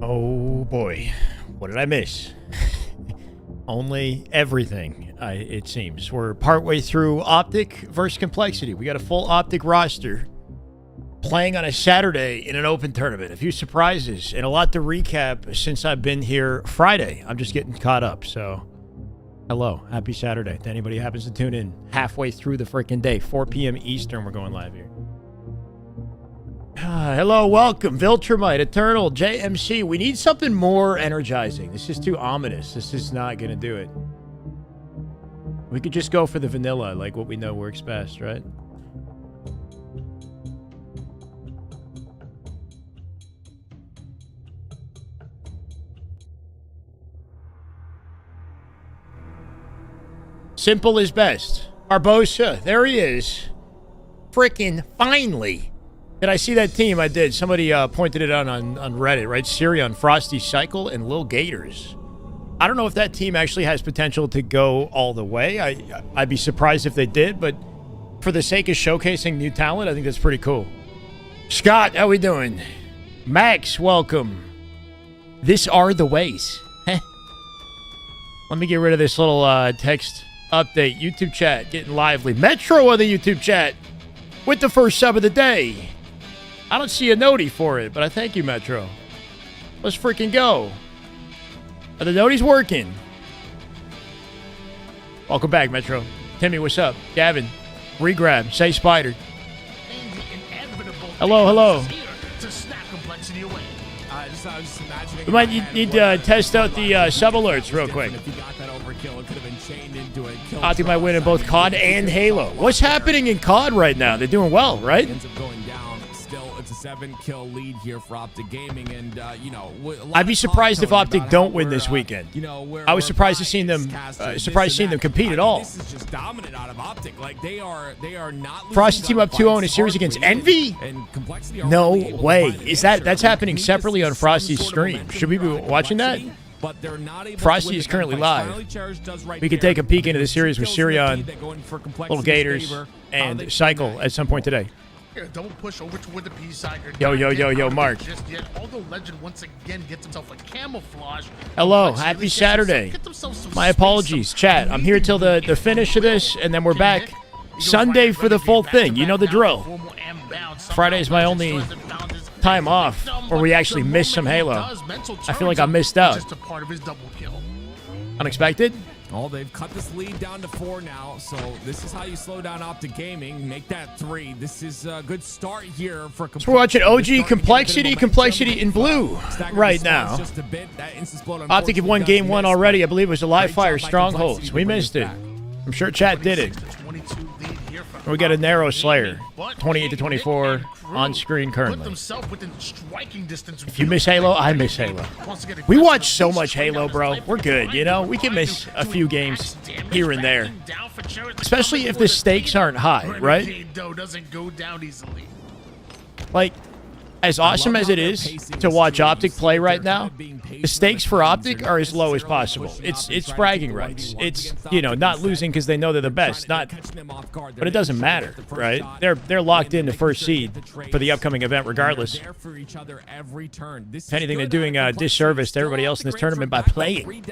Oh boy, what did I miss? Only everything, it seems. We're partway through Optic versus Complexity. We got a full Optic roster playing on a Saturday in an open tournament. A few surprises and a lot to recap since I've been here Friday. I'm just getting caught up, so hello. Happy Saturday to anybody who happens to tune in halfway through the freaking day. 4 p.m. Eastern, we're going live here. Hello, welcome, Viltrumite, Eternal, JMC. We need something more energizing. This is too ominous. This is not going to do it. We could just go for the vanilla, like what we know works best, right? Simple is best. Barbosa, there he is. Frickin' finally. Did I see that team? I did. Somebody pointed it out on Reddit, right? Sirion, Frosty Cycle, and Lil Gators. I don't know if that team actually has potential to go all the way. I'd be surprised if they did, but for the sake of showcasing new talent, I think that's pretty cool. Scott, how we doing? Max, welcome. This are the ways. Let me get rid of this little text update. YouTube chat getting lively. Metro on the YouTube chat with the first sub of the day. I don't see a noti for it, but I thank you, Metro. Let's freaking go. Are the noties working? Welcome back, Metro. Timmy, what's up? Gavin, regrab, say spider. Hello, hello. We might need to test out the sub alerts real quick. Optic might win in both COD and Halo. What's happening in COD right now? They're doing well, right? It's a 7-kill lead here for Optic Gaming, and I'd be surprised if Optic don't win this weekend. I was surprised to see them compete at all. This is just dominant out of Optic. Like they are not. Frosty team up 2-0 in a series against Envy? No way. That's happening separately on Frosty's stream? Should we be watching that? Frosty is currently live. We could take a peek into the series with Sirion, Little Gators, and Cycle at some point today. Double push over toward the P side. Yo, Mark. Just yet, although Legend once again gets himself a camouflage. Hello, happy Saturday. My apologies, chat. I'm here till the finish of this, and then we're back Sunday for the full thing. You know the drill. Friday is my only time off where we actually miss some Halo. I feel like I missed out. Unexpected? Oh, they've cut this lead down to 4 now, so this is how you slow down Optic Gaming. Make that 3. This is a good start here for Complexity. So we're watching OG Complexity in blue right now. Optic have won game 1 already. I believe it was the live fire Strongholds. We missed it. I'm sure chat did it. We got a narrow Slayer, 28-24 on screen currently. If you miss Halo, I miss Halo. We watch so much Halo, bro. We're good, you know? We can miss a few games here and there. Especially if the stakes aren't high, right? Like, as awesome as it is to watch Optic play right now, the stakes for Optic are as low as possible. It's bragging rights. It's, not losing because they know they're the best. But it doesn't matter, right? They're locked into first seed for the upcoming event regardless. If anything, they're doing a disservice to everybody else in this tournament by playing,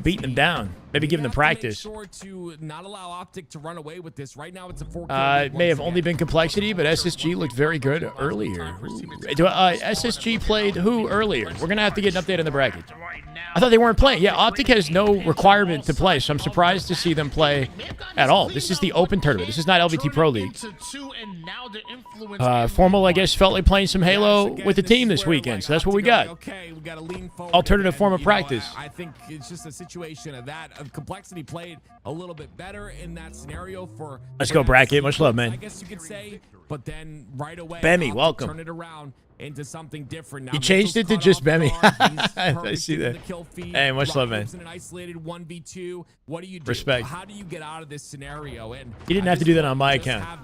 beating them down, maybe giving them practice. It may have only been Complexity, but SSG looked very good earlier. SSG played who earlier? We're going to have to get an update on the bracket. I thought they weren't playing. Yeah, Optic has no requirement to play, so I'm surprised to see them play at all. This is the open tournament. This is not LVT Pro League. Formal, I guess, felt like playing some Halo with the team this weekend, so that's what we got. Alternative form of practice. I think it's just a situation of that. Complexity played a little bit better in that scenario for... Let's go, bracket. Much love, man. I guess you could say, but then right away, Bemmy, welcome. Turn it around into something different. Now, he changed it to just Bemmy. I see that. Hey, much love, man. In an isolated 1v2. What do you do? Respect. How do you get out of this scenario? And he didn't have to do that on my account.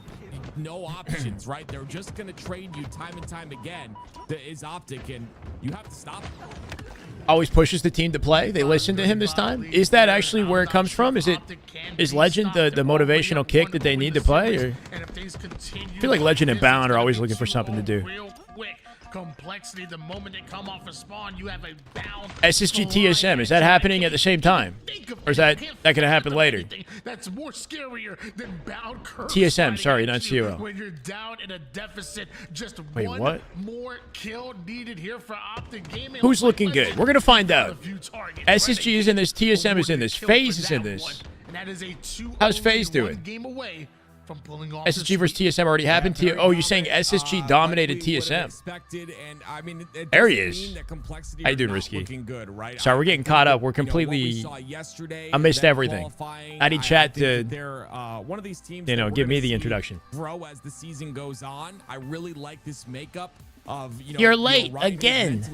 No options, right? They're just going to trade you time and time again. That is Optic, and you have to stop. Always pushes the team to play. They listen to him this time. Is that actually where it comes from? Is Legend the motivational kick that they need to play? Or? I feel like Legend and Bound are always looking for something to do. Complexity, the moment they come off a spawn, you have a bound SSG TSM, is that happening at the same time? Or is that going to happen later? That's more scarier than bound curve TSM, sorry, not sliding at you COL. when you're down in a deficit. Just Wait, one what? more kill needed here for Optic Gaming. Who's looking good? We're going to find out. SSG SSG is in this, TSM is in this, FaZe is in this. How's FaZe doing? Game away from pulling off SSG versus TSM already happened. Oh, you're saying SSG dominated TSM. There he is. How you doing, Risky? Sorry, we're getting caught up. We're completely... I missed everything. I need chat to, you know, give me the introduction. Grow as the season goes on. I really like this makeup. You're late again.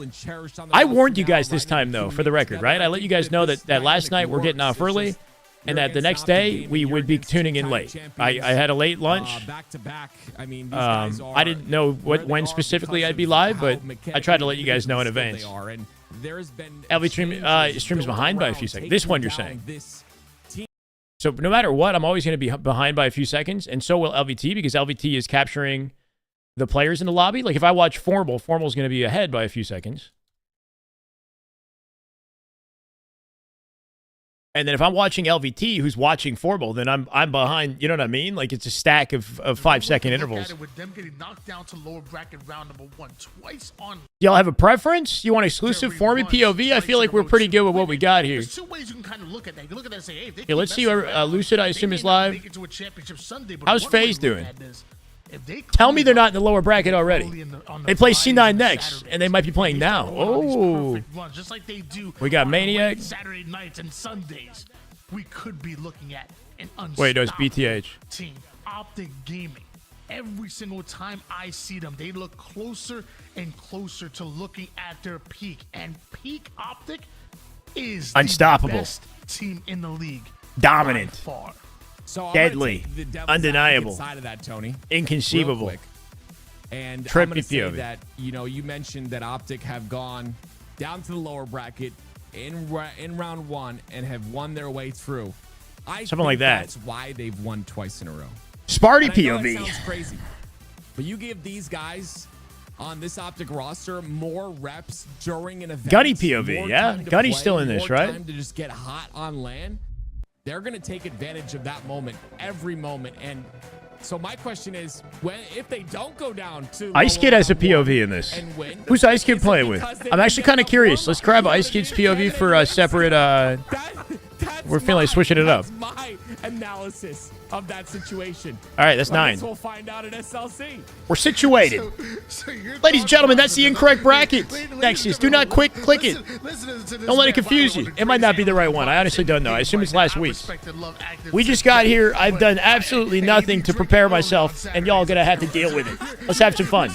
I warned you guys this time, though, for the record, right? I let you guys know that last night we're getting off early. And that the next day we would be tuning in late. I had a late lunch. I didn't know when specifically I'd be live, but I tried to let you guys know in advance. LV stream is behind by a few seconds. This one you're saying. So no matter what, I'm always going to be behind by a few seconds, and so will LVT because LVT is capturing the players in the lobby. Like if I watch Formal's going to be ahead by a few seconds. And then if I'm watching LVT, who's watching Formal, then I'm behind. You know what I mean? Like it's a stack of 5-second intervals. With them getting knocked down to lower bracket round number 1 twice on. Y'all have a preference? You want exclusive for me POV? I feel like we're pretty good with what we got here. There's 2 ways you can kind of look at that. You can look at that and say, hey, if they Yeah, let's see. Lucid, I assume, is live. How's FaZe doing? Tell me they're not in the lower bracket already. They play C9 next, and they might be playing now. Oh, just like they do. We got Maniac. Saturday nights and Sundays. We could be looking at an unstoppable wait, no, it's BTH. team. Optic Gaming. Every single time I see them, they look closer and closer to looking at their peak. And peak Optic is unstoppable. The best team in the league. Dominant. By far. So deadly, undeniable, side of that, Tony. Inconceivable, and trippy I'm gonna say POV. that you mentioned that Optic have gone down to the lower bracket in round 1 and have won their way through. Something like that. That's why they've won twice in a row. Sparty And I know POV. that sounds crazy, but you give these guys on this Optic roster more reps during an event. Gunny POV, yeah. Gunny's still in this, more right? Time to just get hot on land. They're going to take advantage of that moment, every moment. And so my question is, if they don't go down to Ice Kid has a POV in this. Who's Ice Kid playing with? I'm actually kind of curious. Let's grab Ice Kid's POV for a separate. We're feeling like switching it up. That's my analysis of that situation. All right, that's 9. We'll find out at SLC. We're situated. Ladies and gentlemen, that's the incorrect bracket. Nexus, do not click it. Don't let it confuse you. It might not be the right one. I honestly don't know. I assume it's last week. We just got here. I've done absolutely nothing to prepare myself, and y'all gonna have to deal with it. Let's have some fun.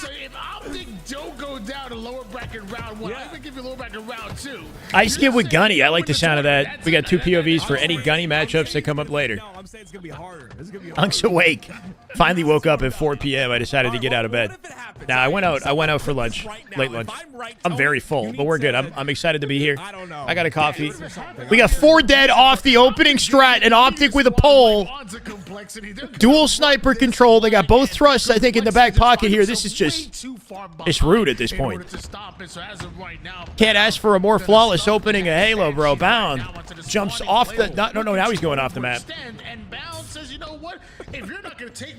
Don't go down to lower bracket round 1. I'm gonna give you lower bracket round 2. Ice Kid with Gunny. I like the sound of that. We got 2 POVs for any Gunny matchups that come up later. No, I'm saying it's gonna be harder. It's gonna be harder. Unk's awake. Finally woke up at 4 p.m. I decided to get out of bed. Nah, I went out for lunch, late lunch. I'm very full, but we're good. I'm excited to be here. I got a coffee. We got 4 dead off the opening strat, and Optic with a pole. Dual sniper control. They got both thrusts, I think, in the back pocket here. This is just, it's rude at this point. Can't ask for a more flawless opening of Halo, bro. Bound jumps off the, no, now he's going off the map.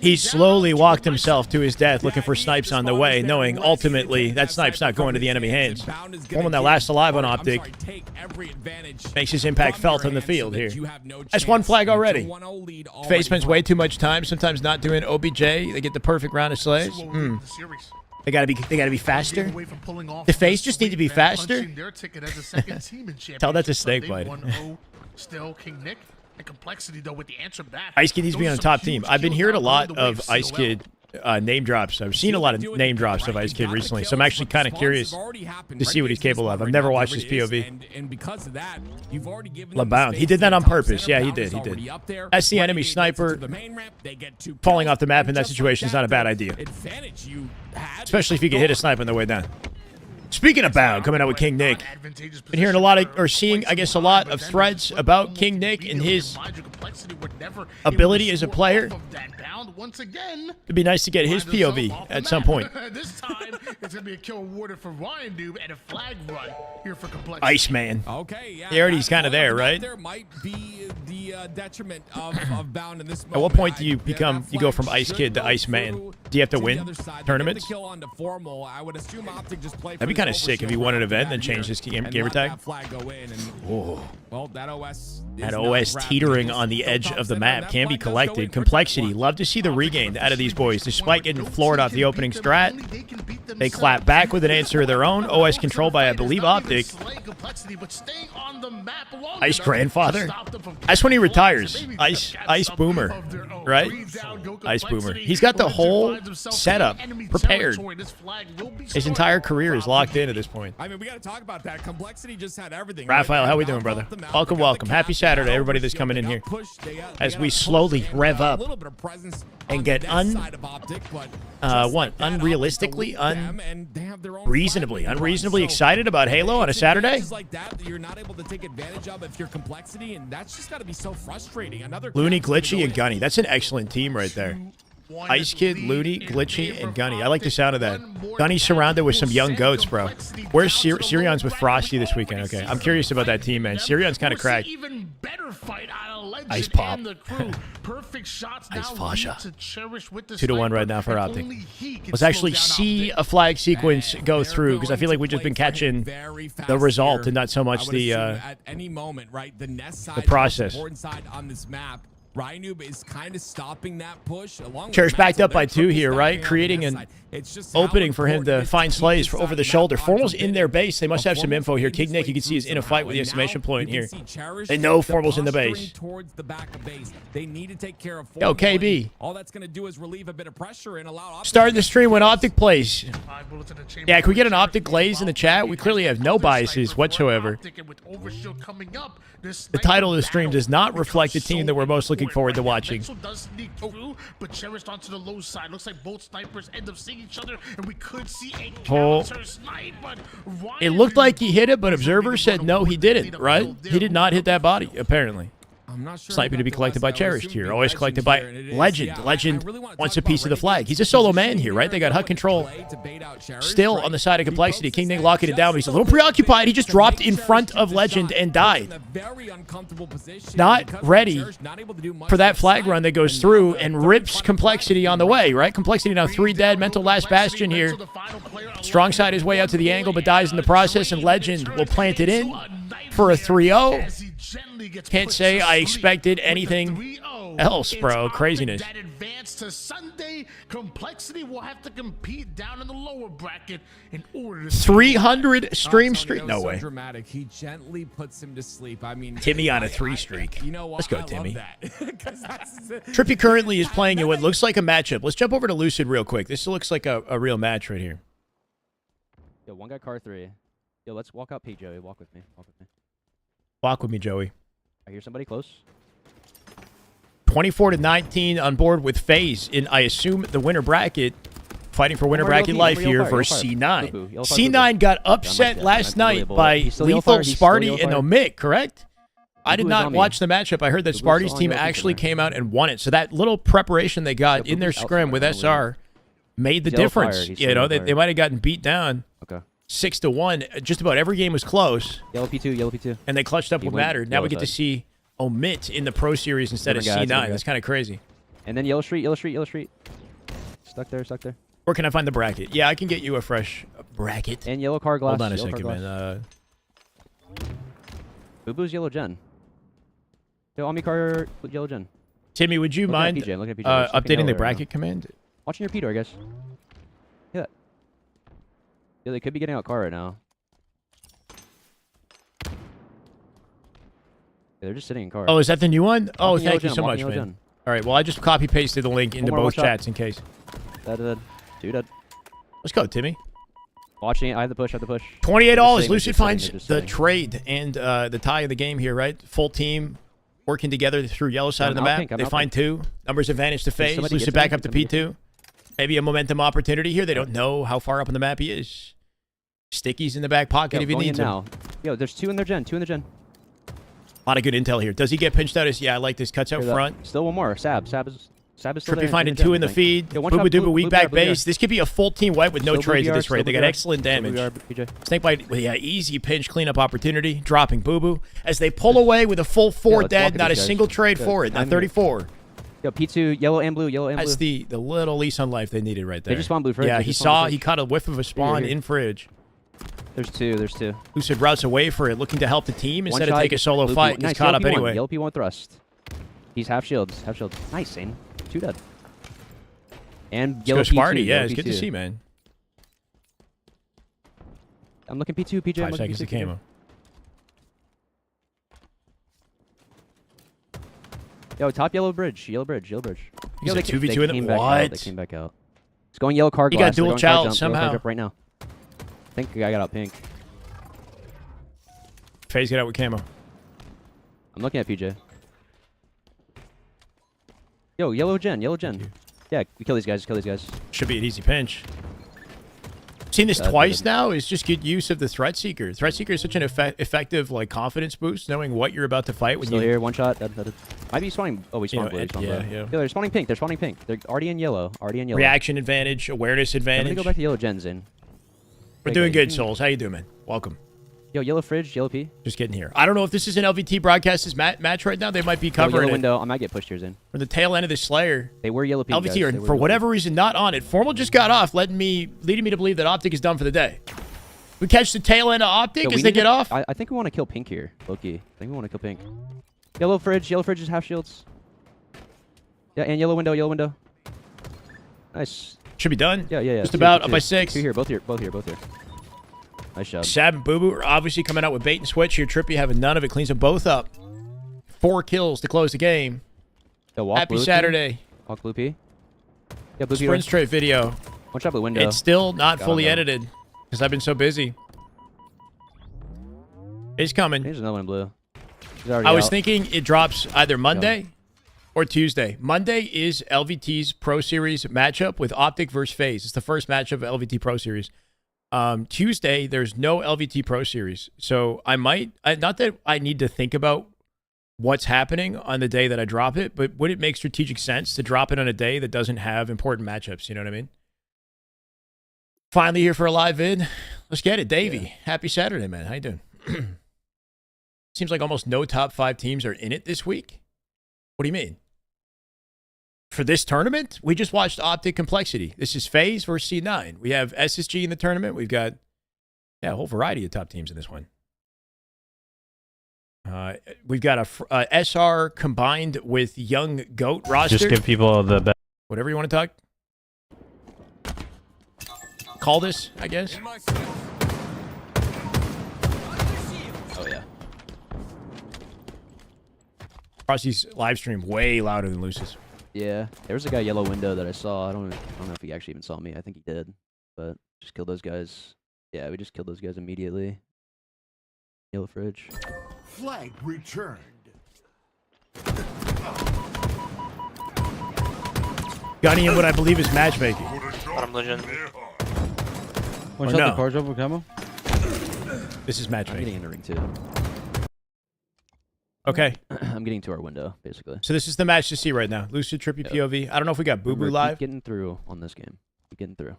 He slowly walked himself to his death, looking for snipes on the way, knowing ultimately that snipe's not going to the enemy hands. One that lasts alive on Optic makes his impact felt on the field here. That's 1 flag already. FaZe spends way too much time sometimes not doing OBJ. They get the perfect round of slays. They gotta be faster. The FaZe just need to be faster. Tell that to Snakebite. Still King Nick. The complexity though with the answer back. Ice Kid needs to be on the top team. I've been hearing a lot of Ice Kid name drops. I've seen a lot of name drops of Ice Kid recently, so I'm actually kind of curious to see what he's capable of. I've never watched his POV. And because of that, you've already given LeBound. He did that on purpose. Yeah, he did. That's the enemy sniper. Falling off the map in that situation is not a bad idea. Especially if you can hit a sniper on the way down. Speaking of Bound, coming out with King Nick. Been hearing a lot of, or seeing, I guess, a lot of threads about King Nick and his ability as a player. It'd be nice to get his POV at some point. This time, it's going to be a kill awarded for Ryan Noob and a flag run here for Complexity. Iceman. Okay, yeah. He already kind of there, right? There might be the detriment of Bound in this moment. At what point do you go from Ice Kid to Iceman? Do you have to win tournaments? That'd be kind of sick if he won an event and changed his gamer tag. Oh. Well, that OS teetering on the edge of the map can be collected. Complexity, love to see the regain out of these boys. Despite getting floored off the opening strat, they clap back with an answer of their own. OS controlled by, I believe, Optic. Ice Grandfather. That's when he retires. Ice Boomer, right? Ice Boomer. He's got the whole setup prepared. His entire career is locked in at this point. I mean, we got to talk about that. Complexity just had everything. Raphael, how we doing, brother? Welcome, welcome. Happy Saturday, everybody that's coming in here. As we slowly rev up and get unrealistically, unreasonably excited about Halo on a Saturday. You're not able to take advantage of if you're Complexity, and that's just got to be so frustrating. Looney, Glitchy, and Gunny. That's an excellent team right there. Ice Kid, Looney, Glitchy, and Gunny. I like the sound of that. Gunny's surrounded with some young goats, bro. Where's Sirion's with Frosty this weekend? Okay, I'm curious about that team, man. Sirion's kind of cracked. Ice Pop. Ice Fasha. 2-1 right now for Optic. Let's actually see a flag sequence go through, because I feel like we've just been catching the result and not so much the process. Ryan Noob is kind of stopping that push. Cherish backed up by 2 here, right? Creating an opening for him to find Slays over the shoulder. Formal's in their base. They must have some info here. King Nick, you can see, is in a fight with the exclamation point here. They know Formal's in the base. Yo, KB. All that's going to do is relieve a bit of pressure and allow starting the stream when Optic plays. Yeah, can we get an Optic glaze in the chat? We clearly have no biases whatsoever. The title of the stream does not reflect the team that we're most looking forward to watching. But cherished onto the low side. Looks like both snipers end up seeing each other, and we could see a counter snipe. But it looked like he hit it, but observers said no, he didn't. Right? He did not hit that body, apparently. I'm not sure. Sniping to be collected by Cherished here. Always collected by Legend. Legend wants a piece of the flag. He's a solo man here, right? They got HUD control still on the side of Complexity. King Nick locking it down, but he's a little preoccupied. He just dropped in front of Legend and died. Not ready for that flag run that goes through and rips Complexity on the way, right? Complexity now 3 dead. Mental last bastion here. Strong side his way out to the angle, but dies in the process, and Legend will plant it in for a 3-0. Can't say I expected anything else, bro. Craziness. That advance to Sunday, Complexity will have to compete down in the lower bracket in order to 300 stream streak. No way. Dramatic. He gently puts him to sleep. I mean, Timmy on a 3 streak. You know what? Let's go, Timmy. Trippy currently is playing in what looks like a matchup. Let's jump over to Lucid real quick. This looks like a real match right here. Yo, one guy car 3. Yo, let's walk out P, Joey. Walk with me. Walk with me. Walk with me, Joey. I hear somebody close. 24-19 on board with FaZe in, I assume, the winner bracket. Fighting for winner bracket life here versus C9. C9 got upset last night by Lethal, Sparty, and Omik, correct? I did not watch the matchup. I heard that Sparty's team actually came out and won it. So that little preparation they got in their scrim with SR made the difference. You know, they might have gotten beat down. Okay. 6-1. Just about every game was close. Yellow P2, yellow P2. And they clutched up what mattered. Now we get to see Omit in the Pro Series instead of C9. That's kind of crazy. And then yellow street, yellow street, yellow street. Stuck there, stuck there. Where can I find the bracket? Yeah, I can get you a fresh bracket. And yellow car glass. Hold on a second, man. Boo Boo's yellow gen. Yo, Omni car yellow gen. Timmy, would you mind updating the bracket command? Watching your Peter, I guess. Yeah. Yeah, they could be getting out car right now. Yeah, they're just sitting in car. Oh, is that the new one? Oh, thank you so much, man. All right, well, I just copy-pasted the link into both chats in case. Dead. 2 dead. Let's go, Timmy. Watching it. I have the push, I have the push. 28 all as Lucid finds the trade and the tie of the game here, right? Full team working together through yellow side of the map. They find 2. Numbers advantage to FaZe. Lucid back up to P2. Maybe a momentum opportunity here. They don't know how far up on the map he is. Stickies in the back pocket if he going in needs them. now. Yo, there's 2 in their gen. 2 in the gen. A lot of good intel here. Does he get pinched out? Yeah, I like this. Cuts out front. Still one more. Sab is still there. Trippy finding 2 in the feed. Yo, Booba Dooba weak back base. This could be a full team wipe with no Still trades at BR, this rate. They got excellent damage. Snakebite with easy pinch cleanup opportunity. Dropping Boo Boo as they pull away with a full 4 dead. Not a single trade for it. Now 34. Yo, P2, yellow and blue, yellow and blue. That's the little lease on life they needed right there. They just spawned blue fridge. Yeah, he caught a whiff of a spawn in fridge. There's 2. Lucid routes away for it, looking to help the team instead of take a solo fight. He's caught up anyway. Yellow P1 thrust. He's half shields. Nice, Zane. 2 dead. And yellow P2. Sparty, yeah, it's good to see, man. I'm looking P2, PJ. 5 seconds to camo. Yo, top yellow bridge. He's a 2v2 in the what? They came back out. It's going yellow car glass. He got dual child somehow. Right now. I think I got out pink. FaZe get out with camo. I'm looking at PJ. Yo, yellow gen. Yeah, we kill these guys. Should be an easy pinch. Seen this twice now. Is just good use of the threat seeker. Threat seeker is such an effective like confidence boost, knowing what you're about to fight. When Still here, one shot. Might be spawning. Oh, we spawned blue. Yeah. Yo, they're spawning pink. They're already in yellow. Reaction advantage, awareness advantage. Let me go back to yellow gens in. We're doing good, Souls. How you doing, man? Welcome. Yo, yellow fridge, yellow P. Just getting here. I don't know if this is an LVT broadcast match right now. They might be covering yellow window. I might get pushed here, Zin. From the tail end of the Slayer. They were yellow P. LVT are, for whatever reason, not on it. Formal just got off, leading me to believe that Optic is done for the day. We catch the tail end of Optic as they get off. I think we want to kill pink here, Loki. I think we want to kill pink. Yellow fridge is half shields. Yeah, and yellow window. Nice. Should be done. Yeah. Just about up by 6. 2 here, both here. Nice job. Sab and Boo Boo are obviously coming out with bait and switch here. Trippy having none of it. Cleans them both up. 4 kills to close the game. Happy Saturday. Walk blue P. Yeah, blue P. Sprint straight video. One shot blue window. It's still not fully edited because I've been so busy. He's coming. There's another one in blue. I was thinking it drops either Monday or Tuesday. Monday is LVT's Pro Series matchup with Optic versus FaZe. It's the first matchup of LVT Pro Series. Tuesday, there's no LVT Pro Series. So I might, not that I need to think about what's happening on the day that I drop it, but would it make strategic sense to drop it on a day that doesn't have important matchups? You know what I mean? Finally here for a live vid. Let's get it. Davey, happy Saturday, man. How you doing? Seems like almost no top 5 teams are in it this week. What do you mean? For this tournament, we just watched Optic Complexity. This is FaZe versus C9. We have SSG in the tournament. We've got a whole variety of top teams in this one. We've got a SR combined with Young Goat roster. Just give people the best. Whatever you want to talk. Call this, I guess. Oh, yeah. Frosty's live stream way louder than Luce's. Yeah, there was a guy yellow window that I saw. I don't know if he actually even saw me. I think he did, but just killed those guys. Yeah, we just killed those guys immediately. Yellow fridge. Flag returned. Gunny in what I believe is matchmaking. Bottom legend. One shot shot no. the car drop with camo. This is I'm getting matchmaking. in the ring too. Okay. I'm getting to our window, basically. So this is the match to see right now. Lucid, Trippy, POV. I don't know if we got Boo Boo live. Keep getting through on this game. Keep getting through.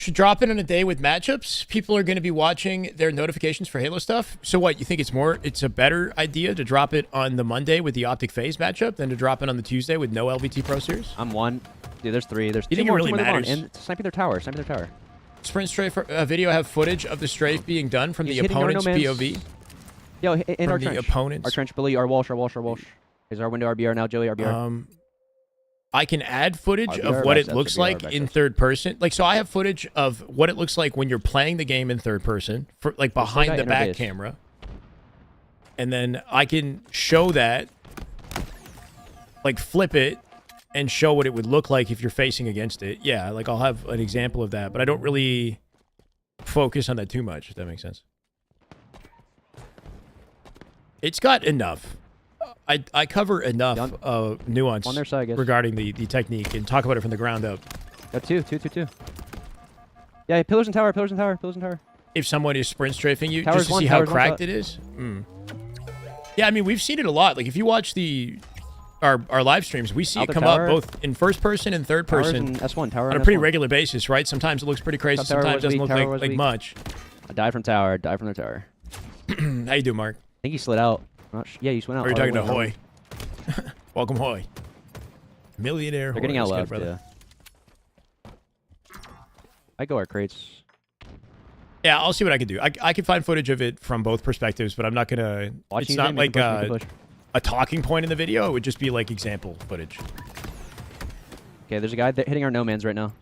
Should drop it on a day with matchups. People are going to be watching their notifications for Halo stuff. So what, you think it's a better idea to drop it on the Monday with the Optic FaZe matchup than to drop it on the Tuesday with no LVT Pro Series? I'm 1. Dude, there's 3. There's You 2 think it more, really 2 more matters? And sniping their tower. Sprint strafe video have footage of the strafe being done from He's the hitting our opponent's no man's- POV. Yo, in From our the trench. opponents. Our trench, Billy, our Walsh. Is our window RBR now, Joey? RBR. I can add footage RBR of what it backsteps, looks RBR like in backsteps. third person. Like, so I have footage of what it looks like when you're playing the game in third person, for like behind guy the in our back base. camera. And then I can show that, like flip it and show what it would look like if you're facing against it. Yeah, like I'll have an example of that, but I don't really focus on that too much, if that makes sense. It's got enough. I cover enough nuance On their side, I guess. regarding the technique and talk about it from the ground up. Got 2. Yeah, pillars and tower, pillars and tower, pillars and tower. If someone is sprint strafing you, Tower's just to one, see how tower's one cracked shot. it is. Yeah, I mean, we've seen it a lot. Like, if you watch our live streams, we see Out it the come tower. up both in first person and third Towers person and S1, tower on a and pretty S1. regular basis, right? Sometimes it looks pretty crazy. Top tower Sometimes was it doesn't weak, look tower was like weak. much. I died from tower, died from the tower. How you doing, Mark? I think he slid out. Yeah, you just went out. Or are you Oh, talking to went Hoy? Welcome, Hoy. Millionaire. They're getting Hoy. out That's left, good, brother. yeah. I go our crates. Yeah, I'll see what I can do. I can find footage of it from both perspectives, but I'm not gonna. Watching It's you, not Jay, we like can push. a talking point in the video. It would just be like example footage. Okay, there's a guy hitting our no mans right now.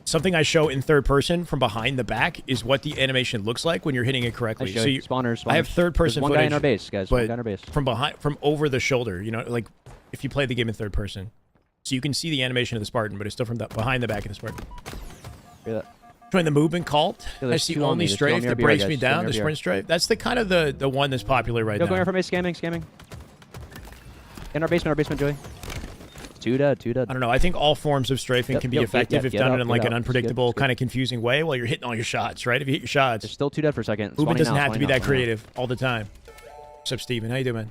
Something I show in third person from behind the back is what the animation looks like when you're hitting it correctly. So spawners. I have third person There's one footage. guy in our base, guys. One but guy in our base. from behind, from over the shoulder. You know, like if you play the game in third person, so you can see the animation of the Spartan, but it's still from behind the back of the Spartan. Hear that? Join the movement cult. Yeah, That's there's the two on only me. There's two on strafe me that RBR, breaks guys. me Two on down. me The RBR. sprint strafe. That's the kind of the one that's popular right Yo, now. going from base, scamming. In our basement, Joey. Two dead. I don't know. I think all forms of strafing Yep, can be yep, effective if get done out, in like get an out. It's good, unpredictable, it's good. kind of confusing way while you're hitting all your shots, right? If you hit your shots, There's still two dead for a second. movement Spawning doesn't now, have to be spawning that now. creative all the time. What's up, Steven? How you doing, man?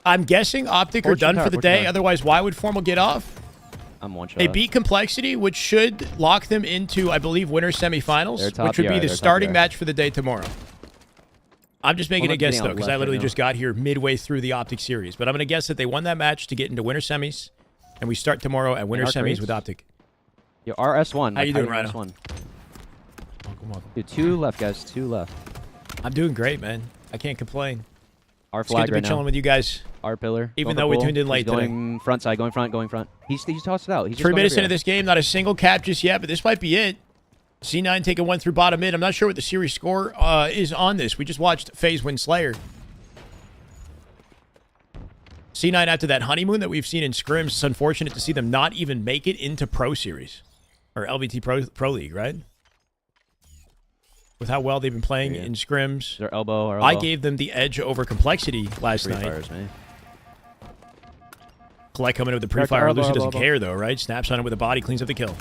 I'm guessing Optic are Fortune done tower, for the fortune day. tower. Otherwise, why would Formal get off? I'm one shot. They beat Complexity, which should lock them into, I believe, winner semifinals, They're top which would be DR, the they're top starting DR. match for the day tomorrow. I'm just making I'm a guess, getting though, out because left I literally right just got here midway through the Optic series. But I'm going to guess that they won that match to get into winner semis, and we start tomorrow at winner our semis crates? with Optic. Yo, our S1. How you doing, hiding Rhino? S1. Welcome, welcome. Dude, two left, guys. Two left. I'm doing great, man. I can't complain. Our It's good flag to be right chilling now. with you guys. Our pillar. Even Going for though we bull. tuned in He's late today. going front side, going front. He's tossed it out. He's just 3 going minutes over into here. this game, not a single cap just yet, but this might be it. C9 taking one through bottom mid. I'm not sure what the series score is on this. We just watched FaZe win Slayer. C9 after that honeymoon that we've seen in scrims, it's unfortunate to see them not even make it into Pro Series. Or LVT Pro League, right? With how well they've been playing Yeah. in scrims. Our elbow. I gave them the edge over Complexity last Three night. fires, man. Collect coming in with the Correct, pre-fire. elbow, Lucy doesn't elbow. care, though, right? Snaps on it with a body, cleans up the kill.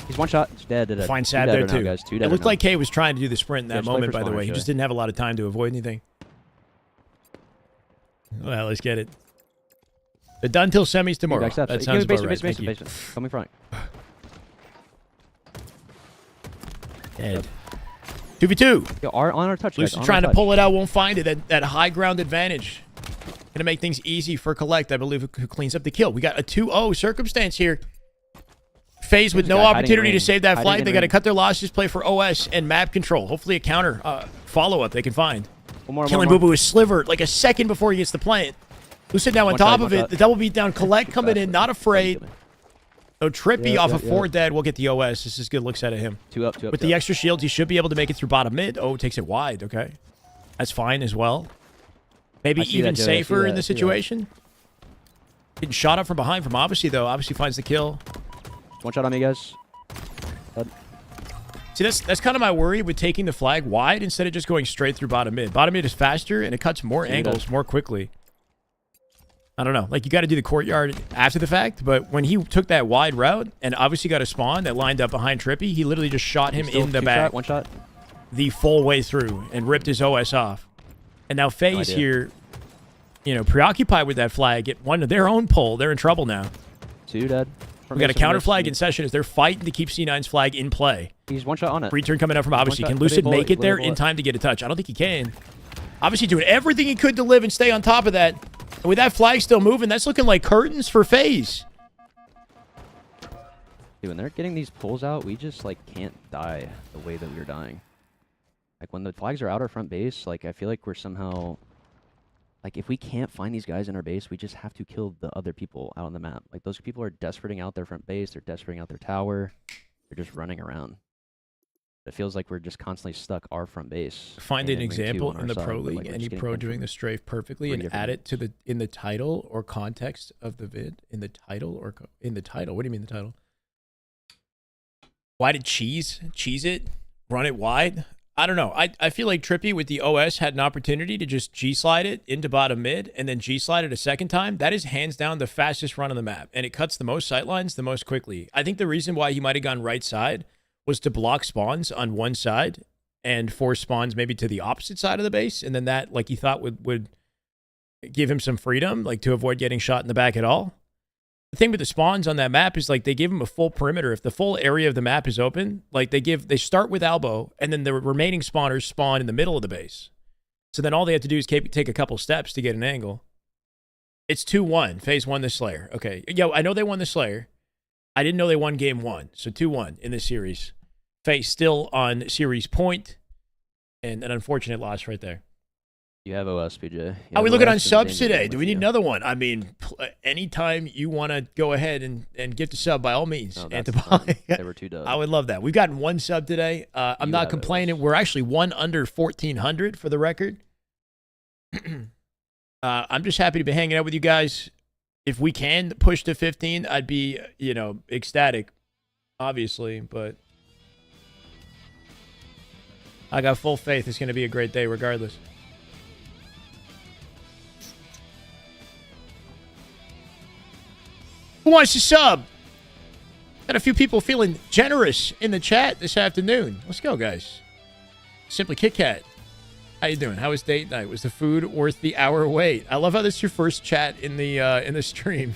He's one shot. He's dead. Fine Two Sad dead there, right now, too. guys. Two It dead looked right like Kay was trying to do the sprint in Yeah, that just play moment, for by the way. spawners, He yeah. just didn't have a lot of time to avoid anything. Well, let's get it. The done till semis now. tomorrow. Back steps. That Give sounds me about basement, right. Thank you. basement. Coming front. Dead. 2v2. Yo, on our touch. guys, Lucy's on our trying to touch. pull it out, won't find it. That high ground advantage. Gonna make things easy for Collect, I believe, who cleans up the kill. We got a 2-0 circumstance here. FaZe with This no guy hiding opportunity in to ring. save that Hiding flag. in They got to ring. cut their losses, play for OS and map control. Hopefully a counter follow-up they can find. One more. Killing Boo Boo with Sliver like a second before he gets the plant. Lucid now on One top shot, of one it. shot. The double beat down. Collect coming in, not afraid. So Trippy Yeah, off yeah, of yeah. 4 dead will get the OS. This is good looks out of him. Two up. With the extra shields, he should be able to make it through bottom mid. Oh, takes it wide. Okay. That's fine as well. Maybe I see even that, Joey. I see safer that, in I the see that. situation. Getting shot up from behind from Obviously, though. Obviously finds the kill. One shot on me, guys. See, that's kind of my worry with taking the flag wide instead of just going straight through bottom mid. Bottom mid is faster, and it cuts more See, it angles does. more quickly. I don't know. Like, you got to do the courtyard after the fact, but when he took that wide route and obviously got a spawn that lined up behind Trippy, he literally just shot him Still in the two back shot, one shot. the full way through and ripped his OS off. And now FaZe idea. here, preoccupied with that flag, get one of their own pull. They're in trouble now. Two dead. We got a counter flag in session as they're fighting to keep C9's flag in play. He's one shot on it. Return coming up from Obviously. shot. Can Let it Lucid bullet, make it let there it in bullet. time to get a touch? I don't think he can. Obviously doing everything he could to live and stay on top of that. And with that flag still moving, that's looking like curtains for FaZe. Dude, when they're getting these pulls out, we just like can't die the way that we were dying. Like when the flags are out our front base, like I feel like we're somehow like if we can't find these guys in our base, we just have to kill the other people out on the map. Like those people are desperating out their front base, they're desperating out their tower. They're just running around. It feels like we're just constantly stuck our front base. Find and an in ring two example on in our the side, Pro but, League, like, we're any just getting pro pinned doing from the strafe perfectly, 3 and different add it units. to in the title or context of the vid. In the title or in the title. What do you mean the title? Why did cheese it? Run it wide? I don't know. I feel like Trippy with the OS had an opportunity to just G-slide it into bottom mid and then G-slide it a second time. That is hands down the fastest run on the map, and it cuts the most sightlines the most quickly. I think the reason why he might have gone right side was to block spawns on one side and force spawns maybe to the opposite side of the base, and then that, like, he thought would give him some freedom, like, to avoid getting shot in the back at all. The thing with the spawns on that map is, like, they give him a full perimeter. If the full area of the map is open, like, they start with elbow, and then the remaining spawners spawn in the middle of the base. So then all they have to do is take a couple steps to get an angle. It's 2-1. FaZe won the Slayer. Okay. Yo, I know they won the Slayer. I didn't know they won game 1. So 2-1 in this series. FaZe still on series point, and an unfortunate loss right there. You have OS, PJ. Are we looking on subs today? Do we need another one? I mean, anytime you want to go ahead and gift a sub, by all means. No, Antibody. They were 2 dubs. I would love that. We've gotten 1 sub today. I'm not complaining. We're actually 1 under 1,400 for the record. I'm just happy to be hanging out with you guys. If we can push to 15, I'd be, ecstatic, obviously. But I got full faith it's going to be a great day regardless. Who wants to sub? Got a few people feeling generous in the chat this afternoon. Let's go, guys. Simply Kit Kat. How you doing? How was date night? Was the food worth the hour wait? I love how this is your first chat in the stream.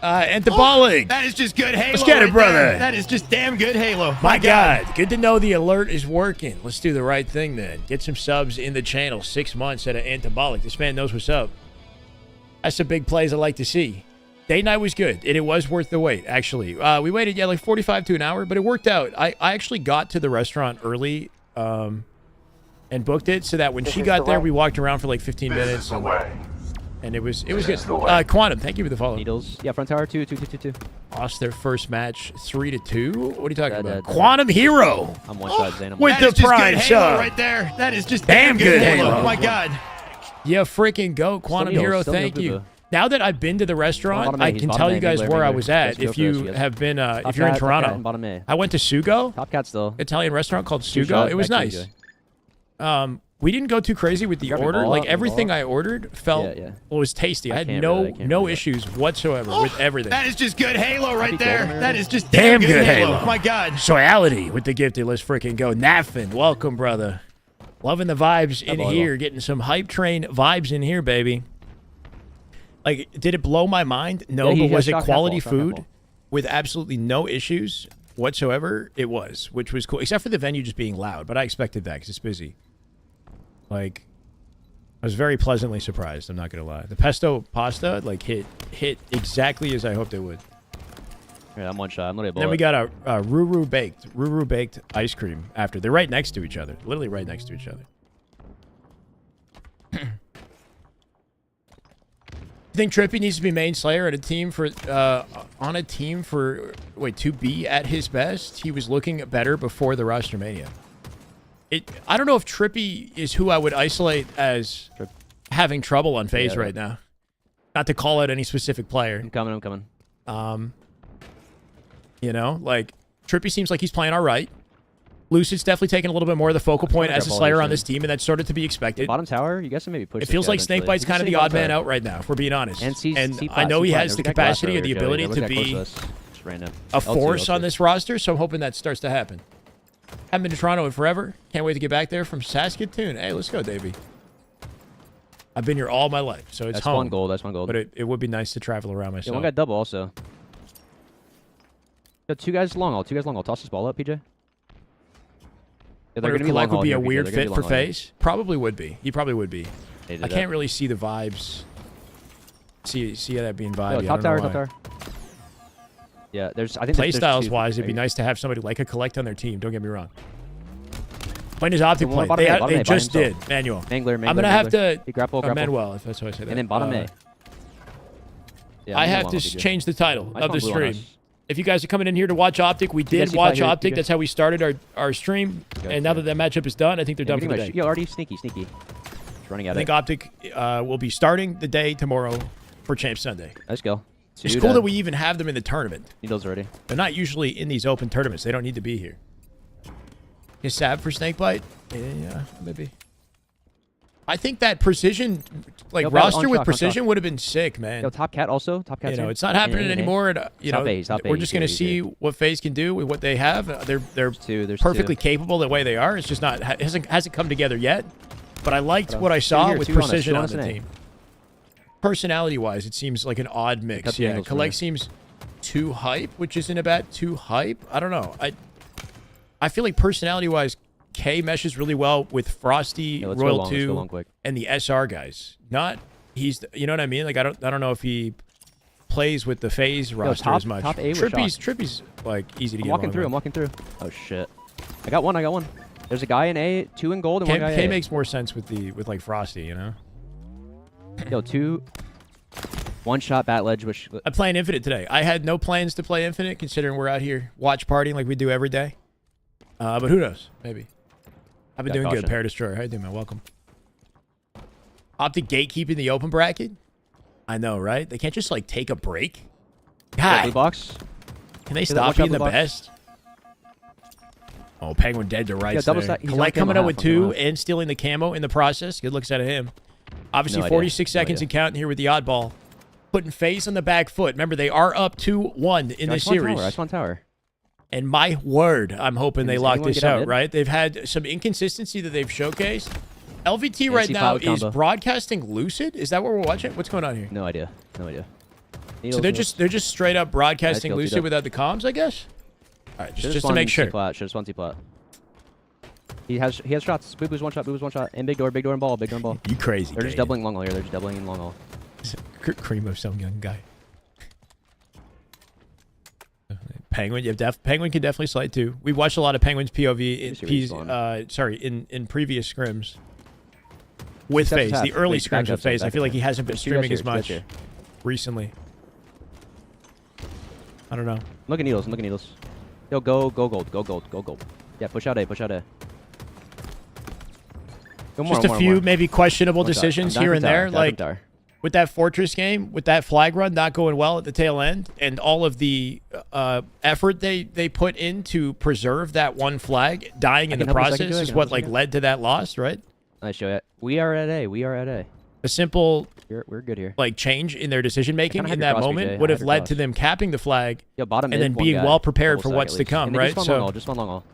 Antibolic. That is just good Halo. Let's get it, brother. There. That is just damn good Halo. My God. Good to know the alert is working. Let's do the right thing then. Get some subs in the channel. 6 months at an Antibolic. This man knows what's up. That's the big plays I like to see. Date night was good, and it was worth the wait, actually. We waited, like 45 to an hour, but it worked out. I actually got to the restaurant early and booked it so that when she got there, we walked around for like 15 minutes. And it was good. Quantum, thank you for the follow. Needles. Yeah, front tower, 2. Lost their first match 3-2. What are you talking about? Dead. Quantum Hero. I'm one shot, Zane. With That is the just prime good Halo sub. right there. That is just Damn good Halo. Oh, my God. Yeah, freaking go. Quantum Needles, Hero, still thank Needles, you. Boo-boo. Now that I've been to the restaurant, Bottom A, I he's can bottom tell A, you guys Mangler, where I Mangler. was at. Let's If go for you this, have been, Top if you're in cat, top cat, Toronto, bottom A. I went to Sugo, Top cat still. Italian restaurant called Two Sugo. shot, It was back to you, nice. Joey. We didn't go too crazy with the Grab your order. ball Like up, your everything ball I ordered felt Yeah. well, it was tasty. I had can't no really issues whatsoever with everything. That is just good Halo right Happy there. golden That arrow. is just Damn damn good good Halo. Halo. My God. Soyality with the gifted. Let's freaking go. Nafin, welcome, brother. Loving the vibes in Double, here. Getting some hype train vibes in here, baby. Like, did it blow my mind? No, Yeah, but was it shot quality half ball, shot half food ball. with absolutely no issues whatsoever? It was, which was cool, except for the venue just being loud. But I expected that because it's busy. Like, I was very pleasantly surprised. I'm not gonna lie. The pesto pasta like hit exactly as I hoped it would. Yeah, I'm one shot. I'm literally a bullet. Then we got a Ruru baked ice cream after. They're right next to each other, literally right next to each other. You think Trippy needs to be main slayer at a team for on a team for to be at his best? He was looking better before the roster mania. I don't know if Trippy is who I would isolate as having trouble on FaZe right now. Not to call out any specific player. I'm coming. Like Trippy seems like he's playing all right. Lucid's definitely taking a little bit more of the focal point as a slayer on this team, and that's sort of to be expected. Bottom tower, you guys can maybe push. It feels like Snakebite's kind of the odd man out right now, if we're being honest. And I know he has the capacity and the ability to be a force on this roster, so I'm hoping that starts to happen. Haven't been to Toronto in forever. Can't wait to get back there from Saskatoon. Hey, let's go, Davey. I've been here all my life, so it's home. That's one gold. But it would be nice to travel around myself. Yeah, one guy double also. Got two guys long. I'll toss this ball up, PJ. Yeah, They're gonna would be a here, weird PJ. They're fit gonna for be long here. FaZe. Probably would be. He probably would be. They did I that. can't really see the vibes. See that being vibey. Top I tower, don't know top why. tower. Yeah, I think Play there's styles two. wise, it'd be nice to have somebody like a collect on their team. Don't get me wrong. Playing his Optic play. Bottom A, bottom They A by just did. himself. Manuel. Mangler. I'm going to have to... He grapple. Manuel, if that's what I say that. And then bottom A. Yeah, I move have along, to PJ. change the title Nice of one, the blue on stream. us. If you guys are coming in here to watch Optic, we guys did see watch here, Optic. PJ? That's how we started our stream. And now that that matchup is done, I think they're done for the day. Yo, already sneaky. Just running at I think it. Optic will be starting the day tomorrow for Champ Sunday. Let's go. It's cool that we even have them in the tournament. Needles already. They're not usually in these open tournaments. They don't need to be here. His sab for snake bite? Yeah, maybe. I think that precision, like Yo, roster on with shock, on precision shock. would have been sick, man. Yo, top cat also. Top cat's You know, here. it's not happening Hey. anymore. And, you know, Stop we're A, just he's going to here, see what FaZe can do with what they have. They're There's perfectly two. capable the way they are. It's just not hasn't come together yet. But I liked what I saw here, with two on us, precision two on on us the and A. team. Personality-wise, it seems like an odd mix. Cut the Yeah, angles for Collect me. seems too hype, which isn't about too hype. I don't know. I feel like personality-wise, K meshes really well with Frosty, let's go Royal long, let's go 2, long quick. and the SR guys. Not you know what I mean? Like I don't know if he plays with the FaZe roster top- as much. top A with Trippy's like easy to I'm get walking along through. with. I'm walking through. Oh shit. I got one. There's a guy in A, 2 in gold, and one guy K A. makes more sense with like Frosty, you know. Yo, 2. One shot bat ledge, which I'm playing Infinite today. I had no plans to play Infinite, considering we're out here watch partying like we do every day. But who knows? Maybe. I've been Got doing caution. good. Pair Destroyer. How you doing, man? Welcome. Optic gatekeeping the open bracket. I know, right? They can't just like take a break. blue God, box. can they that stop one shot being the blue box. best? Oh, Penguin dead to rights double there. stack- he's Collect on camo coming up half, with on camo 2 half. and stealing the camo in the process. Good looks out of him. Obviously, No idea. 46 No seconds idea. and counting here with the oddball. Putting FaZe on the back foot. Remember, they are up 2-1 in this series. I spawned tower. And my word, I'm hoping they Does lock anyone this get out out, mid? right? They've had some inconsistency that they've showcased. LVT right AC now pilot is combo. broadcasting Lucid. Is that what we're watching? What's going on here? No idea. So Needles, they're needles. just straight up broadcasting Nice kill, Lucid T-Dub. without the comms, I guess. All right, Should've just to spawned make sure. C-plat. Should have spawned C-plat. He has shots. Boo Boo's one shot. And big door and ball. You crazy. They're just Gabe. doubling long haul here. They're just doubling in long haul. Cream of some young guy. Penguin, Penguin can definitely slide too. We watched a lot of Penguin's POV in previous scrims with Steps FaZe, half. the early Wait, back scrims with up, FaZe. I back feel up. like he hasn't been There's two guys streaming as here, two guys much here. recently. I don't know. Look at needles. Yo, go gold. Yeah, push out A. Go more, Just a more, few more. maybe questionable One shot. decisions I'm down here from and tower, there, down from like tower. with that Fortress game, with that flag run not going well at the tail end, and all of the effort they put in to preserve that one flag, dying in the can help a second, process Joey. I is can what help a like second. led to that loss, right? Nice show it. We are at A. A simple We're good here. like change in their decision making kinda in had your that cross, moment BJ. would I have had your led cross. to them capping the flag Yo, bottom and mid, then one being guy. well prepared Double for stack what's at to least. come, And they right? Just spawn long So haul. Just spawn long haul.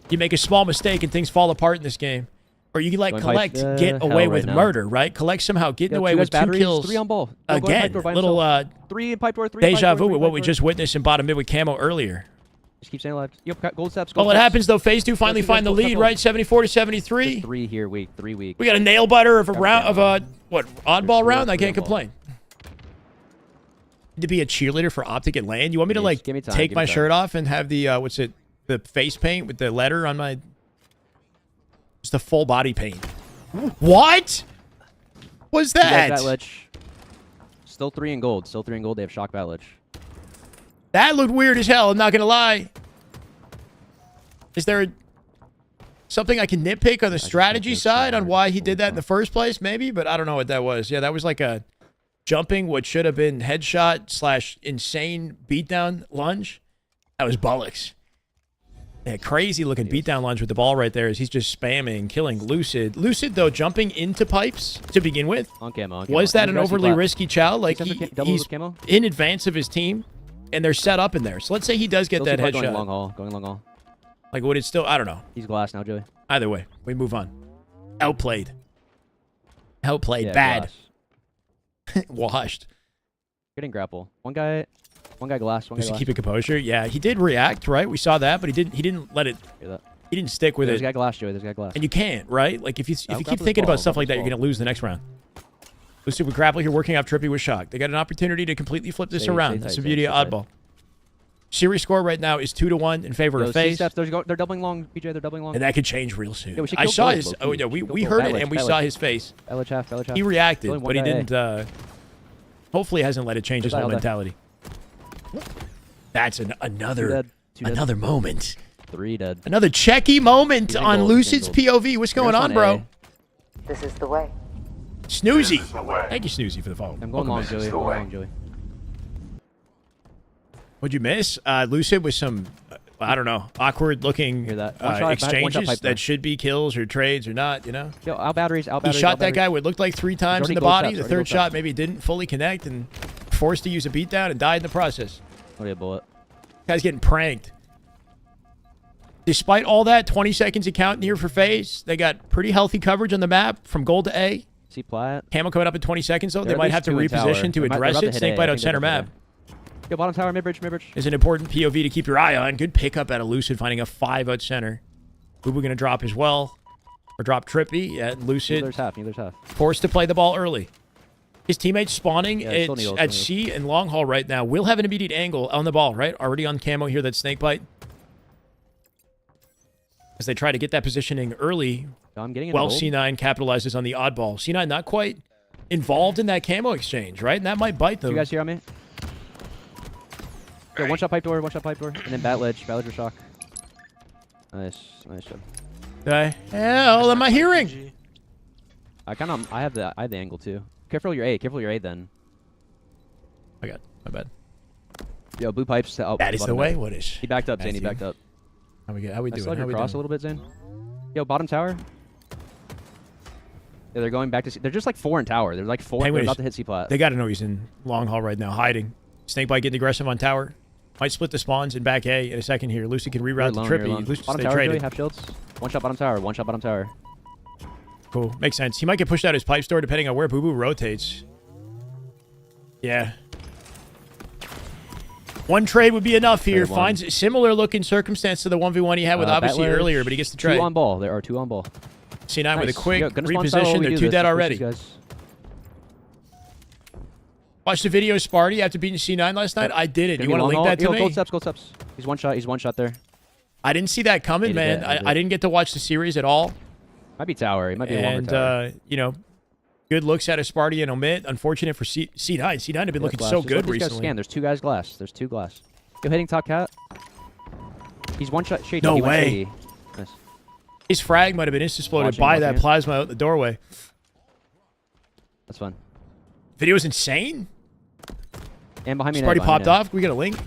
you make a small mistake and things fall apart in this game. Or you let Going Collect pipe, get hell away right with now. murder, right? Collect somehow getting Yo, away two with guys 2 batteries, kills. 3 on ball. Go pipe Again, door by little himself. 3 in pipe door, 3 deja pipe door, vu with three what pipe we door. just witnessed in bottom mid with camo earlier. Just keep staying alive. Yo, gold steps. Well, what happens though? FaZe 2 finally two find the guys, lead, gold right? 74 to 73. 3 here, weak. 3 weak. We got a nail biter of a Got round of a what oddball three- round. I three can't on ball. complain. To be a cheerleader for Optic and LAN. You want me to Yes, like give me time, take give my me time. shirt off and have the the face paint with the letter on my just the full body paint. What was Two guys that? bat ledge. Still 3 in gold. They have shock bat ledge. That looked weird as hell. I'm not gonna lie. Is there something I can nitpick on the strategy side on why he did that in the first place? Maybe, but I don't know what that was. Yeah, that was like a jumping what should have been headshot / insane beatdown lunge. That was bollocks. Yeah, crazy looking beatdown lunge with the ball right there as he's just spamming, killing Lucid. Lucid, though, jumping into pipes to begin with. On camo. Was that an Aggressive overly plat. risky chow? Like, Except for double he's with camo? in advance of his team, and they're set up in there. So let's say he does get Still that C-plat Going long headshot. haul. Like, would it still? I don't know. He's glass now, Joey. Either way, we move on. Outplayed. Outplayed. Yeah, Bad. glass. Washed. Getting grapple. One guy glass. One guy Just to glass. keep it composure. Yeah, he did react, right? We saw that, but he didn't let it. Hear that? He didn't stick with There's it. guy glass, Joey. There's guy glass. And you can't, right? Like if you I'll keep grab this thinking ball, about stuff I'll like grab that, you're this gonna lose the next round. Let's see, with grapple here, working off Trippy with shock. They got an opportunity to completely flip this Stay around. tight, That's the stay beauty of tight. Oddball. Series score right now is 2-1 in favor Yo, of FaZe, C-steps, they're doubling long, BJ. They're doubling long. and that could change real soon. Yeah, we should I kill saw gold, his. low-key. Oh yeah, We should we kill heard gold. it and we Balance, saw balance. his face. LH half. He reacted, Only one but he guy A. didn't. Hopefully, hasn't let it change his Dial whole that. mentality. That's Two another dead. another moment. 3 dead. Another checky moment He's in on gold, he's in Lucid's gold. POV. What's We're going gonna on, spawn bro? A. This is the way. Snoozy. Thank you, Snoozy, for the follow. I'm going long, Joey. I'm going long, Joey. What'd you miss? Lucid with some I don't know, awkward looking Hear that. One shot, one shot exchanges pipe that there. should be kills or trades or not, you know? Yo, out batteries, out He batteries. shot out that batteries. guy what looked like 3 times already in the gold body. taps, The already third gold shot taps. maybe didn't fully connect and forced to use a beatdown and died in the process. Already a bullet. Guy's getting pranked. Despite all that, 20 seconds of count here for FaZe. They got pretty healthy coverage on the map from gold to A. C plat. Camo coming up in 20 seconds, though. They're they at might least have to 2 in tower. reposition to They're address about to it. hit Snake A. bite I out think they're center about to map hit A. Yo, bottom tower, mid-bridge, mid-bridge. is an important POV to keep your eye on. Good pickup out of Lucid, finding a 5 out center. Boo Boo going to drop as well. Or drop Trippy. Yeah, Lucid Neither's half, neither's half. forced to play the ball early. His teammates spawning Yeah, still needles, at still C and long haul right now. Will have an immediate angle on the ball, right? Already on camo here, that snake bite. As they try to get that positioning early, Yo, I'm getting while gold. C9 capitalizes on the oddball. C9 not quite involved in that camo exchange, right? And that might bite them. You guys hear on me? Yo, one shot pipe door, and then bat ledge or shock. Nice, nice job. The hell am I hearing? I have the angle too. Careful your A then. I got my bad. Yo, blue pipes. Oh, That is the bottom way. mid. What is? He backed up, Zane. He Matthew. backed up. How we I doing? slowed How your we cross a doing? little bit, Zane. Yo, bottom tower. Yeah, they're going back to C. They're just like 4 in tower. They're like 4. They're Penguin about is- to hit C plat. They got to know he's in long haul right now, hiding. Snakebite getting aggressive on tower. Might split the spawns in back A in a second here. Lucy can reroute to Trippy. Lucy Bottom stay tower, Joey, traded. half shields. One shot bottom tower. One shot bottom tower. Cool. Makes sense. He might get pushed out his pipe store depending on where Boo Boo rotates. Yeah. One trade would be enough here. Trade one. Finds a similar looking circumstance to the 1v1 he had with obviously Bat ledge, earlier, but he gets the 2 trade. on ball. There are 2 on ball. C9 with a Nice. quick Yo, gonna spawn silo while reposition. we They're do 2 this. dead Let's push already. these guys. Watch the video, Sparty, after beating C9 last night. I did it. Gonna You be want to long link haul. that to Yo, me? gold steps. He's one shot there. I didn't see that coming, Hated man. it, hated I it. didn't get to watch the series at all. Might be tower. He might be a longer And, tower. you know, good looks out of Sparty and Omit. Unfortunate for C9. C9 have been looking Glass. so Just good let these guys recently. Scan. There's 2 guys glass. There's 2 glass. Yo, hitting top cat. He's one shot. Shady. No He went way. shady. Nice. His frag might have been insta-exploded Watching, by that watching it. plasma out the doorway. That's fun. Video's insane. And behind me. Sparty popped off. We got a link.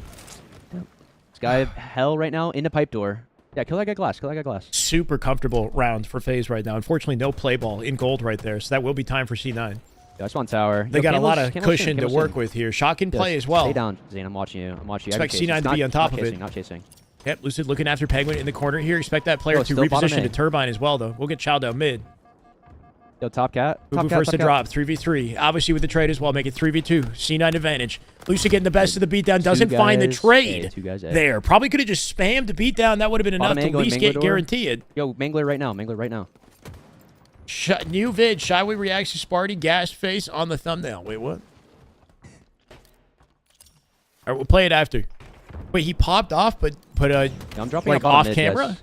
This guy hell right now in the pipe door. Yeah, kill that guy glass. Super comfortable round for FaZe right now. Unfortunately, no play ball in gold right there, so that will be time for C9. Yeah, that's one tower. They Yo, got a lot Camel's- of Camel's cushion to Camel's work in. with here. Shot can play Yes, as well. Stay down, Zane. I'm watching you. Expect Every case. C9 It's to be on top not of it. chasing, Not chasing. Yep, Lucid looking after Penguin in the corner here. Expect that player Yo, to still bottom reposition A. to Turbine as well, though. We'll get Chow down mid. Yo, top cat. Boo Top Boo cat, first top to cat. drop. 3v3. Obviously with the trade as well. Make it 3v2. C9 advantage. Lucid getting the best of the beatdown. Doesn't find the guys trade A, 2 guys A. there. Probably could have just spammed the beatdown. That would have been enough Bottom to A, at going least Mangler get door. guaranteed. Yo, Mangler right now. New vid. Shyway reacts to Sparty. Gas face on the thumbnail. Wait, what? All right, we'll play it after. Wait, he popped off, but Yeah, I'm dropping like up bottom off mid, camera? guys.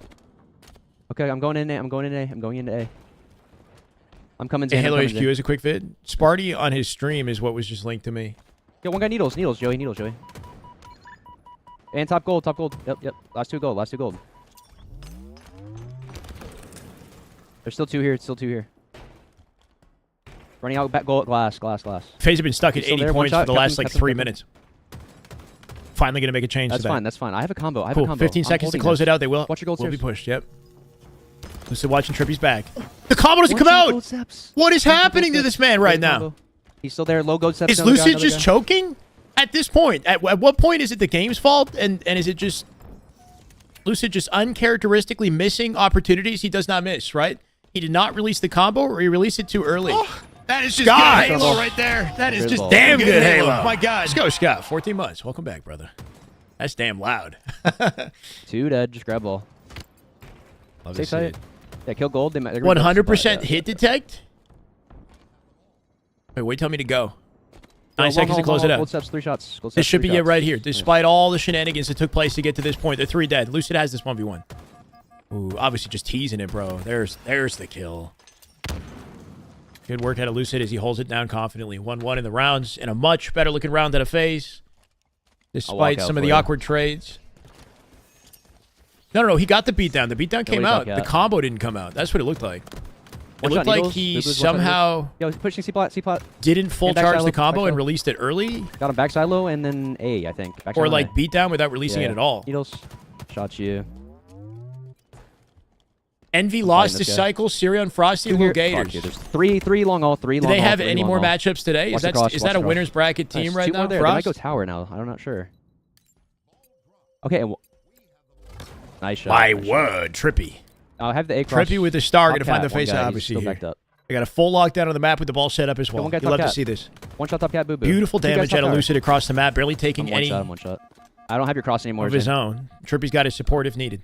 Okay, I'm going in A. I'm going into A. I'm coming. Hey, Zane, I'm Halo coming, HQ Zane. is a quick vid. Sparty on his stream is what was just linked to me. Yo, one guy needles, Joey. And top gold. Yep. Last two gold. There's still 2 here. Running out back goal glass. FaZe have been stuck at He's still 80 there, one points shot, for the kept last him, like kept him, 3 kept him. minutes. Finally going to make a change That's to that. fine. I have a combo. Cool. 15 seconds to close it out. They will. Watch your gold will be stairs. pushed. Yep. Lucid watching Trippy's back. The combo doesn't come out. What is happening to this man right now? He's still there. Low gold steps. Is Lucid just choking? At this point, at what point is it the game's fault? And is it just Lucid just uncharacteristically missing opportunities he does not miss, right? He did not release the combo, or he released it too early. That is just God. good Halo right there. That is just Grizzle. Damn good Halo. My God. Let's go, Scott. 14 months. Welcome back, brother. That's damn loud. 2 dead. Just grab ball. Love to Stay see tight. it. Yeah, kill gold. They're gonna go 100% spot, yeah. hit detect? Wait, tell me to go. Yo, 9 seconds to close it Gold out. steps, 3 shots. Gold This steps, should be 3 it shots. right here. Nice. Despite all the shenanigans that took place to get to this point, they're 3 dead. Lucid has this 1v1. Ooh, obviously just teasing it, bro. There's the kill. Good work out of Lucid as he holds it down confidently. 1-1 in the rounds, and a much better looking round out of FaZe. Despite out some of for the you. awkward trades. No, he got the beatdown. The beatdown came he's out. not The yet. combo didn't come out. That's what it looked like. It One looked shot like needles. he Boo-boo's one shot somehow Yo, he's pushing C plot. didn't full And back charge silo, the combo back and silo. released it early, Got him back silo and then A, I think. Back or silo like A. beatdown without releasing Yeah. it at all. Needles. Shot you. Envy lost this to guy. Cycle, Sirion, Frosty, Two Lil here. Gators. Fuck, dude, there's three long all, three Do long they all, have three any long more all. matchups today? Watch Is the that cross, is watch that the a cross. winner's bracket team Nice. right Two now? more there. They might Frost? go tower now. I'm not sure. Okay. Nice shot. My nice shot. word, Trippy. I'll have the A cross. Trippy with the star. Top Gonna find the cat, one face guy, of he's obviously still here. backed up. I got a full lockdown on the map with the ball set up as well. one guy You top love to cat. see this. One shot top cat, boo boo. Beautiful Two guys damage top out of tower. Lucid across the map, barely taking I'm one any shot, I'm one shot. I don't have your cross anymore. of his Zane. own. Trippy's got his support if needed.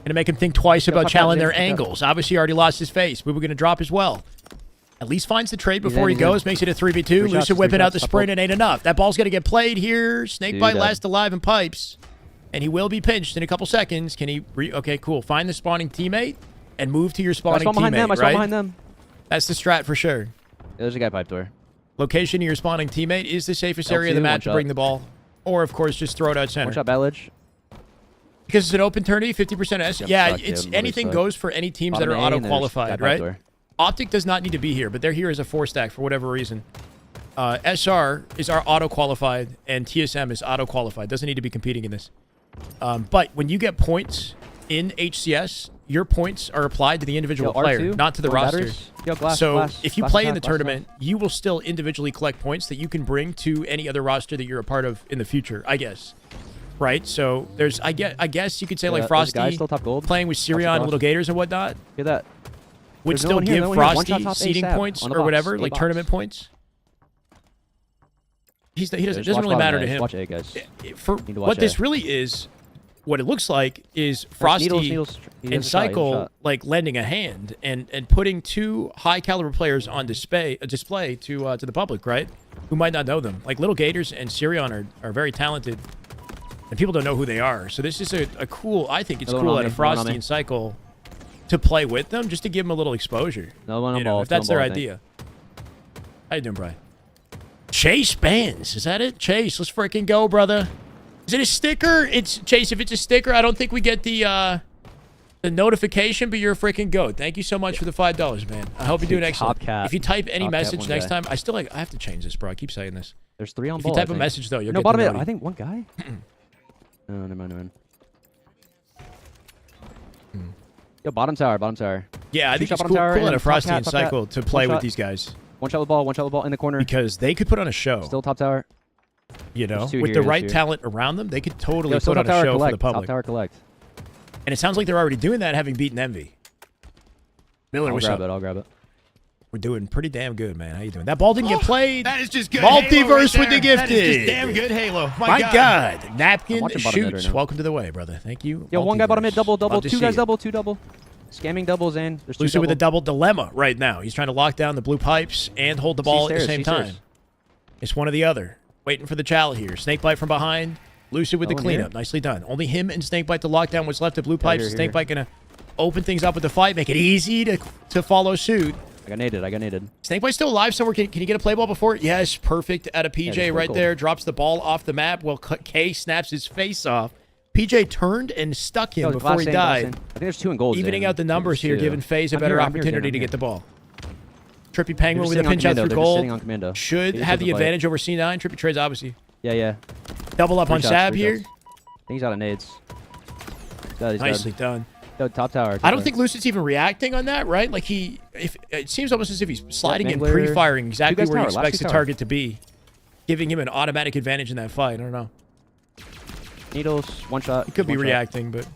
Gonna make him think twice Yo, about top cat, challenging Zane, their top cat. angles. Obviously, already lost his face. We were gonna drop as well. At least finds the trade He's before in, he he's in. goes. Makes it a 3v2. Three Lucid shots, whipping three out the shots, sprint. top It ain't enough. That ball's gonna get played here. Snakebite Dude, last alive in pipes. And he will be pinched in a couple seconds. Can he... Okay, cool. Find the spawning teammate and move to your I spawning spawned behind teammate, them. I spawned right? behind them. That's the strat for sure. Yeah, there's a guy pipe door. Location of your spawning teammate is the safest area of the L2, map one to shot. bring the ball. Or, of course, just throw it out center. One shot bat ledge. Because it's an open tourney, 50% S. I'm Yeah, stuck, it's dude. I'm anything really stuck. goes for any teams Bottom that are A, and there's guy auto-qualified, pipe right? door. Optic does not need to be here, but they're here as a 4-stack for whatever reason. SR is our auto-qualified, and TSM is auto-qualified. Doesn't need to be competing in this. But when you get points in HCS, your points are applied to the individual Yo, player, R2, not to the four roster. batters. Yo, glass, So glass, if you glass play in top, the glass tournament, you will still individually collect points that you can bring to any other roster that you're a part of in the future, I guess. Right? So there's, I guess you could say Yeah, like there's a Frosty guy still top gold. playing with Watch the Sirion, cross. Little Gators and whatnot Hear that? would There's no still one here, give no one here. One Frosty shot top seeding ASAP points on the or box, whatever, A like box. tournament points. He doesn't Just really watch matter bottom, to guys. him. Watch A, guys. For Need to watch what this A. really is, what it looks like is Frosty Needles. He and has a shot, he has a Cycle shot. like lending a hand and putting two high caliber players on display to the public, right? Who might not know them. Like Little Gators and Sirion are very talented, and people don't know who they are. So this is a cool. I think it's Another cool one out on of me, one on Frosty me. and Cycle to play with them, just to give them a little exposure. No one on You know, ball. if that's their ball, I think. idea. How you doing, Brian? Chase Benz, is that it? Chase, let's freaking go, brother. Is it a sticker? It's Chase. If it's a sticker, I don't think we get the notification, but you're a freaking goat. Thank you so much for the $5, man. I hope you're doing Dude, excellent. top cat. If you type any Top cat, message one next guy. time, I have to change this, bro. I keep saying this. There's three on If ball. you type I a think. message though, you'll No, get bottom the it. noti. I think one guy. No, never mind, never mind. Yo, bottom tower, bottom tower. Yeah, I think Two it's shot cool, bottom tower cool out and of Frosty top and cat, top cat. Cycle to One play with shot. these guys One shot with ball in the corner. because they could put on a show. Still top tower. You know, There's two with here, the there's right two. talent around them, they could totally Yo, still put on top a tower show collect. for the public. Top tower collect. And it sounds like they're already doing that, having beaten Envy. Miller, I'll what's grab up? it. I'll grab it. We're doing pretty damn good, man. How you doing? That ball didn't get played. That is just good. Multiverse Halo right with the there. That is gifted. just damn good Halo. My God. Napkin watching bottom mid shoots. right now. Welcome to the way, brother. Thank you. Yo, one guy bottom mid, double. Love to Two see guys it. double, two double. Scamming doubles in. There's two Lucid with a double. double dilemma right now. He's trying to lock down the blue pipes and hold the ball at the stairs, same see time. stairs. It's one or the other. Waiting for the challenge here. Snakebite from behind. Lucid with the Oh, in here. cleanup. Nicely done. Only him and Snakebite to lock down what's left of blue pipes. here, here. Snakebite going to open things up with the fight, make it easy to follow suit. I got naded. Snakebite's still alive somewhere. Can you get a play ball before? Yes, perfect out of PJ just right goal. there. Drops the ball off the map. Well, K snaps his face off. PJ turned and stuck him Yo, before he glass in, glass in. died. I think there's two in gold. Evening Zane. out the numbers There's here, two. giving FaZe a I'm better here, I'm here, opportunity Zane, to I'm get the here. ball. Trippy They're Penguin just with a sitting on pinch out commando, through they're just goal. sitting on commando. Should They just have took the fight. advantage over C9. Trippy trades, obviously. Yeah. Double up Three on shots, Sab three here. shots. I think he's out of nades. He's Nicely dead. done. Yo, top tower. I don't think Lucid's even reacting on that, right? Like it seems almost as if he's sliding and Mangler. pre-firing exactly Two guys where he tower, last expects two the tower. target to be, giving him an automatic advantage in that fight. I don't know. Needles, one shot. He could be one shot. reacting, but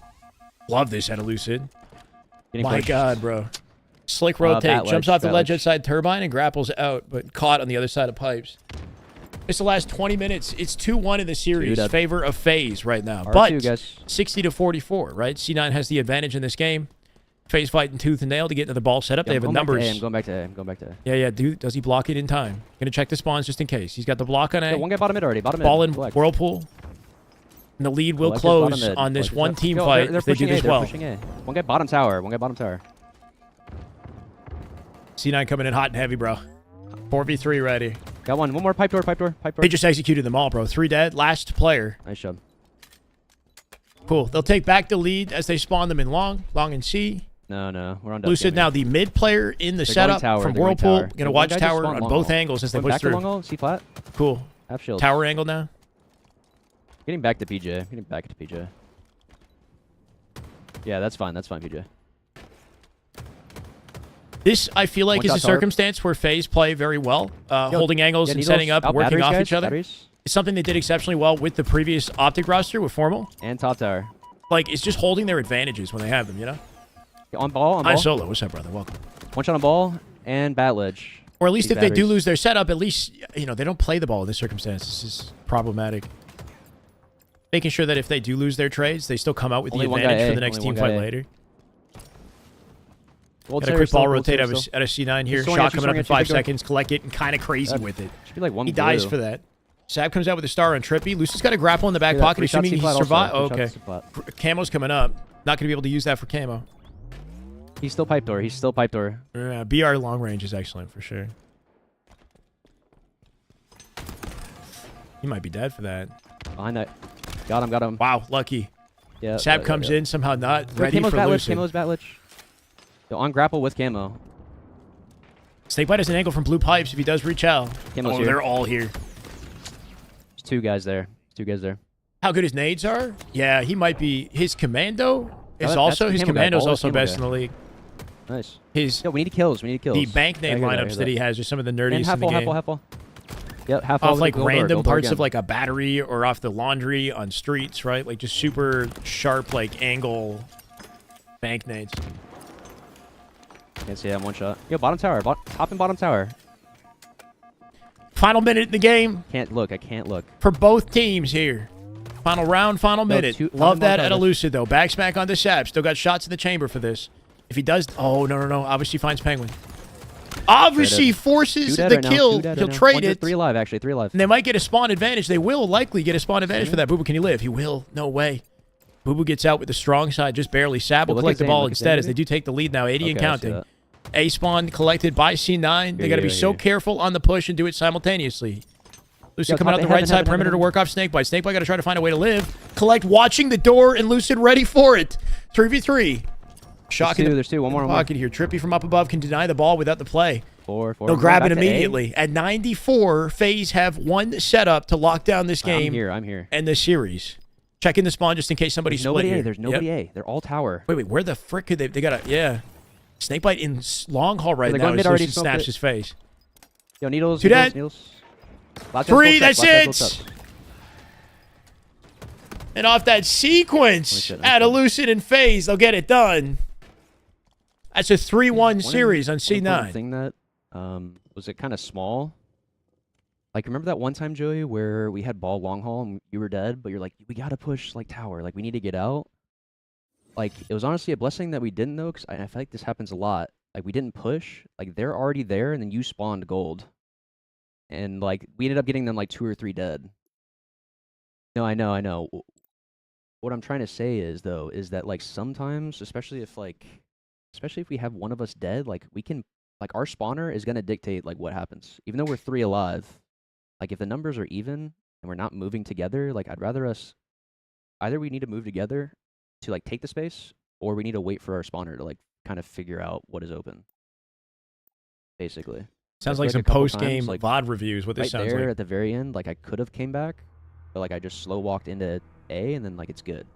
love this out of Lucid. Getting My pushed. God, bro. Slick bat rotate, ledge, jumps off the bat ledge ledge. outside turbine and grapples out, but caught on the other side of pipes. It's the last 20 minutes. It's 2-1 in the series, Dude, favor of FaZe right now. R2, But guys. 60-44, right? C9 has the advantage in this game. FaZe fighting tooth and nail to get into the ball setup. Yo, They have a I'm going back to numbers. A, I'm going back to A. Yeah. Does he block it in time? Gonna check the spawns just in case. He's got the block on A. Yo, one guy bottom mid already. Bottom mid. Ball in Collect. Whirlpool. And the lead will Collect is bottom close mid. on this Collect is one up. team Yo, fight they're if they do pushing A, this they're well. pushing A. One guy bottom tower. C9 coming in hot and heavy, bro. 4v3 ready. Got one. One more pipe door. They just executed them all, bro. 3 dead. Last player. Nice job. Cool. They'll take back the lead as they spawn them in long and C. No. We're on dub Lucid gaming. now the mid player in the They're setup going tower, from they're going Whirlpool. tower. Gonna One watch guy just tower spawned on long both all. angles as they Going push back to through. long all. C flat. Cool. Half shield. Tower angle now. Getting back to PJ. Yeah, that's fine. That's fine, PJ. This, I feel like, One is a shot tarp. circumstance where FaZe play very well. Holding angles Yeah, and needles setting up, out, working batteries, off guys, each other. batteries. It's something they did exceptionally well with the previous Optic roster with Formal. And top tower. Like, it's just holding their advantages when they have them, you know? Yeah, on ball, on Hi, ball. Solo. What's up, brother? Welcome. One shot on ball and bat ledge. Or at least Big if they do batteries. lose their setup, at least, you know, they don't play the ball in this circumstance. This is problematic. Making sure that if they do lose their trades, they still come out with Only the one advantage guy for A, the next only team one guy fight A. later. Gold Got a Slayer quick still, ball gold rotate Slayer out of, still. out of C9 here. He's throwing Shot at you, coming up throwing in at you, 5 big dog. seconds. Collect it and kind of crazy with it. Should be like one He blue. dies for that. Sab comes out with a star on Trippy. Lucy's got a grapple in the back Yeah, pocket, three shots assuming he C flat survives. also, Oh, three okay. shots C flat. Camo's coming up. Not going to be able to use that for Camo. He's still pipe door. He's still pipe door. BR long range is excellent for sure. He might be dead for that. Behind that. Got him, got him. Wow, lucky. Yeah. Sab comes in, somehow not ready Camo's for bat ledge, Lucid. Camo's bat ledge. Yo, on grapple with camo. Snakebite has an angle from blue pipes if he does reach out. Camo's Oh, here. they're all here. There's two guys there. Two guys there. How good his nades are? Yeah, he might be. His commando is that's also the his camo guy. commando is All also camo best guy. in the league. Nice. His Yo, we need kills. We need kills. the bank nade I hear lineups that he has are some of the And nerdiest half in the wall, game. half wall, half wall. Yep, half wall. Off with like the gold door, random gold door parts of again. like a battery or off the laundry on streets, right? Like just super sharp like angle bank nades. Can't see that one shot. Yo, bottom tower. Top and bottom tower. Final minute in the game Can't look. I can't look. for both teams here. Final round, final No, minute. two- Love that bottom at tower. Elucid though. Back smack onto Sab. Still got shots in the chamber for this. If he does, oh no. Obviously finds Penguin. Obviously forces Two dead the right now, kill. two dead He'll right now. trade One dead, it. 3 alive, actually. 3 alive. And they might get a spawn advantage. They will likely get a spawn advantage for that. Boo Boo, can he live? He will. No way. Boo Boo gets out with the strong side, just barely. Sab will Look collect at the Zane, ball look at instead Zane, as they do take the lead now, 80 and Okay, I see counting. that. A spawn collected by C9. They got to be Yeah, so yeah. careful on the push and do it simultaneously. Lucid Yo, coming top out the heaven, right side heaven, perimeter to heaven. work off Snakebite. Snakebite got to try to find a way to live. Collect watching the door and Lucid ready for it. 3v3. Shocking There's two. One more. pocket here. Trippy from up above can deny the ball without the play. Four. They'll grab it Back to A. immediately. At 94, FaZe have one setup to lock down this game I'm here. and this series. Checking the spawn just in case somebody's There's nobody split A. here. There's nobody Yep. A. They're all tower. Wait, where the frick could they? They got a, yeah. Snakebite in long haul right they're now going as mid already, Lucid smoked snaps it. his face. Yo, needles. Two dead. Needles. Last Three, guy's full that's set, last guy's it. full set. And off that sequence Holy shit, at nice Lucid and FaZe, they'll get it done. That's a 3-1 One series on important C9. thing that was it kind of small. Like remember that one time, Joey, where we had ball long haul and you were dead, but you're like, we gotta push like tower, like we need to get out. Like it was honestly a blessing that we didn't though, because I feel like this happens a lot. Like we didn't push, like they're already there, and then you spawned gold, and like we ended up getting them like 2 or 3 dead. No, I know. What I'm trying to say is though, is that like sometimes, especially if we have one of us dead, like we can, like our spawner is gonna dictate like what happens. Even though we're 3 alive, like if the numbers are even and we're not moving together, like I'd rather us, either we need to move together to like take the space, or we need to wait for our spawner to like kind of figure out what is open. Basically. Sounds I like feel some a couple post-game times, like, VOD reviews, what this right sounds there like. at the very end, like I could have came back, but like I just slow walked into A and then like it's good.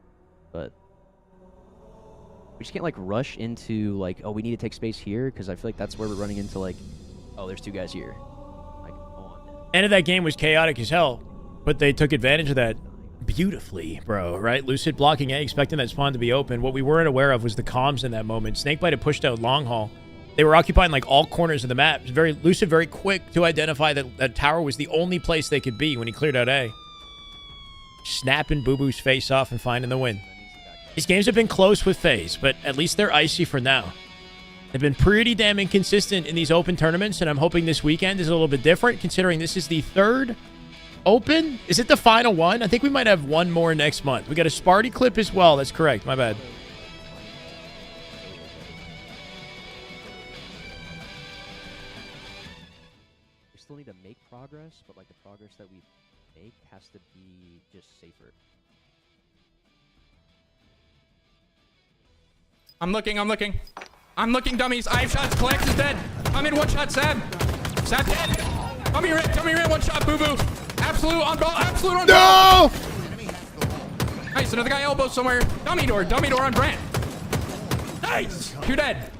But we just can't like rush into like, oh, we need to take space here, because I feel like that's where we're running into like, oh, there's 2 guys here. Like, on. End of that game was chaotic as hell, but they took advantage of that beautifully, bro, right? Lucid blocking A, expecting that spawn to be open. What we weren't aware of was the comms in that moment. Snakebite had pushed out long haul. They were occupying like all corners of the map. It was Lucid very quick to identify that that tower was the only place they could be when he cleared out A. Snapping Boo Boo's face off and finding the win. These games have been close with FaZe, but at least they're icy for now. They've been pretty damn inconsistent in these open tournaments, and I'm hoping this weekend is a little bit different, considering this is the 3rd open. Is it the final one? I think we might have one more next month. We got a Sparty clip as well. That's correct. My bad. We still need to make progress, but like the progress that we make has to be just safer. I'm looking, dummies. I have shots. Collects is dead. I'm in one shot, Sab. Sab dead. Dummy red, one shot, Boo Boo. Absolute on ball, absolute on ball. No! Nice, another guy elbow somewhere. Dummy door on Brant. Nice. You're dead.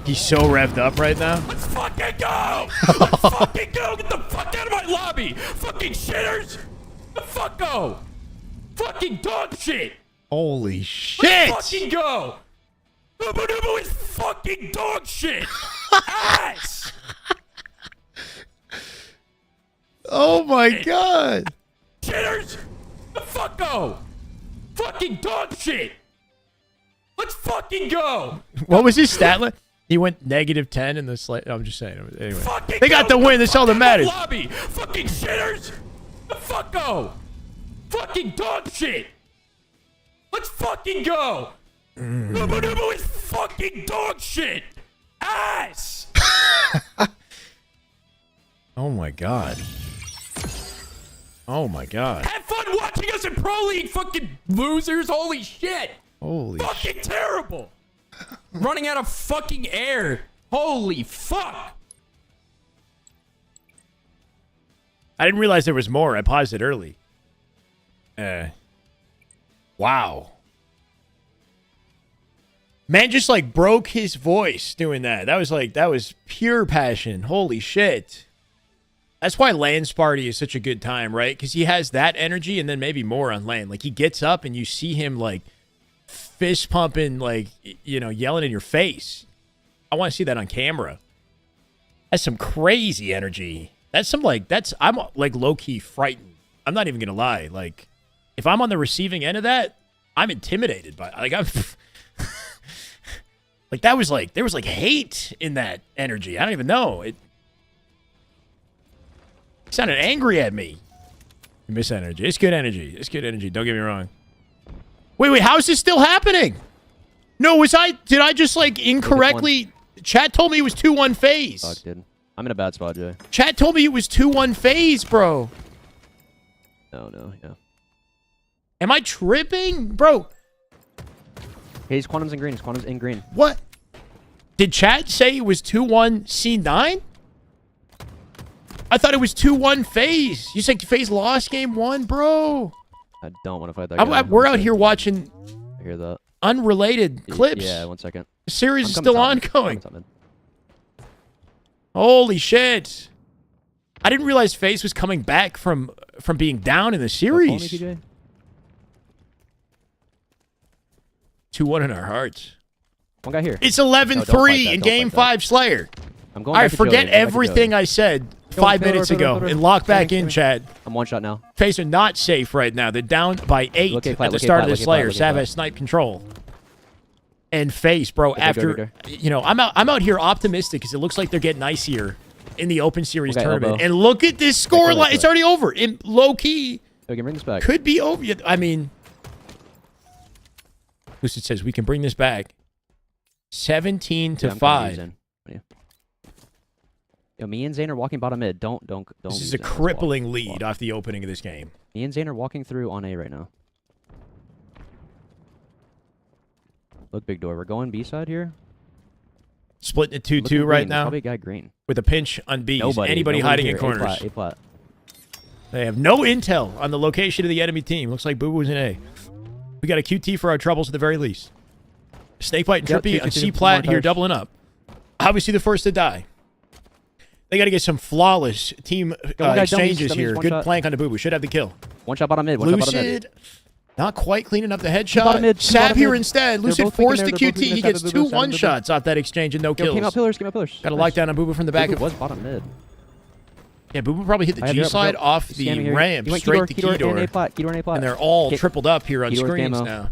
He's so revved up right now. Let's fucking go. Let's fucking go. Get the fuck out of my lobby. Fucking shitters. The fuck go. Fucking dog shit. Holy Let's shit! fucking go. Boo Boo is fucking dog shit. Ass. Oh my god! Shitters. The fuck go. Fucking dog shit. Let's fucking go. What was his stat line? He went -10 in the slate. I'm just saying. Anyway, Fucking they got the go. win. That's all that matters. Lobby. Fucking shitters. The fuck go. Fucking dog shit. Let's fucking go. Boo is fucking dog shit. Ass. Oh my god. Oh my god. Have fun watching us in Pro League, fucking losers. Holy shit. Holy shit. Fucking terrible. Running out of fucking air. Holy fuck. I didn't realize there was more. I paused it early. Wow. Man just like broke his voice doing that. That was pure passion. Holy shit. That's why LAN Sparty is such a good time, right? Because he has that energy and then maybe more on LAN. Like he gets up and you see him like fist pumping, like, you know, yelling in your face. I want to see that on camera. That's some crazy energy. I'm like low-key frightened. I'm not even going to lie. Like, if I'm on the receiving end of that, I'm intimidated by, like, I'm, like, there was like hate in that energy. I don't even know. It sounded angry at me. You miss that energy. It's good energy. It's good energy. Don't get me wrong. Wait, how is this still happening? No, did I just like incorrectly? Chat told me it was 2-1 FaZe. Fuck, dude. I'm in a bad spot, Jay. Chat told me it was 2-1 FaZe, bro. No, yeah. Am I tripping? Bro. Hey, he's Quantum's in green. He's Quantum's in green. What? Did chat say it was 2-1 C9? I thought it was 2-1 FaZe. You said FaZe lost game 1, bro. I don't want to fight that guy. We're out here watching I hear that. unrelated clips. Yeah, 1 second. The series is I'm still coming top mid. ongoing. I'm coming top mid. Holy shit. I didn't realize FaZe was coming back from being down in the Follow me, series. PJ. 2-1 in our hearts. One guy here. It's No, don't 11-3 fight in that, don't Game fight 5 Slayer. I'm going All right, back to Joey. forget I'm going back to everything Joey. I said Go, 5 go, minutes go, ago go, go, go. and lock back Give in, me. Chad. I'm 1 shot now. FaZe are not safe right now. They're down by 8 Look at at plat, the look at start plat, of the look at Slayer. plat, look at Sav plat. has snipe control. And FaZe, bro, Go, after, go. you know, I'm out here optimistic because it looks like they're getting icier in the Open Series Okay, tournament. elbow. And look at this score line. look. It's already over. In low-key, We can bring this back. could be over. I mean, Lucid says we can bring this back. 17 to Yeah, I'm coming 5. to you, Zane. What are you? Yo, me and Zane are walking bottom mid. Don't. This is use a Zane. Let's walk. crippling Let's lead walk. off the opening of this game. Me and Zane are walking through on A right now. Look, big door. We're going B side here. Splitting at 2-2 Looking right green. There's now probably a guy green. with a pinch on B's. Anybody Nobody hiding here. in corners. A-plat, A-plat. They have no intel on the location of the enemy team. Looks like Boo Boo's in A. We got a QT for our troubles at the very least. Snakebite and Yep, Trippy two, and two, C two, Plat more here tires. doubling up. Obviously the first to die. They got to get some flawless team guy, exchanges dummies, here. one Good shot. plank on the Boo Boo. Should have the kill. 1 shot bottom mid. 1 shot bottom mid. Lucid, not quite cleaning up the bottom headshot. mid, two Sav bottom here mid. instead. They're Lucid both weak in forced there, the they're both QT. weak in He there. gets Sav, 2 Boo Boo, one-shots off that exchange and no Yo, came out kills. pillars. Came out pillars. Got a Nice. lockdown on Boo Boo from the back. Boo Boo was bottom mid. Yeah, Boo Boo probably hit the I have G your- slide yo, off he's the scamming here. ramp He went straight to Keydor and Keydor. A-plat. Keydor and A-plat. And they're all Get- tripled up here on Keydor's screens camo. now.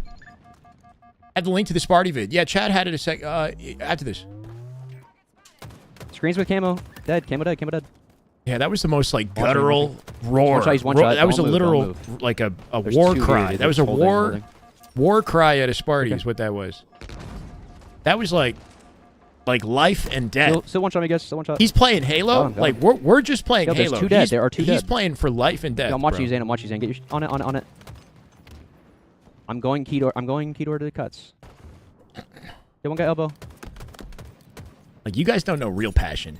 I have the link to the Sparty vid. Yeah, Chad had it a sec after this. Screens with camo. Dead. Camo dead. Camo dead. Yeah, that was the most like Watch him, guttural roar. One shot, he's one Roar- shot. That was a Don't move, literal don't move. like a There's war two here, cry. dude. That was a Holding, war holding. war cry at a Sparty Okay. is what that was. That was like life and death. Still 1 shot, I guess. Still 1 shot. He's playing Halo. Got him. Like we're just playing Yo, there's Halo. two dead. He's, There are two he's dead. playing for life and death. Yo, I'm watching bro. you, Zane. I'm watching you, Zane. Get your on it. On it. I'm going Keydor. I'm going Keydor to the cuts. Yo, one guy elbow. Like you guys don't know real passion.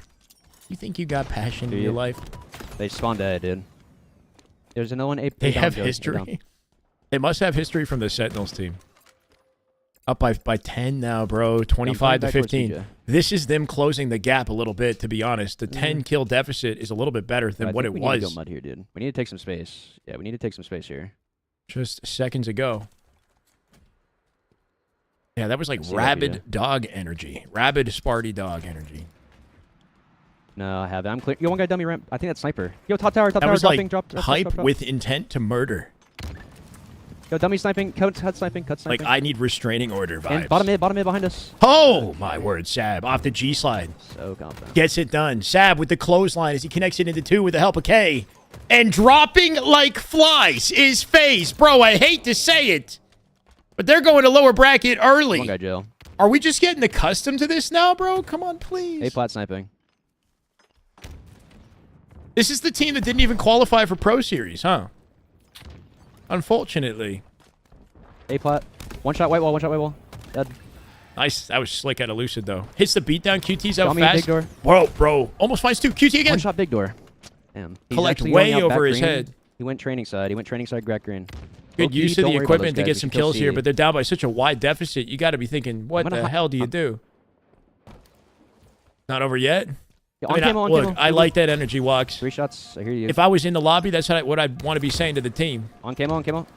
You think you got passion in Do your you? life? They spawned dead, dude. There's another one. They have history. They must have history from the Sentinels team. Up by 10 now, bro. 25 to 15. This is them closing the gap a little bit, to be honest. The 10 kill deficit is a little bit better than what it we was. Need to go mud here, dude. We need to take some space. Yeah, we need to take some space here. Just seconds ago. Yeah, that was like rabid dog energy. Rabid Sparty dog energy. No, I haven't. I'm clear. Yo, one guy dummy ramp. I think that's sniper. Yo, top tower, That was like hype with intent to murder. Yo, dummy sniping, cut sniping. Like, I need restraining order vibes. And bottom mid behind us. Oh, my word, Sab. Off the G slide. So confident. Gets it done. Sab with the clothesline as he connects it into 2 with the help of K. And dropping like flies is FaZe. Bro, I hate to say it, but they're going to lower bracket early. One guy jail. Are we just getting accustomed to this now, bro? Come on, please. A-plat sniping. This is the team that didn't even qualify for Pro Series, huh? Unfortunately. A-plat. One shot white wall. Dead. Nice. That was slick out of Lucid, though. Hits the beatdown. QT's out Got me fast. big door. Bro. Almost finds 2. QT again. One shot big door. Damn. He's Collect actually way going out over back his green. head. He went training side. Crack green. Good Low-key, use of don't the worry about equipment those to get guys. some We kill kills here, C. but they're down by such a wide deficit. You got to be thinking, what the hell do you do? Not over yet? Yeah, I mean, look, I like that energy, Walks. 3 shots. I hear you. If I was in the lobby, that's what I'd want to be saying to the team. On camo.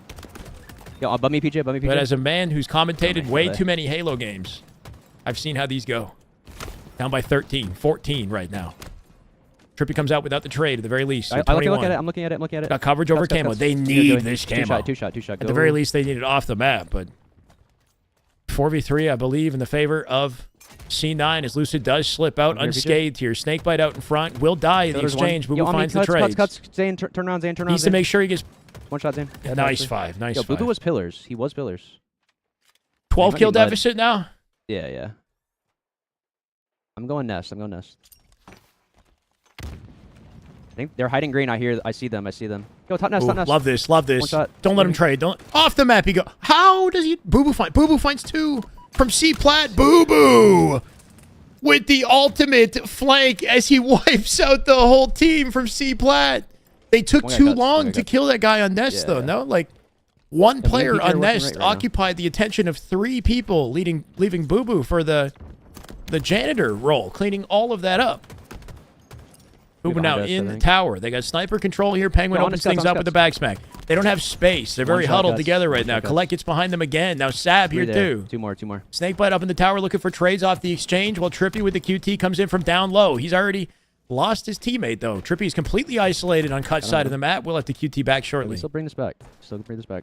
Yo, above me, PJ. But as a man who's commentated way too many Halo games, I've seen how these go. Down by 13, 14 right now. Trippy comes out without the trade at the very least. So I look at it. I'm looking at it. Got coverage over camo. They need this camo. Two shot. At the very least, they need it off the map. But 4v3, I believe, in the favor of C9 as Lucid does slip out unscathed here. Snakebite out in front. Will die in the exchange. Boo Boo finds the trade. Cuts. Zane, turn around, Zane. Needs to make sure he gets... One shot, Zane. Yeah, nice 5. Nice 5. Boo Boo was pillars. He was pillars. 12 kill deficit now? Yeah. I'm going nest. I think they're hiding green. I see them. Go top nest. Love this. Don't let him trade. Don't off the map. He go. How does he? Boo Boo finds 2 from C plat. Boo Boo with the ultimate flank as he wipes out the whole team from C plat. They took too long to kill that guy on nest though. No, like one player on nest occupied the attention of 3 people, leaving Boo Boo for the janitor role, cleaning all of that up. Boo Boo now in the tower. They got sniper control here. Penguin opens things up with the back smack. They don't have space. They're very huddled together right now. Collect gets behind them again. Now Sab here too. Two more. Snakebite up in the tower looking for trades off the exchange while Trippy with the QT comes in from down low. He's already lost his teammate though. Trippy's completely isolated on cut side of the map. We'll have the QT back shortly. Still bring this back.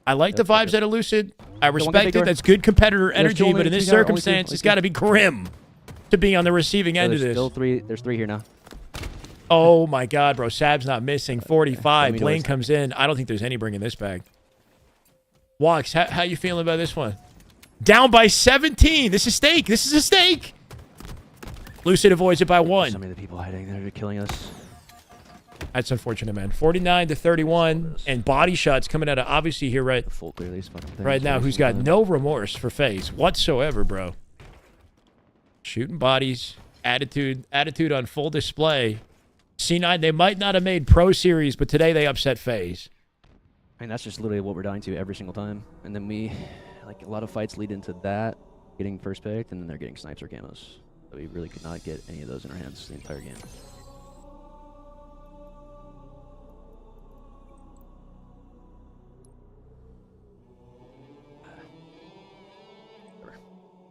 I like the vibes out of Lucid. I respect it. That's good competitor energy, but in this circumstance, it's got to be grim to be on the receiving end of this. There's 3 here now. Oh my God, bro. Sab's not missing. 45. Blaine comes in. I don't think there's any bringing this back. Walks, how you feeling about this one? Down by 17. This is a stake. Lucid avoids it by 1. So many of the people hiding there are killing us. That's unfortunate, man. 49 to 31. And body shots coming out of obviously here right now, who's got no remorse for FaZe whatsoever, bro. Shooting bodies. Attitude on full display. C9, they might not have made Pro Series, but today they upset FaZe. I mean, that's just literally what we're dying to every single time. And then a lot of fights lead into that, getting first picked, and then they're getting snipes or camos. So we really could not get any of those in our hands the entire game.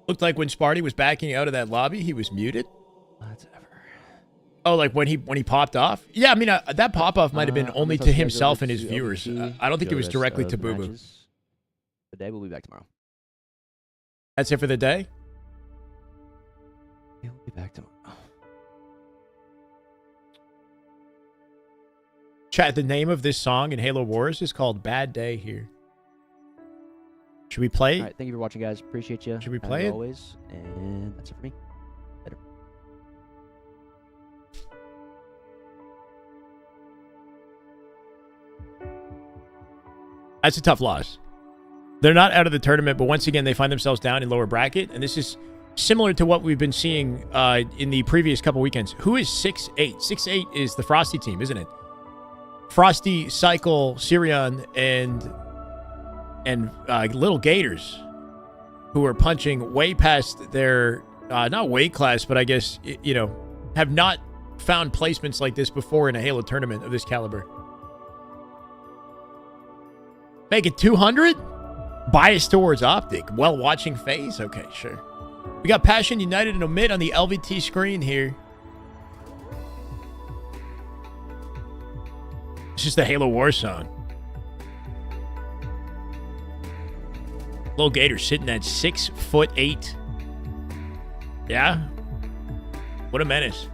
Looked like when Sparty was backing out of that lobby, he was muted. Whatever. Oh, like when he popped off? Yeah, I mean, that pop-off might have been only to himself and his viewers. I don't think it was directly to Boo Boo. Today we'll be back tomorrow. That's it for the day? We'll be back tomorrow. Chat, the name of this song in Halo Wars is called Bad Day Here. Should we play it? All right, thank you for watching, guys. Appreciate you. Should we play it? Always. And that's it for me. Later. That's a tough loss. They're not out of the tournament, but once again, they find themselves down in lower bracket, and this is similar to what we've been seeing in the previous couple weekends. Who is 6-8? 6-8 is the Frosty team, isn't it? Frosty, Cycle, Sirion, and Little Gators. who are punching way past their, not weight class, but I guess, you know, have not found placements like this before in a Halo tournament of this caliber. Make it 200? Bias towards Optic. While watching FaZe? Okay, sure. We got Passion United and Omit on the LVT screen here. It's just the Halo War song. Lil Gator sitting at 6'8". Yeah? What a menace.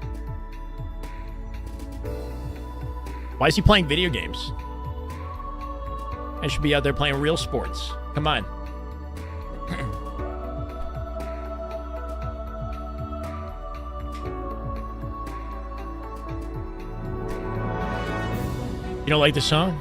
Why is he playing video games? I should be out there playing real sports. Come on. You don't like the song?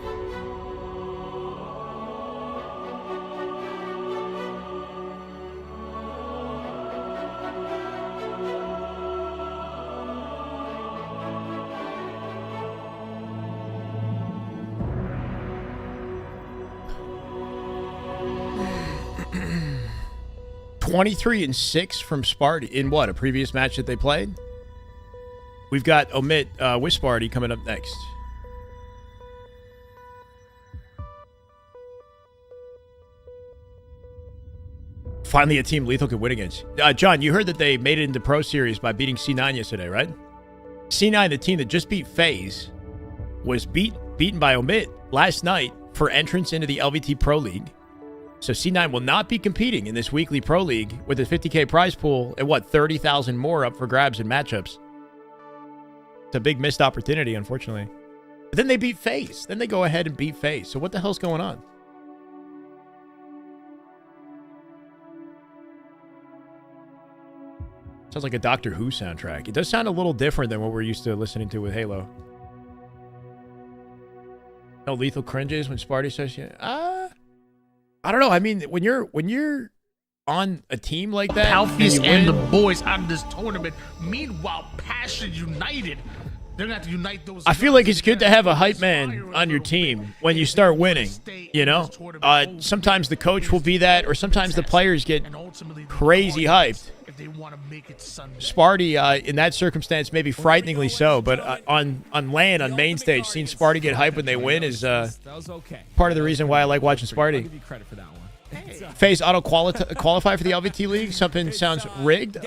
(23-6) from Sparty in what, a previous match that they played? We've got Omit with Sparty coming up next. Finally, a team Lethal could win against. John, you heard that they made it into Pro Series by beating C9 yesterday, right? C9, the team that just beat FaZe, was beaten by Omit last night for entrance into the LVT Pro League. So C9 will not be competing in this weekly Pro League with a 50K prize pool and what, 30,000 more up for grabs in matchups. It's a big missed opportunity, unfortunately. But then they beat FaZe. Then they go ahead and beat FaZe. So what the hell's going on? Sounds like a Doctor Who soundtrack. It does sound a little different than what we're used to listening to with Halo. No Lethal cringes when Sparty says, yeah. I don't know. I mean, when you're on a team like that, Palfius and the boys out of this tournament. Meanwhile, Passion United, they're gonna have to unite those. I feel like it's good to have a hype man on your team when you start winning. You know, sometimes the coach will be that, or sometimes the players get crazy hyped. If they want to make it Sunday. Sparty, in that circumstance, maybe frighteningly so, but on LAN, on main stage, seeing Sparty get hyped when they win is part of the reason why I like watching Sparty. FaZe auto qualify for the LVT League. Something sounds rigged.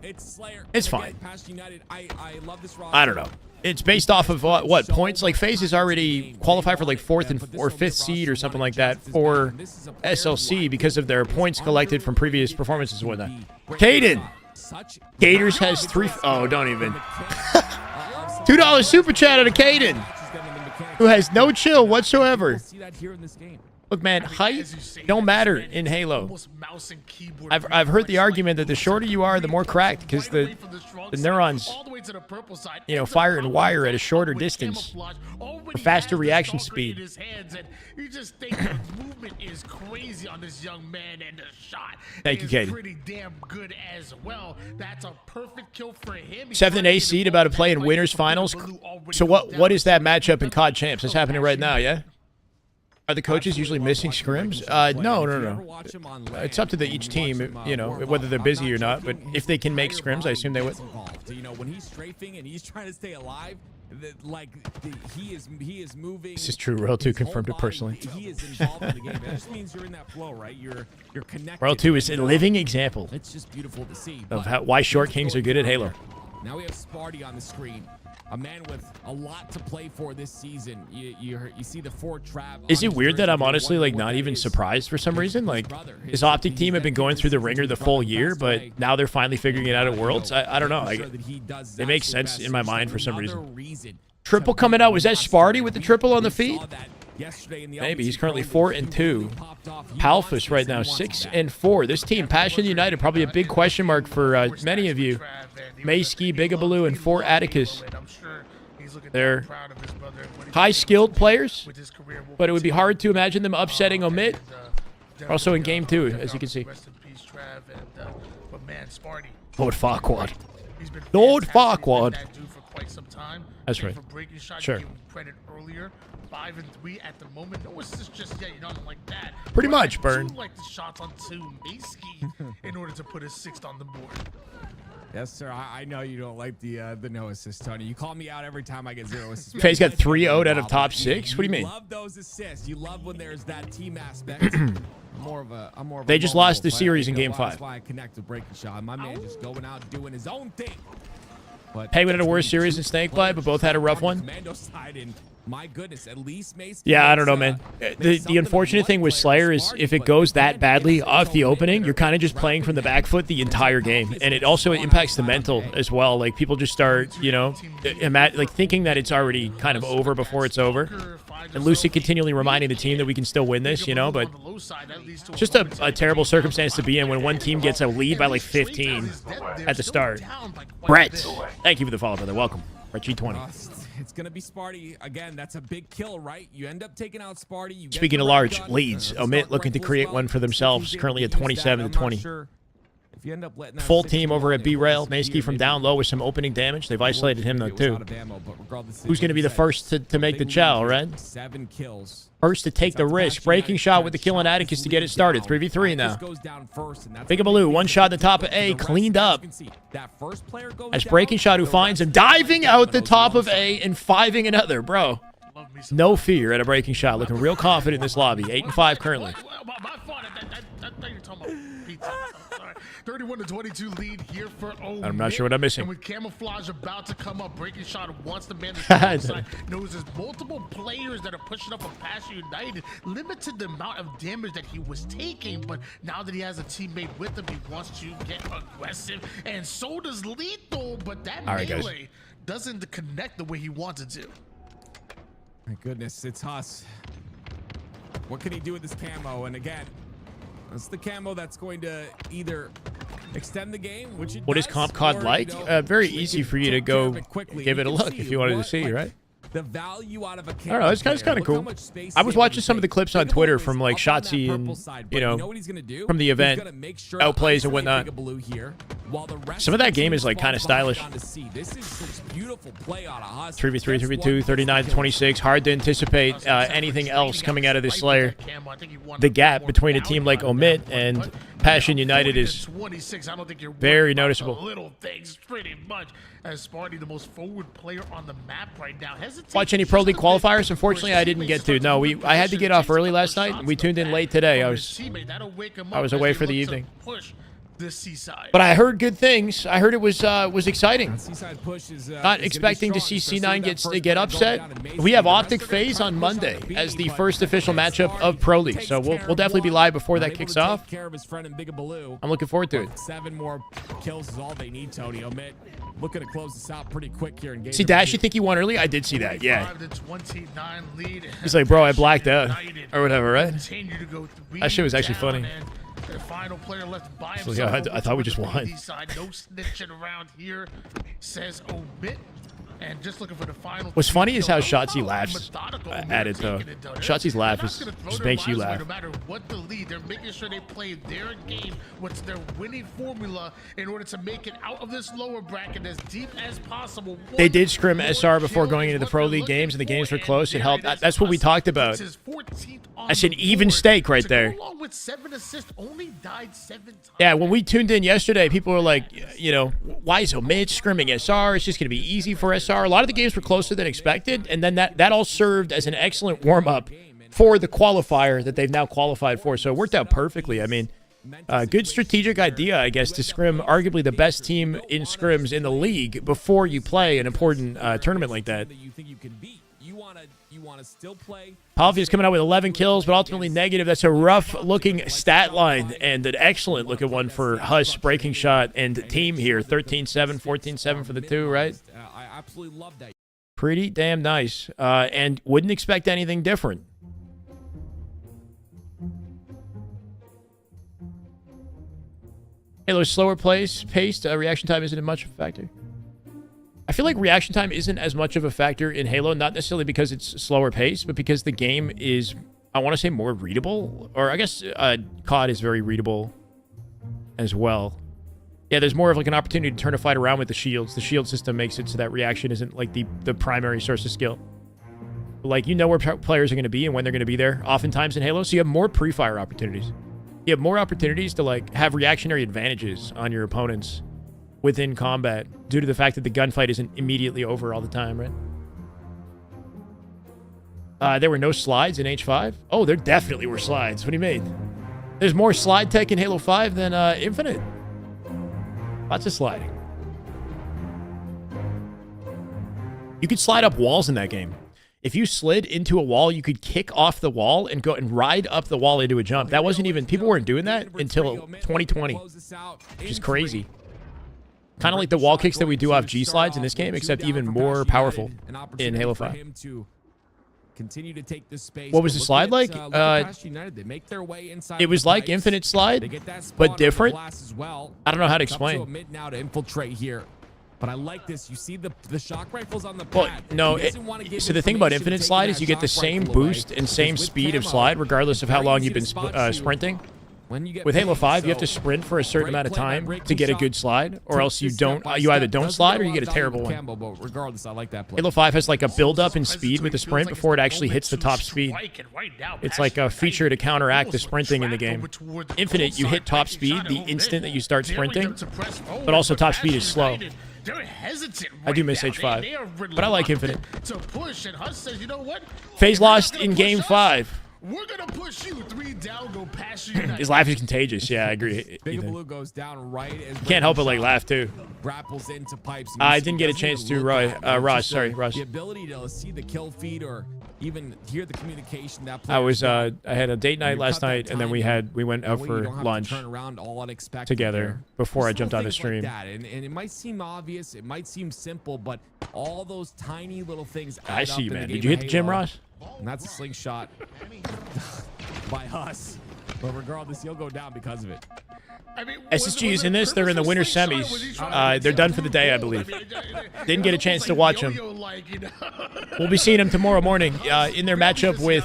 It's fine. I don't know. It's based off of what points? Like FaZe is already qualified for like 4th or 5th seed or something like that for SLC because of their points collected from previous performances and whatnot. Caden, Gators has 3. Oh, don't even. $2 super chat out of Caden, who has no chill whatsoever. Look, man, height don't matter in Halo. I've heard the argument that the shorter you are, the more cracked, because the neurons, you know, fire and wire at a shorter distance, a faster reaction speed. Thank you, Katie. 7th A seed about to play in winners finals. So what is that matchup in COD Champs? It's happening right now, yeah? Are the coaches usually missing scrims? No. It's up to each team, you know, whether they're busy or not. But if they can make scrims, I assume they would. You know, when he's strafing and he's trying to stay alive, he is moving. This is true. Royal 2 confirmed it personally. He is involved in the game. That just means you're in that flow, right? You're connected. Royal 2 is a living example. It's just beautiful to see. Of why short kings are good at Halo. Now we have Sparty on the screen. A man with a lot to play for this season. You see the 4 trap. Is it weird that I'm honestly like not even surprised for some reason? Like, his Optic team have been going through the ringer the full year, but now they're finally figuring it out at Worlds. I don't know. It makes sense in my mind for some reason. Triple coming out. Was that Sparty with the triple on the feet? Maybe. He's currently 4-2. Palfus right now 6-4. This team, Passion United, probably a big question mark for many of you. Mayski, Bigabaloo, and 4 Atticus. They're high-skilled players, but it would be hard to imagine them upsetting Omit. Also in Game 2, as you can see. Lord Farquaad. Lord Farquaad. quite some time. That's And right. For breaking shot, Sure. you gave him credit earlier. 5 and 3 at the moment. No assists just yet. You don't like that. Pretty But I much, Burn. do like the shots on 2 Maysky in order to put his 6th on the board. Yes, sir. I know you don't like the no assist, Tony. You call me out every time I get 0 assists. FaZe got 3-0'd out of top 6? What do you mean? Love those assists. You love when there's that team aspect. I'm more of a They just vulnerable lost the player. series in You know, game That's 5. why I connect with breaking shot. My man just going out doing his own thing. But Penguin had a worse series than Snakebite, but both had a rough one. Commando side, and my goodness, at least Mace. Yeah, I don't know, man. The unfortunate thing with Slayer is if it goes that badly off the opening, you're kind of just playing from the back foot the entire game. And it also impacts the mental as well. Like, people just start, you know, like thinking that it's already kind of over before it's over. And Lucy continually reminding the team that we can still win this, you know, but just a terrible circumstance to be in when one team gets a lead by like 15 at the start. Brett, thank you for the follow, brother. Welcome. Brett G20. It's going to be Sparty. Again, that's a big kill, right? You end up taking out Sparty. You Speaking of large leads, Omit looking to create one for themselves, currently at 27-20. If you end up letting Full team over at B-Rail. Maysky from down low with some opening damage. They've isolated him, though, too. Who's going to be the first to make the chow, right? 7 kills. First to take the risk. Breaking shot with the kill on Atticus to get it started. 3v3 now. Bigabaloo, one shot at the top of A, cleaned up. As breaking shot who finds him, diving out the top of A and 5ing another, bro. No fear at a breaking shot. Looking real confident in this lobby. 8-5 currently. My fault. I thought you were talking about pizza. Sorry. 31-22 lead here for O. I'm not sure what I'm missing. And with camouflage about to come up, breaking shot wants to man the side. Knows there's multiple players that are pushing up a Pass United. Limited the amount of damage that he was taking, but now that he has a teammate with him, he wants to get aggressive. And so does Lethal, but that melee doesn't connect the way he wanted to. My goodness, it's Huss. What can he do with this camo? And again, it's the camo that's going to either extend the game, which it What is does, Comp COD or, like? you know, Very make easy it for you to take care go of it quickly. give it a You can look if you wanted to what, see, like, right? The value out of a I don't camo know. It's kind player. of Look how cool. much space I he's was able watching to some of the take. clips on Bigaboo Twitter is from like up on that Shotzi purple and, side, you but know, what he's gonna do? from the He's event, gonna make sure outplays to and whatnot. Bigaboo here, while the rest Some of that the game team is like kind of falls behind stylish. down to C. This is just beautiful play out of Huss. 3v3, That's 3v2, one 39-26. Hard to anticipate anything else coming out of this Slayer. The gap between a team like Omit and Passion United is very noticeable. Little things, pretty much. As Sparty, the most forward player on the map right now. Watch any Pro League qualifiers? Unfortunately, I didn't get to. No, I had to get off early last night. We tuned in late today. I was away for the evening. The Seaside. But I heard good things. I heard it was exciting. Seaside push is, Not expecting to see C9 get upset. We have Optic FaZe on Monday as the first official matchup of Pro League, so we'll definitely be live before that kicks off. I'm looking forward to it. 7 more kills is all they need, Tony. Omit looking to close this out pretty quick here in game. See, Dash, you think he won early? I did see that, yeah. 25-29 lead. He's like, bro, I blacked out. Or whatever, right? Continue to go That shit was actually down, funny. and the final player left by So, himself. yeah, I thought we just won. No snitching around here, says Omit. And just looking for the final. What's funny is how Shotzi laughs at it, though. Shotzi's laugh just makes you laugh. No matter what the lead, they're making sure they play their game. What's their winning formula in order to make it out of this lower bracket as deep as possible. They did scrim SR before going into the Pro League games, and the games were close. It helped. That's what we talked about. That's an even stake right there. Along with 7 assists, only died 7 times. Yeah, when we tuned in yesterday, people were like, you know, why is Omid scrimming SR? It's just going to be easy for SR. A lot of the games were closer than expected, and then that all served as an excellent warm-up for the qualifier that they've now qualified for. So it worked out perfectly. I mean, good strategic idea, I guess, to scrim arguably the best team in scrims in the league before you play an important tournament like that. Palfi is coming out with 11 kills, but ultimately negative. That's a rough-looking stat line and an excellent-looking one for Huss, breaking shot, and team here. 13-7, 14-7 for the two, right? I absolutely love that. Pretty damn nice, and wouldn't expect anything different. Halo's slower paced, reaction time isn't much of a factor. I feel like reaction time isn't as much of a factor in Halo, not necessarily because it's slower paced, but because the game is, I want to say, more readable. Or I guess COD is very readable as well. Yeah, there's more of like an opportunity to turn a fight around with the shields. The shield system makes it so that reaction isn't like the primary source of skill. Like, you know where players are going to be and when they're going to be there oftentimes in Halo, so you have more pre-fire opportunities. You have more opportunities to like have reactionary advantages on your opponents within combat due to the fact that the gunfight isn't immediately over all the time, right? There were no slides in H5? Oh, there definitely were slides. What do you mean? There's more slide tech in Halo 5 than Infinite. Lots of sliding. You could slide up walls in that game. If you slid into a wall, you could kick off the wall and go and ride up the wall into a jump. That wasn't even, people weren't doing that until 2020, which is crazy. Kind of like the wall kicks that we do off G slides in this game, except even more powerful in Halo 5. What was the slide like? It was like Infinite Slide, but different. I don't know how to explain. But I like this. You see the shock rifles on the Well, pad. no, so the thing about Infinite Slide is you get the same boost and same speed of slide regardless of how long you've been sprinting. With Halo 5, you have to sprint for a certain amount of time to get a good slide, or else you don't. You either don't slide or you get a terrible one. Regardless, I like that play. Halo 5 has like a build-up in speed with the sprint before it actually hits the top speed. It's like a feature to counteract the sprinting in the game. Infinite, you hit top speed the instant that you start sprinting, but also top speed is slow. I do miss H5, but I like Infinite. FaZe lost in Game 5. We're gonna push you 3 down, go past you. His laugh is contagious. Yeah, I agree. Big Blue goes down right as Can't help but like laugh too. grapples into pipes. I didn't get a chance to, Ross. Sorry, Ross. The ability to see the kill feed or even hear the communication that I had a date night last night, and then we went out for lunch together before I jumped on the stream. And it might seem obvious, it might seem simple, but all those tiny little things add I see you, up in man. the Did game you of hit the gym, Halo. Ross? And that's a slingshot by us. But regardless, he'll go down because of it. SSG is in this. They're in the winter semis. They're done for the day, I believe. Didn't get a chance to watch them. We'll be seeing them tomorrow morning in their matchup with.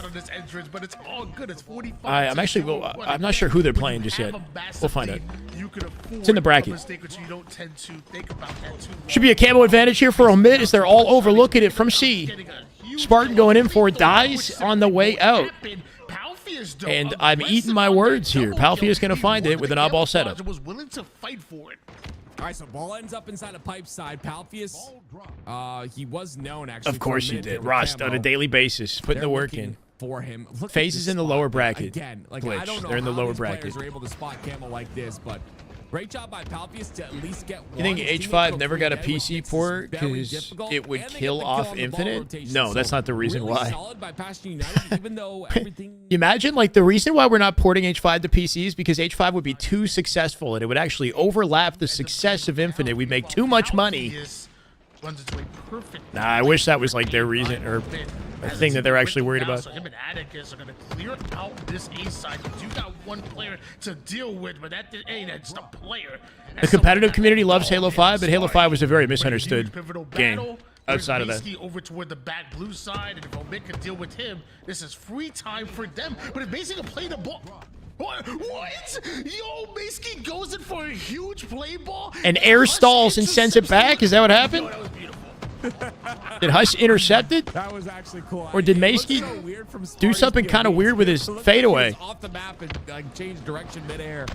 I'm not sure who they're playing just yet. We'll find out. It's in the bracket. Should be a camo advantage here for Omid as they're all overlooking it from C. Spartan going in for it, dies on the way out. And I'm eating my words here. Palfia's going to find it with an oddball setup. Was willing to fight for it. All right, so ball ends up inside a pipe side. Palfius, he was known actually. Of course you did. Rust on a daily basis, putting the work in. For him. FaZe is in the lower bracket. Again, like Glitch. I don't know They're in the how lower these bracket. players are able to spot camo like this, but great job by Palfius to at least get one. You think H5 never got a PC port because it would kill off Infinite? No, that's not the reason why. Imagine, like, the reason why we're not porting H5 to PC is because H5 would be too successful and it would actually overlap the success of Infinite. We'd make too much money. Nah, I wish that was, like, their reason or a thing that they're actually worried about. So him and Atticus are going to clear out this A side. You got one player to deal with, but that's just a player. The competitive community loves Halo 5, but Halo 5 was a very misunderstood game outside of that. Over toward the back blue side, and if Omid can deal with him, this is free time for them. But if Mason can play the ball. What? Yo, Mason goes in for a huge play ball. And air stalls and sends it back? Is that what happened? That was beautiful. Did Hush intercept it? That was actually cool. Or did Maskey do something kind of weird with his fadeaway? Off the map and like change direction midair.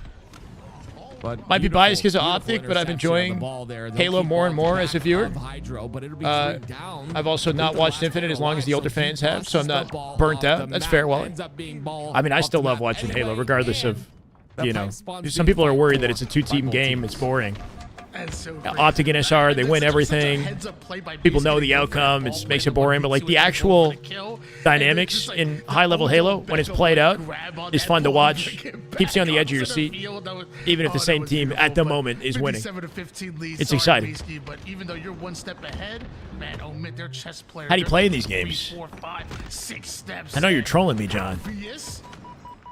But might be biased because of Optic, but I'm enjoying Halo more and more as a viewer. I've also not watched Infinite as long as the older fans have, so I'm not burnt out. That's fair, Wally. I mean, I still love watching Halo, regardless of, you know, some people are worried that it's a two-team game. It's boring. Optic and SR, they win everything. People know the outcome. It makes it boring, but like the actual dynamics in high-level Halo, when it's played out, is fun to watch. Keeps you on the edge of your seat, even if the same team at the moment is winning. It's exciting. But even though you're one step ahead, man, Omid, their chess player. How do you play in these games? 3, 4, 5, 6 steps. I know you're trolling me, John.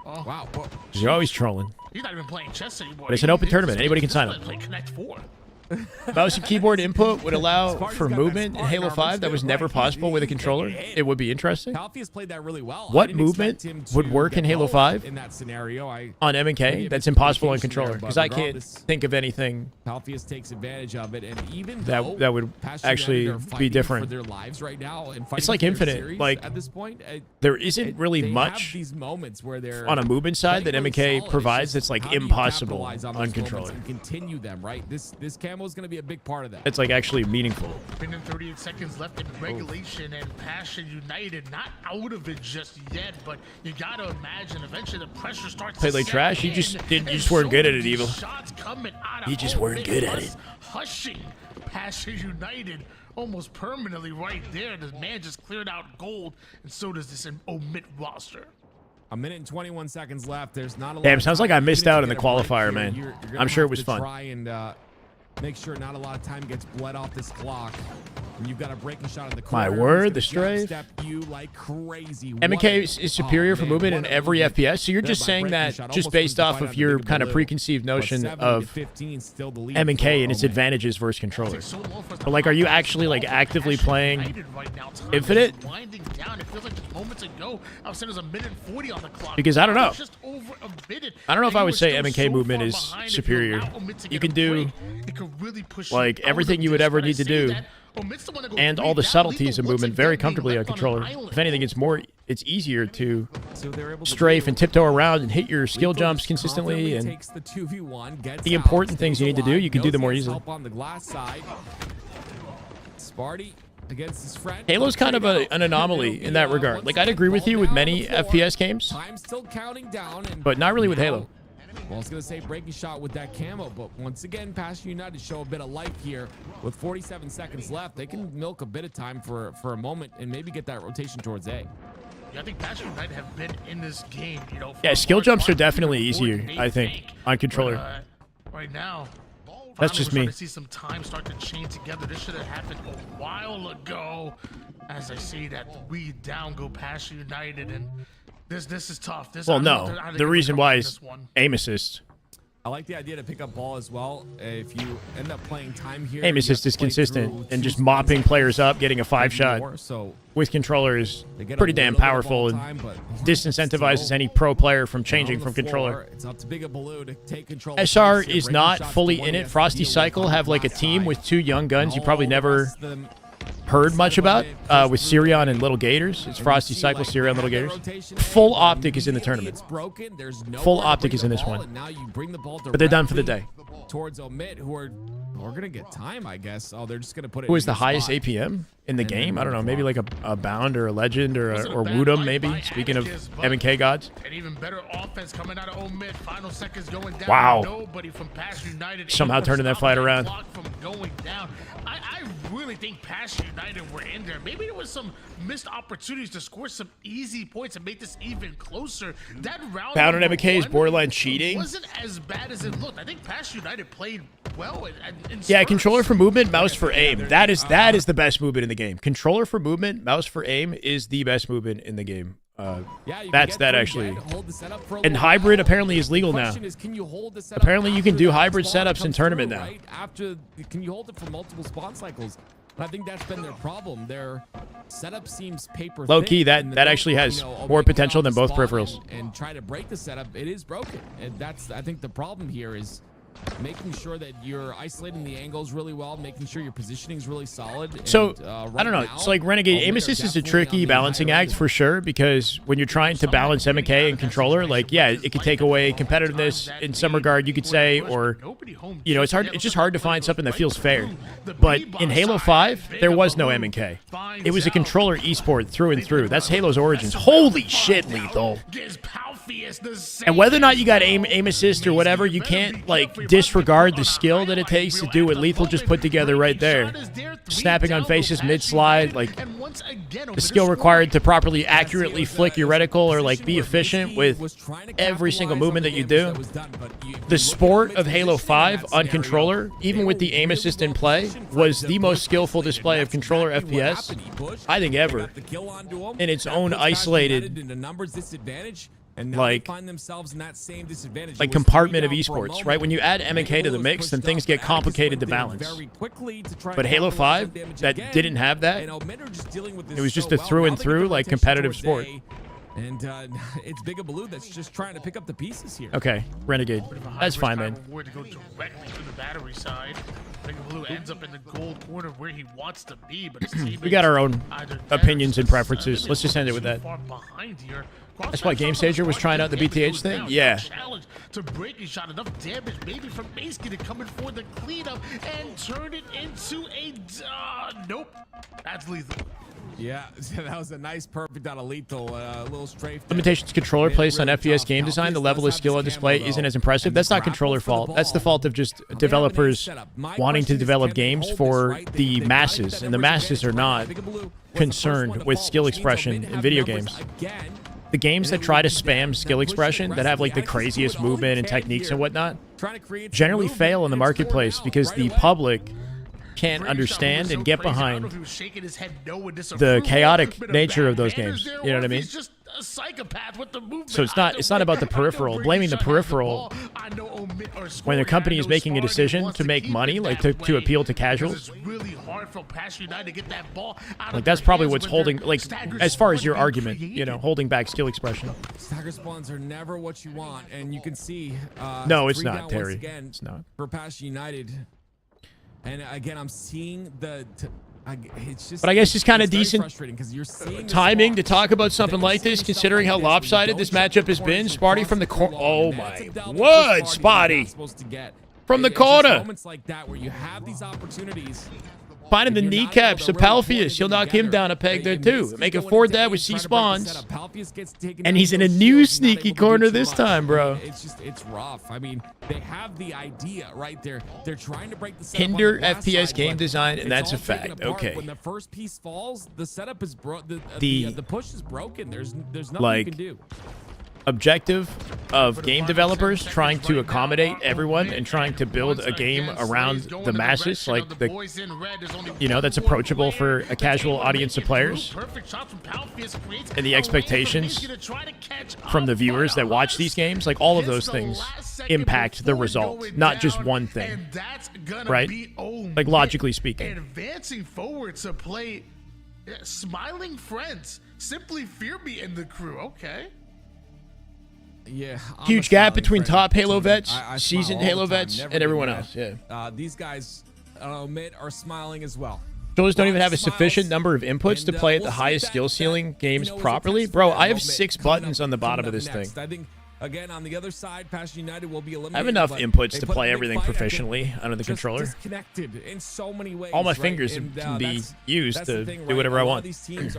Wow. You're always trolling. He's not even playing chess anymore. But it's an open tournament. Anybody can sign up. Play Connect 4. Mouse and keyboard input would allow Sparty's for got that movement in smart Halo armor 5 that too, was right? never possible with a He's taking controller. hit. It would be interesting. Palfi has played that really well. What I didn't movement expect him would to work get in Halo both 5 in that scenario? on maybe M&K a that's impossible on miscommunication controller? there, Because but I can't regardless, think of anything Palfius takes advantage of it, and even though that would Passion actually United are be fighting different. for their lives right now and It's fighting like for their Infinite. series Like, at this point, there isn't really they much have these moments where they're on a movement side that playing really M&K solid. provides It's that's just like how do you impossible capitalize on on those controller. moments and continue them, right? This camo is going to be a big part of that. It's like actually meaningful. Minute 38 seconds left in regulation, and Passion United not out of it just yet, but you gotta imagine eventually the pressure starts Played to like set trash? You in, just didn't- you and just weren't good at it, so Evil. many shots coming out of You just home weren't good at base, it. hushing Passion United almost permanently right there. The man just cleared out gold, and so does this omit roster. A minute and 21 seconds left. There's not a lot Damn, of sounds like time. I missed Even if out you in the get a break qualifier, here, man. you're gonna I'm sure it have was to fun. Try and make sure not a lot of time gets bled off this clock. And you've got a breaking shot in the corner. My word, He's the gonna strafe. jab step you like crazy. M&K What a- is superior oh, for man, movement in what a every movement. FPS, so you're There just by saying breaking that shot, just almost based wins the off fight of on your the kind of blue. preconceived But notion 70 to of 15 still the lead M&K for and its Omid. advantages versus controller. So low for us to But like, are you pop up. actually like actively Passion playing United right now. Time Infinite? is winding down. It feels like just moments ago I was saying there's a minute 40 on the clock. Because I don't know. It's just over a minute, I don't know if and I you would were say still M&K so movement far is behind. If you superior. allow Omid to You get can a do, break, it could really push you like, out everything of you would this. ever But I need to say do, that Omid's the one that goes and way all the down. subtleties of Lethal once movement very again being comfortably on left controller. an island. If anything, it's easier to So they're able to strafe do- and tiptoe around and hit your skill Lethal jumps just consistently, confidently and takes the 2v1, gets the out, important things you stays need to do, alive, you can do knows them more he has easily. help on the glass side. Sparty against his friend. Halo's kind of an anomaly in that regard. Like, I'd agree with you with many FPS games, Time still counting down, and but not really with Halo. Well, I was gonna say breaking shot with that camo, but once again, Passion United show a bit of life here. With 47 seconds left, they can milk a bit of time for a moment and maybe get that rotation towards A. I think Passion United have been in this game, you know. for Yeah, a skill large jumps are part, definitely even more easier, than they I think, on controller. But, right now, That's finally just we're me. starting to see some time start to chain together. This should have happened a while ago. As I see that we down go Passion United, and this is tough. This, Well, I don't know no, how they the can reason recover why from is this one. aim assist. I like the idea to pick up ball as well. If you end up playing time here, Aim you assist have is to play consistent, through and two just mopping sprints, players up, getting a 5-shot more, so with controller is they get a pretty damn little bit of powerful ball and time, but disincentivizes still, any pro player from changing on the from controller. floor, it's up to Big Blue to take control. of SR pace here, is breaking not shots fully to one in he it. has to Frosty deal with Cycle on the have like a glass team side. with 2 young guns you All probably the never rest of them heard much about with through the Sirion game. and Little Gators. It's And Frosty you see, Cycle, like, Sirion, they Little have their Gators. rotation Full A, Optic is in the immediately tournament. It's broken. There's Full nowhere to Optic bring is the in this ball, one. and now you bring the ball But they're done for the directly day. Towards Omid, who are gonna get time, I guess. Oh, they're just gonna put it. Who in is the his highest spot. APM in the And game? then I don't know. move Maybe on. like a Bound or a Legend or Wasn't a or bad Woodham, fight maybe. by Speaking of Atticus, but M&K gods. An even better offense coming out of Omid. Final seconds going down. Wow. Nobody from Passion United Somehow able to turning that stop fight around. clock from going down. I really think Passion United were in there. Maybe there was some missed opportunities to score some easy points and make this even closer. That round Bound on number M&K is one borderline cheating. wasn't as bad as it looked. I think Passion United played well. In Yeah, spurts. controller for movement, mouse for aim. That is the best movement in the game. Controller for movement, mouse for aim is the best movement in the game. Yeah, you can That's get that through actually. again, hold the setup for a And little hybrid while. apparently is legal The now. question is, can you hold the setup Apparently you can after do that hybrid spawn setups in comes tournament through, now. right? After, can you hold it for multiple spawn cycles? And I think that's been their problem. Their setup seems paper Low key, thin, that and the that goal, actually has I'll more make it potential on than the both spawn peripherals. and try to break the setup. It is broken, and that's I think the problem here is making sure that you're isolating the angles really well, making sure your positioning is really solid. So, and, I right don't know. now, It's like Renegade. Omid Aim are assist is a definitely tricky on the balancing higher act end. for sure, because when you're trying to balance M&K and controller, like, yeah, it could take away competitiveness in some regard, you could say, or, you know, it's hard. It's just hard to find something that feels fair. But in Halo 5, there was no M&K. It was a controller esport through and through. That's Halo's origins. Holy shit, Lethal. And whether or not you got aim assist or whatever, you can't, like, disregard the skill that it takes to do what Lethal just put together right there. Snapping on faces mid-slide, like, the skill required to properly accurately flick your reticle or, like, be efficient with every single movement that you do. The sport of Halo 5 on controller, even with the aim assist in play, was the most skillful display of controller FPS, I think, ever. In its own isolated And now like they find themselves in that same disadvantage. like It was compartment of 3 down for a esports, moment, right? When you add and M&K to the Halo mix, pushed then things up, get but Atticus complicated to went in balance. very quickly to try But and Halo capitalize on 5 damage that again. didn't have that. And Omitter just dealing with this It was just so a well. through Now and they get through, the like, rotation competitive towards sport. A, and it's Big Blue that's just trying to pick up the pieces here. Okay, Renegade. That's fine, man. Reward to go directly to the battery side. Big Blue ends up in the gold corner where he wants to be, but his teammates We got our own either opinions and dead or preferences. stunned. Let's just end it with Too that. far behind here. That's why Game Stager was trying out the BTH thing? Yeah. Challenge to break his shot. Enough damage maybe from Maskey to come in for the cleanup and turn it into a... nope. That's lethal. Yeah, that was a nice perfect out of lethal. Little strafe. Limitations controller placed on FPS game design. The level of skill on display isn't as impressive. That's not controller fault. That's the fault of just developers wanting to develop games for the masses, and the masses are not concerned with skill expression in video games. The games that try to spam skill expression, that have like the craziest movement and techniques and whatnot, generally fail in the marketplace because the public can't understand and get behind the chaotic nature of those games. You know what I mean? So it's not about the peripheral. Blaming the peripheral when the company is making a decision to make money, like to appeal to casuals. Like that's probably what's holding, like as far as your argument, you know, holding back skill expression. Stagger spawns are never what you want, and you can see. No, it's 3 not, down once Terry. again It's not. for Passion United. And again, I'm seeing it's just. But I guess it's kind of very decent frustrating 'cause you're seeing the timing to spawns. talk about something Then like you're this, seeing considering how stuff like this where you lopsided this don't matchup has check been. corners Sparty from the across corner. too Oh long. my That's a double word, for Sparty you're Spotty. not supposed to get. From the It's just corner. moments like that where you have these opportunities. Finding the If you're not kneecaps able of to really put Palfius. it He'll knock him together, down a peg there it too. makes Make you a go forward into that A with and C try to break the spawns. setup. Palfius gets taken And down he's in a with those new shields, not sneaky able to do corner too this much. time, bro. It's rough. I mean, they have the idea right there. They're trying to break the setup Hinder on the glass FPS side, game but design, and it's that's a all taken fact. apart. Okay. When the first piece falls, the setup is broken. The- The push is broken. There's nothing like, you can do. Objective of game developers trying to accommodate everyone and trying to build a game around the masses, like the, you know, that's approachable for a casual audience of players, and the expectations from the viewers that watch these games, like all of those things impact the result, not just one thing, right? Like logically speaking. Advancing forward to play Smiling Friends, Simply Fear Me and the crew. Okay. Yeah, I'm Huge a gap smiling between friend. top Halo I vets, smile seasoned all the Halo time, vets, never and everyone get else. mad. Yeah. These guys, admit, are smiling as well. Shows don't even have a Smiles, sufficient number of inputs to and, play at we'll the see highest that- skill ceiling that, games you know, is a properly. test Bro, for I have Omit 6 coming buttons up- on the bottom of coming this up thing. next. I think, again, on the other side, Passion United will be eliminated. I have enough but inputs they to put play a big everything fight, I think, proficiently under the just controller. disconnected in so many ways. All my right? fingers And, can be that's- used that's to the thing, do right? whatever A I lot want. of these teams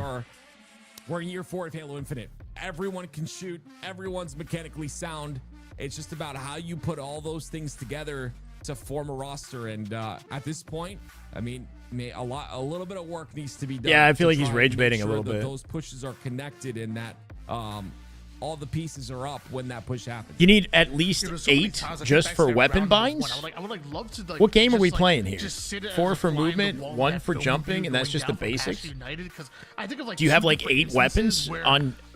we're in year 4 of Halo Infinite. Everyone can shoot. Everyone's mechanically sound. It's just about how you put all those things together to form a roster. And at this point, I mean, a little bit of work needs to be done. Yeah, I feel to like he's try and rage make baiting a sure little that bit. Those pushes are connected and that all the pieces are up when that push happens. You need at least Dude, there's so many 8 times I just think for back to that weapon round binds? I would love to, What game are just, we playing here? just sit as 4 a for fly on the movement, wall 1 that for film jumping, view and that's going just the down for Passion basics? United, 'cause I think of, like, Do you have two like different 8 weapons instances where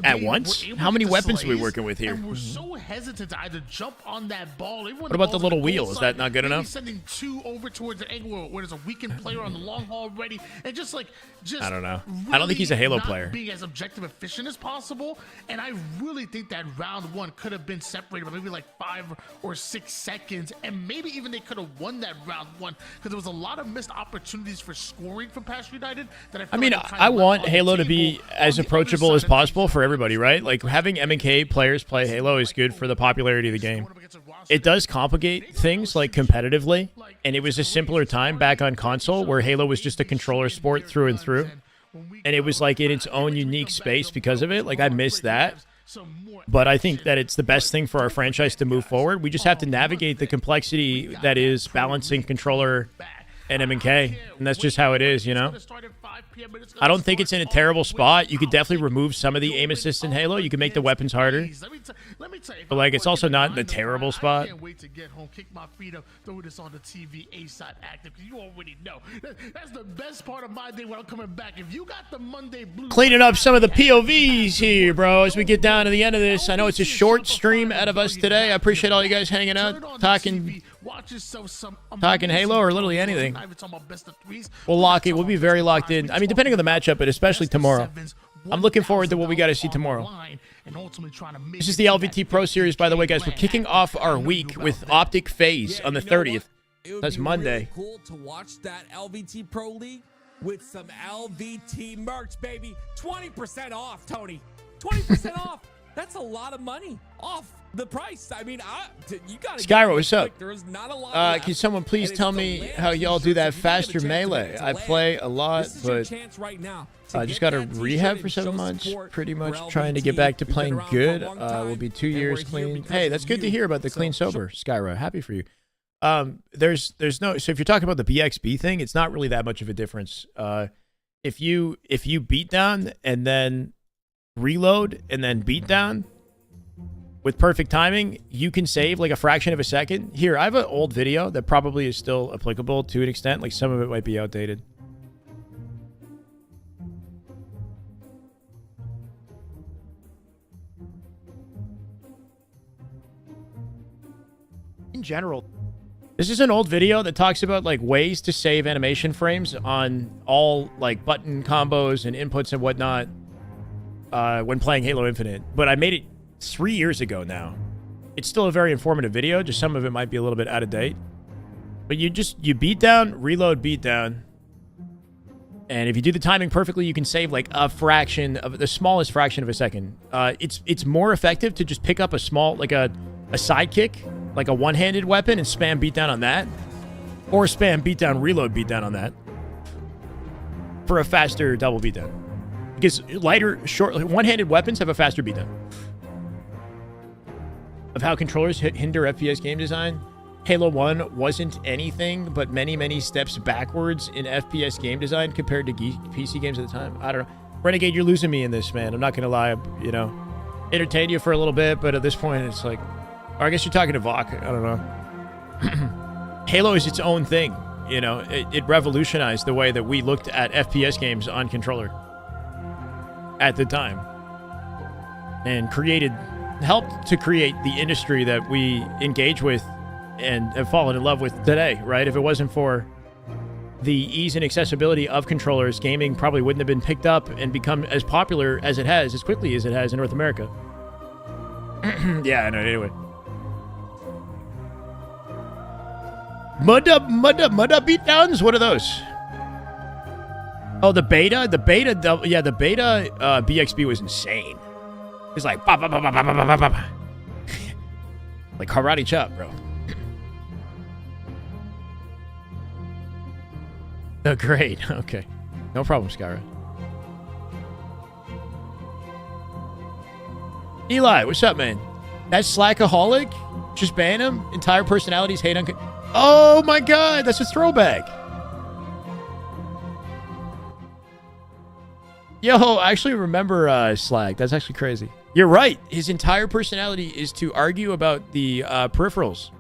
at they once? were able How to many get weapons are we slays working with here? And we're so hesitant to either jump on that ball. Even when What the about the ball's little in goal wheel? Is side, that not good maybe enough? Sending 2 over towards the angle where there's a weakened player on the long haul already, and just I don't know. I don't think he's a really Halo not player. being as objective efficient as possible, and I really think that round 1 could have been separated by maybe like 5 or 6 seconds, and maybe even they could have won that round 1 because there was a lot of missed opportunities for scoring from Passion United that I feel I mean, like were kinda I left want on the Halo to table. be On as the other approachable side as of possible things, for everybody, right? Like having M&K players play Halo is good for the popularity of the game. It does complicate things like competitively, and it was a simpler time back on console where Halo was just a controller sport through and through, and it was like in its own unique space because of it. Like I miss that. But I think that it's the best thing for our franchise to move forward. We just have to navigate the complexity that is balancing controller and M&K, and that's just how it is, you know? I don't think it's in a terrible spot. You could definitely remove some of the aim assist in Halo. You can make the weapons harder. But, like, it's also not in a terrible spot. I can't wait to get home, kick my feet up, throw this on the TV, A-side active, because you already know. That's the best part of my day when I'm coming back. If you got the Monday blues... Cleaning up some of the POVs here, bro, as we get down to the end of this. I know it's a short stream out of us today. I appreciate all you guys hanging out, talking Halo or literally anything. We'll lock it. We'll be very locked in. I mean, depending on the matchup, but especially tomorrow. I'm looking forward to what we got to see tomorrow. This is the LVT Pro Series, by the way, guys. We're kicking off our week with Optic FaZe on the 30th. That's Monday. Really cool to watch that LVT Pro League with some LVT merch, baby. 20% off, Tony. 20% off. That's a lot of money off the price. I mean, you got to... Skyro, what's up? There's not a lot can someone please tell me how y'all do that faster melee? I play a lot, but I just got a rehab for 7 months, pretty much trying to get back to playing good. Will be 2 years clean. Hey, that's good to hear about the clean sober, Skyro. Happy for you. There's no... So if you're talking about the BXB thing, it's not really that much of a difference. If you beat down and then reload and then beat down with perfect timing, you can save like a fraction of a second. Here, I have an old video that probably is still applicable to an extent. Like some of it might be outdated. In general, this is an old video that talks about like ways to save animation frames on all like button combos and inputs and whatnot when playing Halo Infinite. But I made it 3 years ago now. It's still a very informative video, just some of it might be a little bit out of date. But you beat down, reload, beat down. And if you do the timing perfectly, you can save like a fraction of the smallest fraction of a second. It's more effective to just pick up a small, like a sidekick, like a one-handed weapon, and spam beat down on that. Or spam beat down, reload, beat down on that. For a faster double beat down. Because lighter, short, one-handed weapons have a faster beat down. Of how controllers hinder FPS game design, Halo 1 wasn't anything but many, many steps backwards in FPS game design compared to PC games at the time. I don't know. Renegade, you're losing me in this, man. I'm not going to lie. You know, entertain you for a little bit, but at this point, it's like... Or I guess you're talking to Vok. I don't know. Halo is its own thing. You know, it revolutionized the way that we looked at FPS games on controller at the time. And helped to create the industry that we engage with and have fallen in love with today, right? If it wasn't for the ease and accessibility of controllers, gaming probably wouldn't have been picked up and become as popular as it has, as quickly as it has in North America. Yeah, I know, anyway. Mud up beatdowns? What are those? Oh, the beta? The beta BXB was insane. It's like, bah, bah, bah, bah, bah, bah, bah, bah. Like karate chop, bro. Oh, great. Okay. No problem, Skyrim. Eli, what's up, man? That's Slackaholic? Just ban him? Entire personalities hate on... Oh, my God. That's a throwback. Yo, I actually remember Slack. That's actually crazy. You're right. His entire personality is to argue about the peripherals.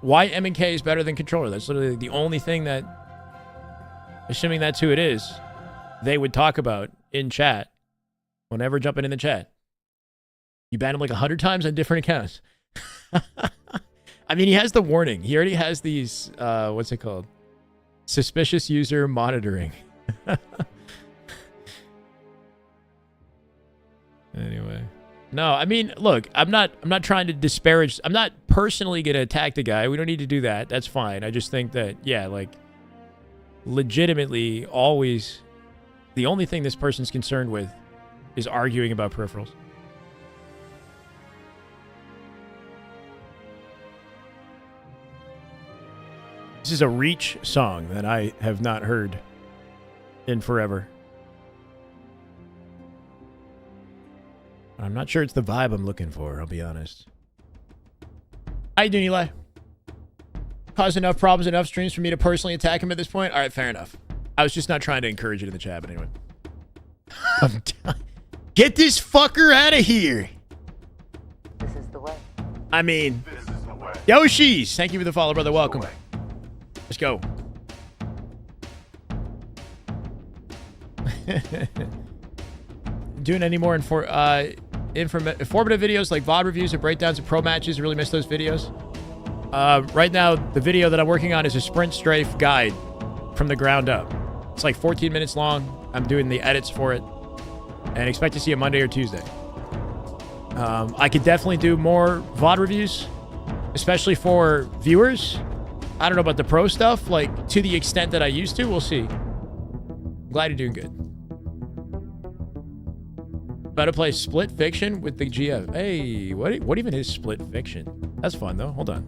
Why M&K is better than controller. That's literally the only thing that, assuming that's who it is, they would talk about in chat. Whenever jumping in the chat. You ban him like 100 times on different accounts. I mean, he has the warning. He already has these, what's it called? Suspicious user monitoring. Anyway. No, I mean, look, I'm not trying to disparage. I'm not personally going to attack the guy. We don't need to do that. That's fine. I just think that, yeah, like, legitimately, always, the only thing this person's concerned with is arguing about peripherals. This is a Reach song that I have not heard in forever. I'm not sure it's the vibe I'm looking for, I'll be honest. How you doing, Eli? caused enough problems, enough streams for me to personally attack him at this point. All right, fair enough. I was just not trying to encourage it in the chat, but anyway. I'm done. Get this fucker out of here. This is the way. I mean, Yoshi's. Thank you for the follow, brother. Welcome. Let's go. Doing any more informative videos like VOD reviews or breakdowns of pro matches? Really miss those videos. Right now, the video that I'm working on is a sprint strafe guide from the ground up. It's like 14 minutes long. I'm doing the edits for it, and expect to see it Monday or Tuesday. I could definitely do more VOD reviews, especially for viewers. I don't know about the pro stuff, like to the extent that I used to. We'll see. I'm glad you're doing good. About to play Split Fiction with the GF. Hey, what even is Split Fiction? That's fun though. Hold on.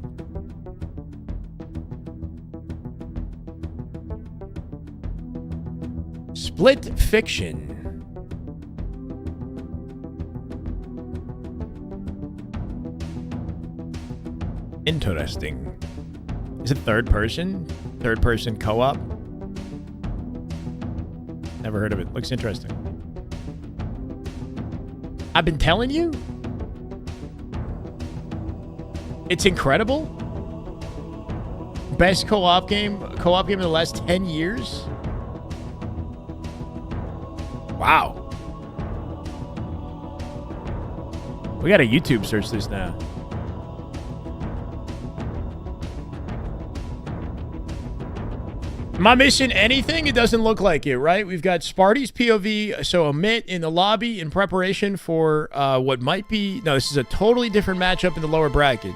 Split Fiction. Interesting. Is it third person? Third person co-op? Never heard of it. Looks interesting. I've been telling you. It's incredible. Best co-op game in the last 10 years. Wow. We gotta YouTube search this now. Am I missing anything? It doesn't look like it, right? We've got Sparty's POV, so Amit in the lobby in preparation for what might be... No, this is a totally different matchup in the lower bracket.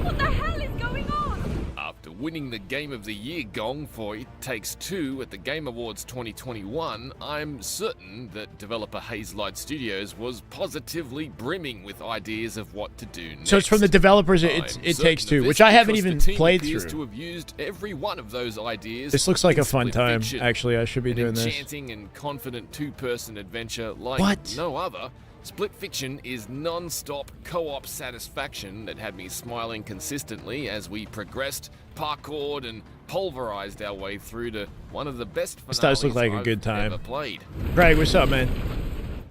What the hell is going on? After winning the Game of the Year gong for It Takes Two at the Game Awards 2021, I'm certain that developer Hazelight Studios was positively brimming with ideas of what to do next. So it's from the developers It Takes Two, which I haven't even played through. To have used every one of those ideas. This looks like a fun Split time. Fiction, Actually, I should be doing an this. enchanting and confident two-person adventure like no other. Split Fiction is non-stop co-op satisfaction that had me smiling consistently as we progressed, parkoured, and pulverized our way through to one of the best finales This does look like a good I've time. ever played. Greg, what's up, man?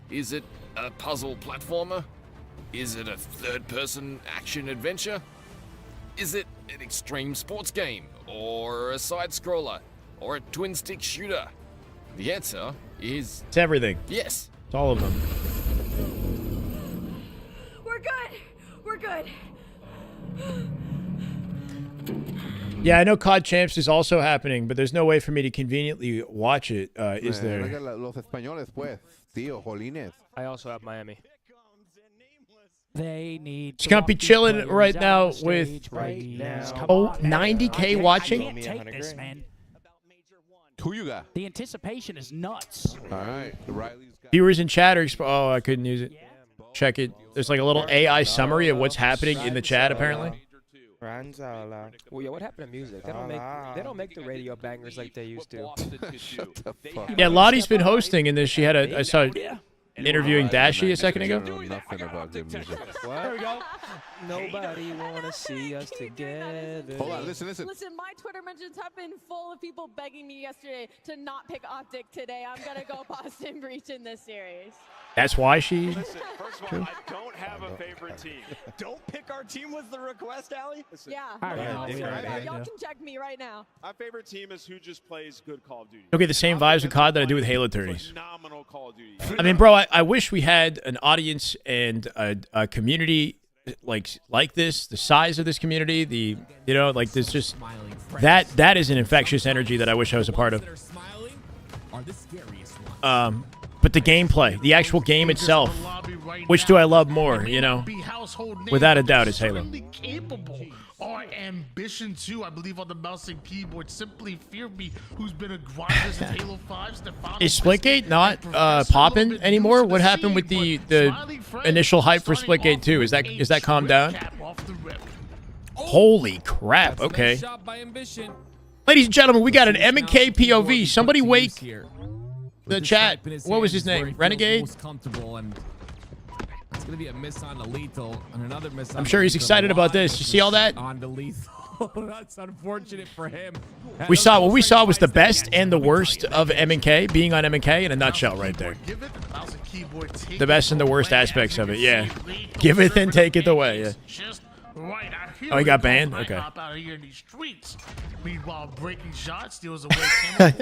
Is it a puzzle platformer? Is it a third-person action adventure? Is it an extreme sports game? Or a side-scroller? Or a twin-stick shooter? The answer is... It's everything. yes. It's all of them. We're good. We're good. Yeah, I know COD Champs is also happening, but there's no way for me to conveniently watch it, is there? I also have Miami. They need Scumpy chilling right now with right now. 90K watching. I can't take this, man. Who you got? The anticipation is nuts. All right, the Riley's got. Viewers in chat are oh, I couldn't use it. Check it. There's like a little AI summary of what's happening in the chat, apparently. Well, yeah, what happened to music? They don't make the radio bangers like they used to. Shut the fuck. Yeah, Lottie's been hosting in this. She had I saw interviewing Dashie a second ago. Nothing about good music. There we go. Nobody wanna see us together. Hold on, listen. Listen, my Twitter mentions have been full of people begging me yesterday to not pick Optic today. I'm gonna go Boston Breach in this series. That's why she. Listen, first of all, I don't have a favorite team. Don't pick our team was the request, Allie? Listen, Yeah. Y'all can check me right now. my favorite team is who just plays good Call of Duty. You'll get the same vibes with COD that I do with Halo 30s. Phenomenal Call of Duty. I mean, bro, I wish we had an audience and a community like this, the size of this community, like there's just that is an infectious energy that I wish I was a part of. But the gameplay, the actual game itself, which do I love more, Without a doubt, it's Halo. Our ambition too, I believe, on the mouse and keyboard. Simply Fear Me, who's been a grinder since Halo 5. Is Splitgate not popping anymore? What happened with the initial hype for Splitgate 2? Is that calmed down? Holy crap! Okay, ladies and gentlemen, we got an M&K POV. Somebody wake the With this chat. snipe in What was hands his is where name? he feels Renegade? most comfortable, and it's gonna be a miss on the lethal and another miss. I'm sure he's excited about this. You see all that? On the lethal. That's unfortunate for him. We saw what we saw was the best and the worst of M&K being on M&K in a nutshell right there. The best and the worst aspects of it, yeah. Give it and take it away, yeah. Oh, he got banned? Okay. Meanwhile, breaking shot steals away.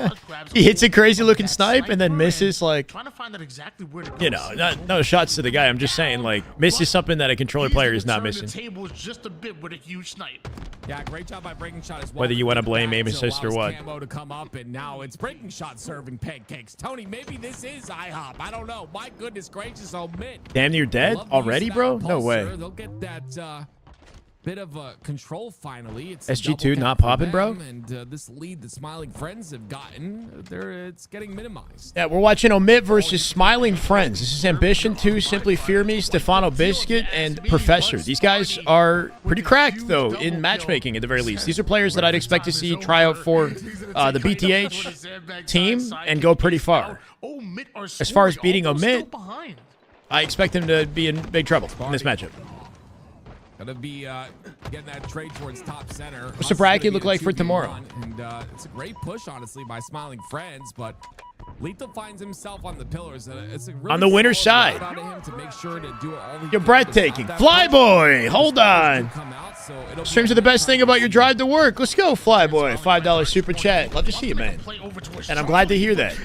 He hits a crazy looking snipe and then misses like, Trying to find out exactly where to go. you know, no shots to the guy. I'm just saying like misses something that a controller player is not missing. The tables just a bit with a huge snipe. Yeah, great job by breaking shot as well. Whether you want to blame aim assist or what. Camo to come up, and now it's breaking shot serving pancakes. Tony, maybe this is IHOP. I don't know. My goodness gracious, omit. Damn near dead already, bro? No way. They'll get that bit of control finally. It's SG2 not popping, bro? And this lead that Smiling Friends have gotten, it's getting minimized. Yeah, we're watching Omit versus Smiling Friends. This is Ambition 2, Simply Fear Me, Stefano Biscuit, and Professor. These guys are pretty cracked, though, in matchmaking at the very least. These are players that I'd expect to see try out for the BTH team and go pretty far. As far as beating Omit, I expect him to be in big trouble in this matchup. Gonna be getting that trade towards top center. What's the bracket look like for tomorrow? And it's a great push, honestly, by Smiling Friends, but Lethal finds himself on the pillars. It's a really On the winner's solid side. out of him to make sure to do all he You're can breathtaking. without that Flyboy, hold on. come out, so it'll Streams are the best thing about your drive to work. Let's go, Flyboy. $5 super chat. Love to see you, man. And I'm glad to hear that.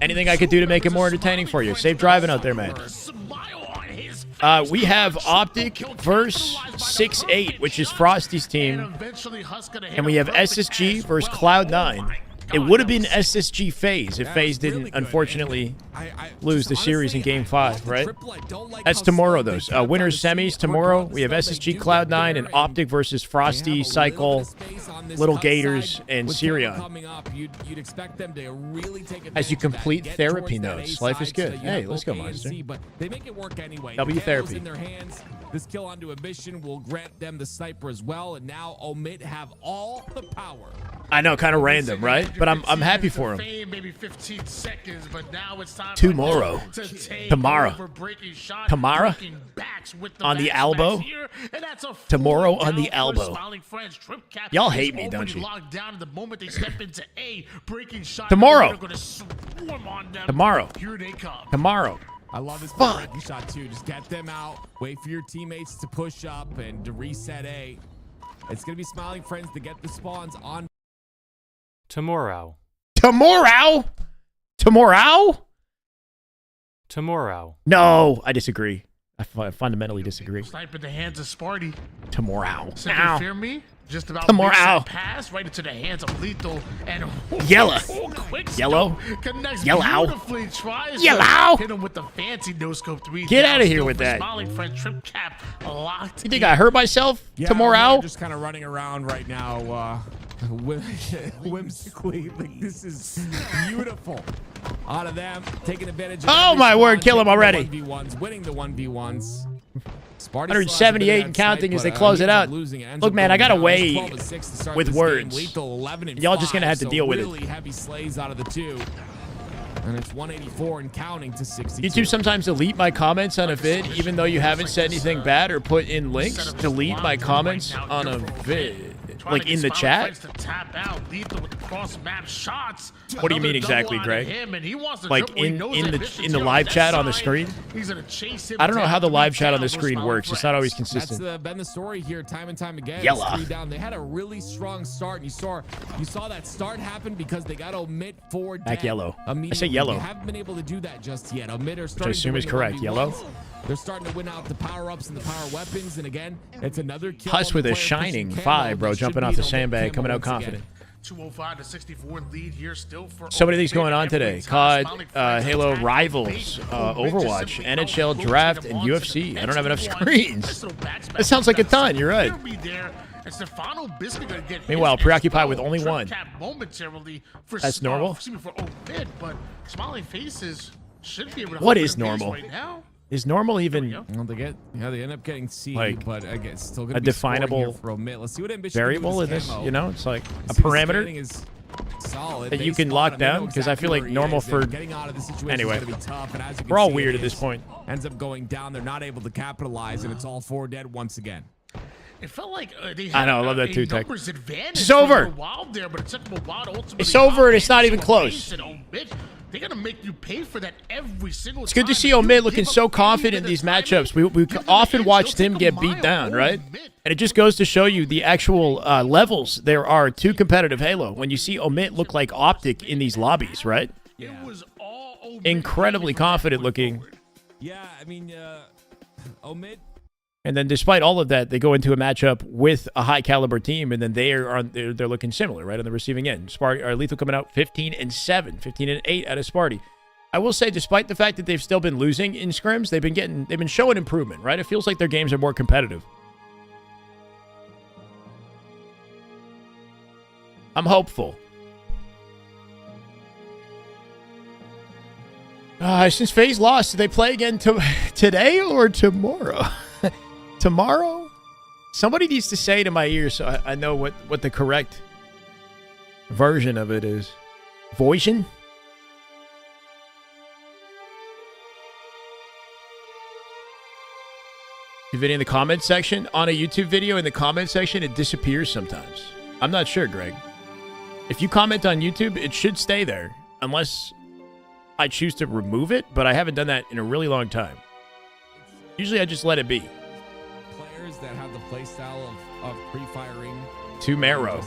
Anything I could do to make it more entertaining for you. Safe driving out there, man. We have Optic versus 6-8, which is Frosty's team. And we have SSG versus Cloud9. It would have been SSG FaZe if FaZe didn't, unfortunately, lose the series in Game 5, right? That's tomorrow, though. Winners semis tomorrow. We have SSG Cloud9 and Optic versus Frosty, Cycle, Little Gators, and Sirion. As you complete therapy notes. Life is good. Hey, let's go, Monster. W therapy. This kill onto Ambition will grant them the sniper as well, and now Omit have all the power. I know, kind of random, right? But I'm happy for him. Maybe 15 seconds, but now it's time Tomorrow. Tomorrow. Tomorrow? On the elbow? Tomorrow on the elbow. Y'all hate me, don't you? Tomorrow. Tomorrow. Tomorrow. I love this Fuck. breaking shot too. Just get them out. Wait for your teammates to push up and to reset A. It's gonna be Smiling Friends to get the spawns on. Tomorrow. Tomorrow? Tomorrow? Tomorrow. No, I disagree. I fundamentally disagree. Snipe in the hands of Sparty. Tomorrow. Simply Fear Me. Just about Tomorrow. pass right into the hands of Lethal and Yellow. quick Yellow. connects Yellow. beautifully. Tries Yellow. to hit him with the fancy no scope 3. Get Down out of here still with for that. Smiling Friend trip cap locked. You think I hurt myself tomorrow? They're just kind of running around right now, whimsically. Like, this is beautiful. Out of them, taking advantage of Oh, every my spawn, word, kill him taking the already. 1v1s, winning the 1v1s. Sparty 178 and counting as they close it out. Look, man, I got away with words. Y'all just gonna have to deal with it. Really heavy slays out of the two. And it's 184 and counting to 62. YouTube sometimes delete my comments on a vid, even though you haven't said anything bad or put in links. Delete my comments on a vid. Like in the chat? What do you mean exactly, Greg? Like in the live chat on the screen? I don't know how the live chat on the screen works. It's not always consistent. That's been the story here time and time again. Yellow. Down. They had a really strong start, and you saw that start happen because they got Omit forward. Back yellow. I say They yellow. haven't been able to do that just yet. Omit are Which I starting assume to is win correct. the Yellow. 1v1s. They're starting to win out the power-ups and the power weapons, and again, it's another kill. Huss on with the a player shining pushing 5, bro, camo. That should jumping be off the the sandbag, camo coming out once again. confident. 205 to 64 lead here still for So many things going on today. COD, Halo Rivals, Overwatch, NHL Draft, and UFC. I don't have enough screens. That sounds like a ton. You're right. Meanwhile, preoccupied with only one. That's normal? What is normal? Is normal even Well, they end up getting C, like but again, it's still gonna a be scoring definable here for Omit. Let's see what Ambition variable do in with this? camo. You know, it's like a Let's see what parameter. scanning is Solid. that you can lock down? Because I feel like normal for... Anyway, we're all weird at this point. Ends up going down. They're not able to capitalize, and it's all 4 dead once again. It felt like they I had know, I love that too, Tech. numbers advantage It's over. for a while there, but it took them a while to ultimately It's over, and it's not outpace even close. and omit. They're gonna make you pay for that every single It's good to time. see If you Omid looking give so up any confident in bit these of time, matchups. We give them often an watched edge, him they'll get take a beat down, mile. right? Omid. And it just goes to show you the actual levels there are to competitive Halo. When you see Omid look like Optic in these lobbies, right? It was all Omid Incredibly confident looking. Yeah, I mean, Omid. And then despite all of that, they go into a matchup with a high caliber team, and then they're looking similar, right, on the receiving end. Sparty or Lethal coming out 15-7, 15-8 out of Sparty. I will say, despite the fact that they've still been losing in scrims, they've been showing improvement, right? It feels like their games are more competitive. I'm hopeful. Since FaZe lost, do they play again today or tomorrow? Tomorrow? Somebody needs to say it in my ear so I know what the correct version of it is. Voisin? The video in the comment section. On a YouTube video in the comment section, it disappears sometimes. I'm not sure, Greg. If you comment on YouTube, it should stay there. Unless I choose to remove it, but I haven't done that in a really long time. Usually I just let it be. Players that have the playstyle of pre-firing. Tomorrow. At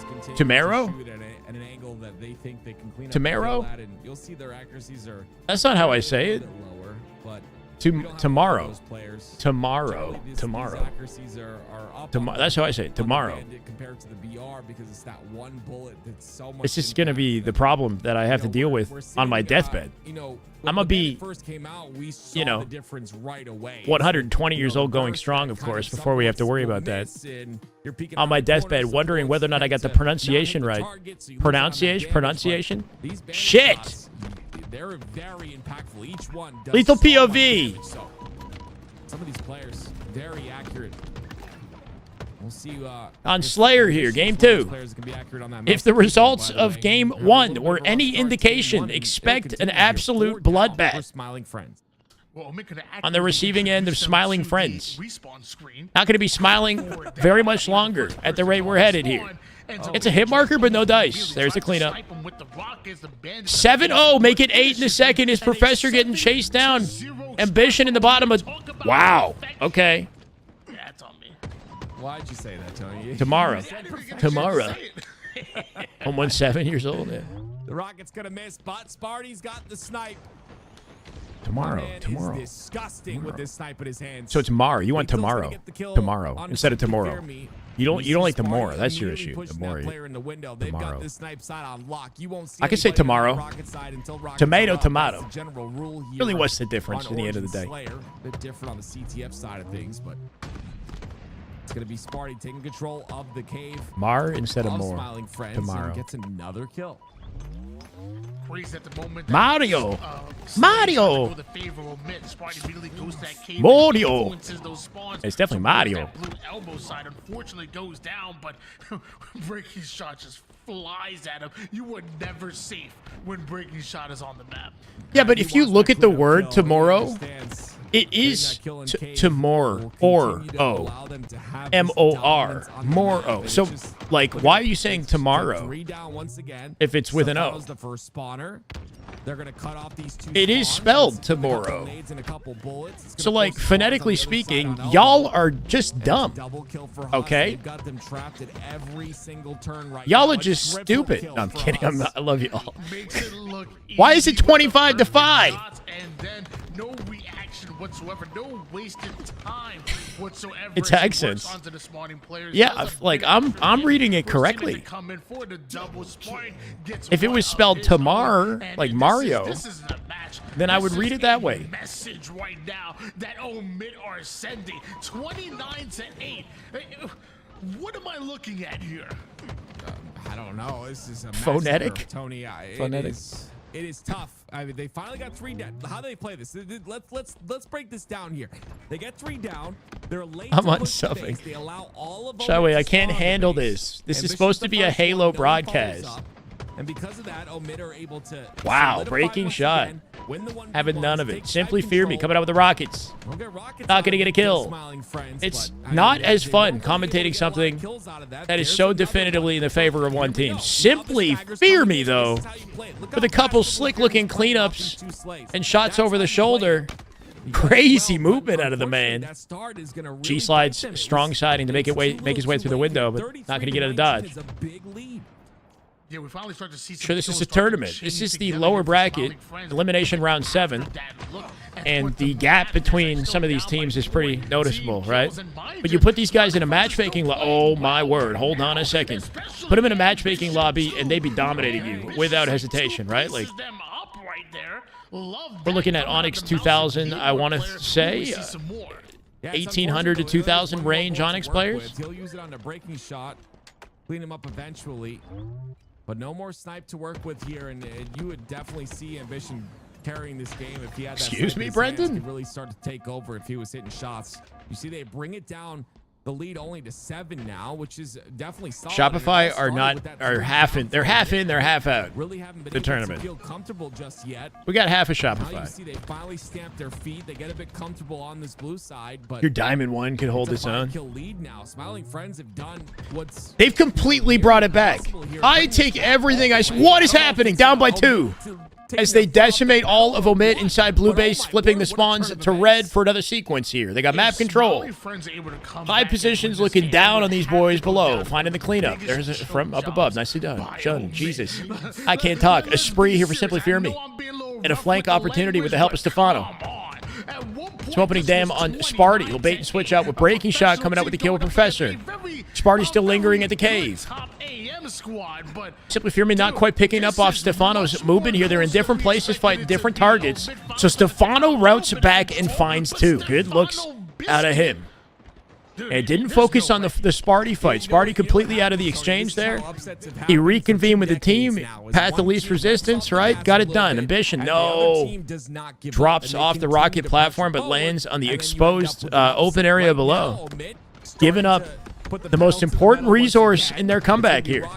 an angle that they think they can clean up Tomorrow? and you'll see their accuracies are That's not how I say it. lower, but Tomorrow. those players. Tomorrow. These Tomorrow. accuracies are up. That's how I say it. Tomorrow. Compared to the BR, because it's that one bullet that's so much. It's just going to be the problem that I have to deal with on my deathbed. I'm going to be, first came out, we saw the difference right away. 120 years old going strong, of course, before we have to worry about that. On my deathbad, wondering whether or not I got the pronunciation right. Pronunciation? Shit! They're very impactful. Each one does Lethal so much POV. damage, so some of these players, very accurate. We'll see. On Slayer here, game 2. If the results of game 1 were any indication, expect an absolute bloodbath. On the receiving end of Smiling Friends. Not going to be smiling very much longer at the rate we're headed here. It's a hit marker, but no dice. There's the cleanup. 7-0, make it 8 in a second. Is Professor getting chased down? Ambition in the bottom of... Wow. Okay. Why'd you say that, Tony? Tomorrow. Tomorrow. I'm 7 years old. Yeah. The Rocket's going to miss, but Sparty's got the snipe. Tomorrow. Tomorrow. Is disgusting with this snipe in his hands. So it's tomorrow. You want tomorrow. Tomorrow instead of tomorrow. You don't like tomorrow. That's your issue. Tomorrow. I can say tomorrow. Tomato, tomato. Really, what's the difference in the end of the day? A bit different on the CTF side of things, but it's going to be Sparty taking control of the cave. Mar instead of more. Smiling Friends tomorrow. Gets another kill. At the moment Mario! Mario! Mario! It's definitely Mario. Blue elbow side unfortunately goes down, but breaking shot just flies at him. You were never safe when breaking shot is on the map. Yeah, but if you look at the word tomorrow, it is tomorrow or O. M-O-R. More O. So, like, why are you saying tomorrow if it's with an O? They're gonna cut off these two. It is spelled tomorrow. So, like, phonetically speaking, y'all are just dumb. Okay? Y'all are just stupid. No, I'm kidding. I love y'all. Why is it 25-5? And then no reaction whatsoever, no wasted time whatsoever. It's accents. Yeah, like I'm reading it correctly. If it was spelled tomorrow, like Mario, then I would read it that way. Message right now that Omid are sending 29-8. What am I looking at here? I don't know. This is a phonetic. Tony, phonetic. It is tough. I mean, they finally got 3 down. How do they play this? Let's break this down here. They get 3 down. They're late. I'm unsubbing. Shyway, I can't handle this. This is supposed to be a Halo broadcast. And because of that, Omid are able to Wow, solidify breaking once shot. again, win the 1v1s, Having none of it. take Simply snipe Fear Me control. coming out with the Rockets. We'll get Rockets Not out going to get a of the kill. Smiling Friends, It's but, I not mean, as they fun won't be able to commentating get a lot of something kills out of that. that is There's so another definitively in the favor of one Here we team. go. Simply Now the Staggers Fear coming Me, in. though, This is how you play it. Look with a how couple fast the slick-looking Staggers playing off cleanups these two slaves. and shots That's over how the you play shoulder. it. He does Crazy well, but movement out of the unfortunately, man. that start is gonna really G slides bite them. strong siding to make his way through the window, but not going to get out of dodge. It's a big lead. Yeah, we finally start to see Sure, this is a skills start to tournament. This change is the together lower for bracket, Smiling Friends. elimination round 7, and the gap between some of these teams is pretty noticeable, right? But you put these guys in a matchmaking oh my word, hold on a second. Put them in a matchmaking lobby and they'd be dominating you without hesitation, right? Like, we're looking at Onyx 2000, I want to say, 1,800 to 2,000 range Onyx players. He'll use it on a breaking shot, clean him up eventually. But no more snipe to work with here, and you would definitely see Ambition carrying this game if he had that. Excuse snipe in me, his hands, Brendan? could really start to take over if he was hitting shots. You see, they bring it down. The lead only to 7 now, which is definitely solid. Shopify are half in. They're half in. They're half out. Really haven't been The able tournament. to feel comfortable just yet. We got half of Now you Shopify. see they finally stamp their feet. They get a bit comfortable on this blue side, but Your Diamond 1 can hold it's its a own. 5-kill lead now. Smiling Friends have done what's They've completely brought it back. I take everything What is happening? Down by 2. As they decimate all of Omit inside blue base, flipping the spawns to red for another sequence here. They got map control. 5 positions looking down on these boys below, finding the cleanup. There's a, from up above. Nicely done. Shun, Jesus. I can't talk. A spree here for Simply Fear Me. And a flank opportunity with the help of Stefano. Some opening dam on Sparty. He'll bait and switch out with breaking shot coming out with the kill with Professor. Sparty still lingering at the cave. Simply Fear Me not quite picking up off Stefano's movement here. They're in different places fighting different targets. So Stefano routes back and finds 2. Good looks out of him. And didn't focus on the Sparty fight. Sparty completely out of the exchange there. He reconvened with the team. Path of least resistance, right? Got it done. Ambition, no. Drops off the rocket platform, but lands on the exposed open area below. Giving up the most important resource in their comeback here.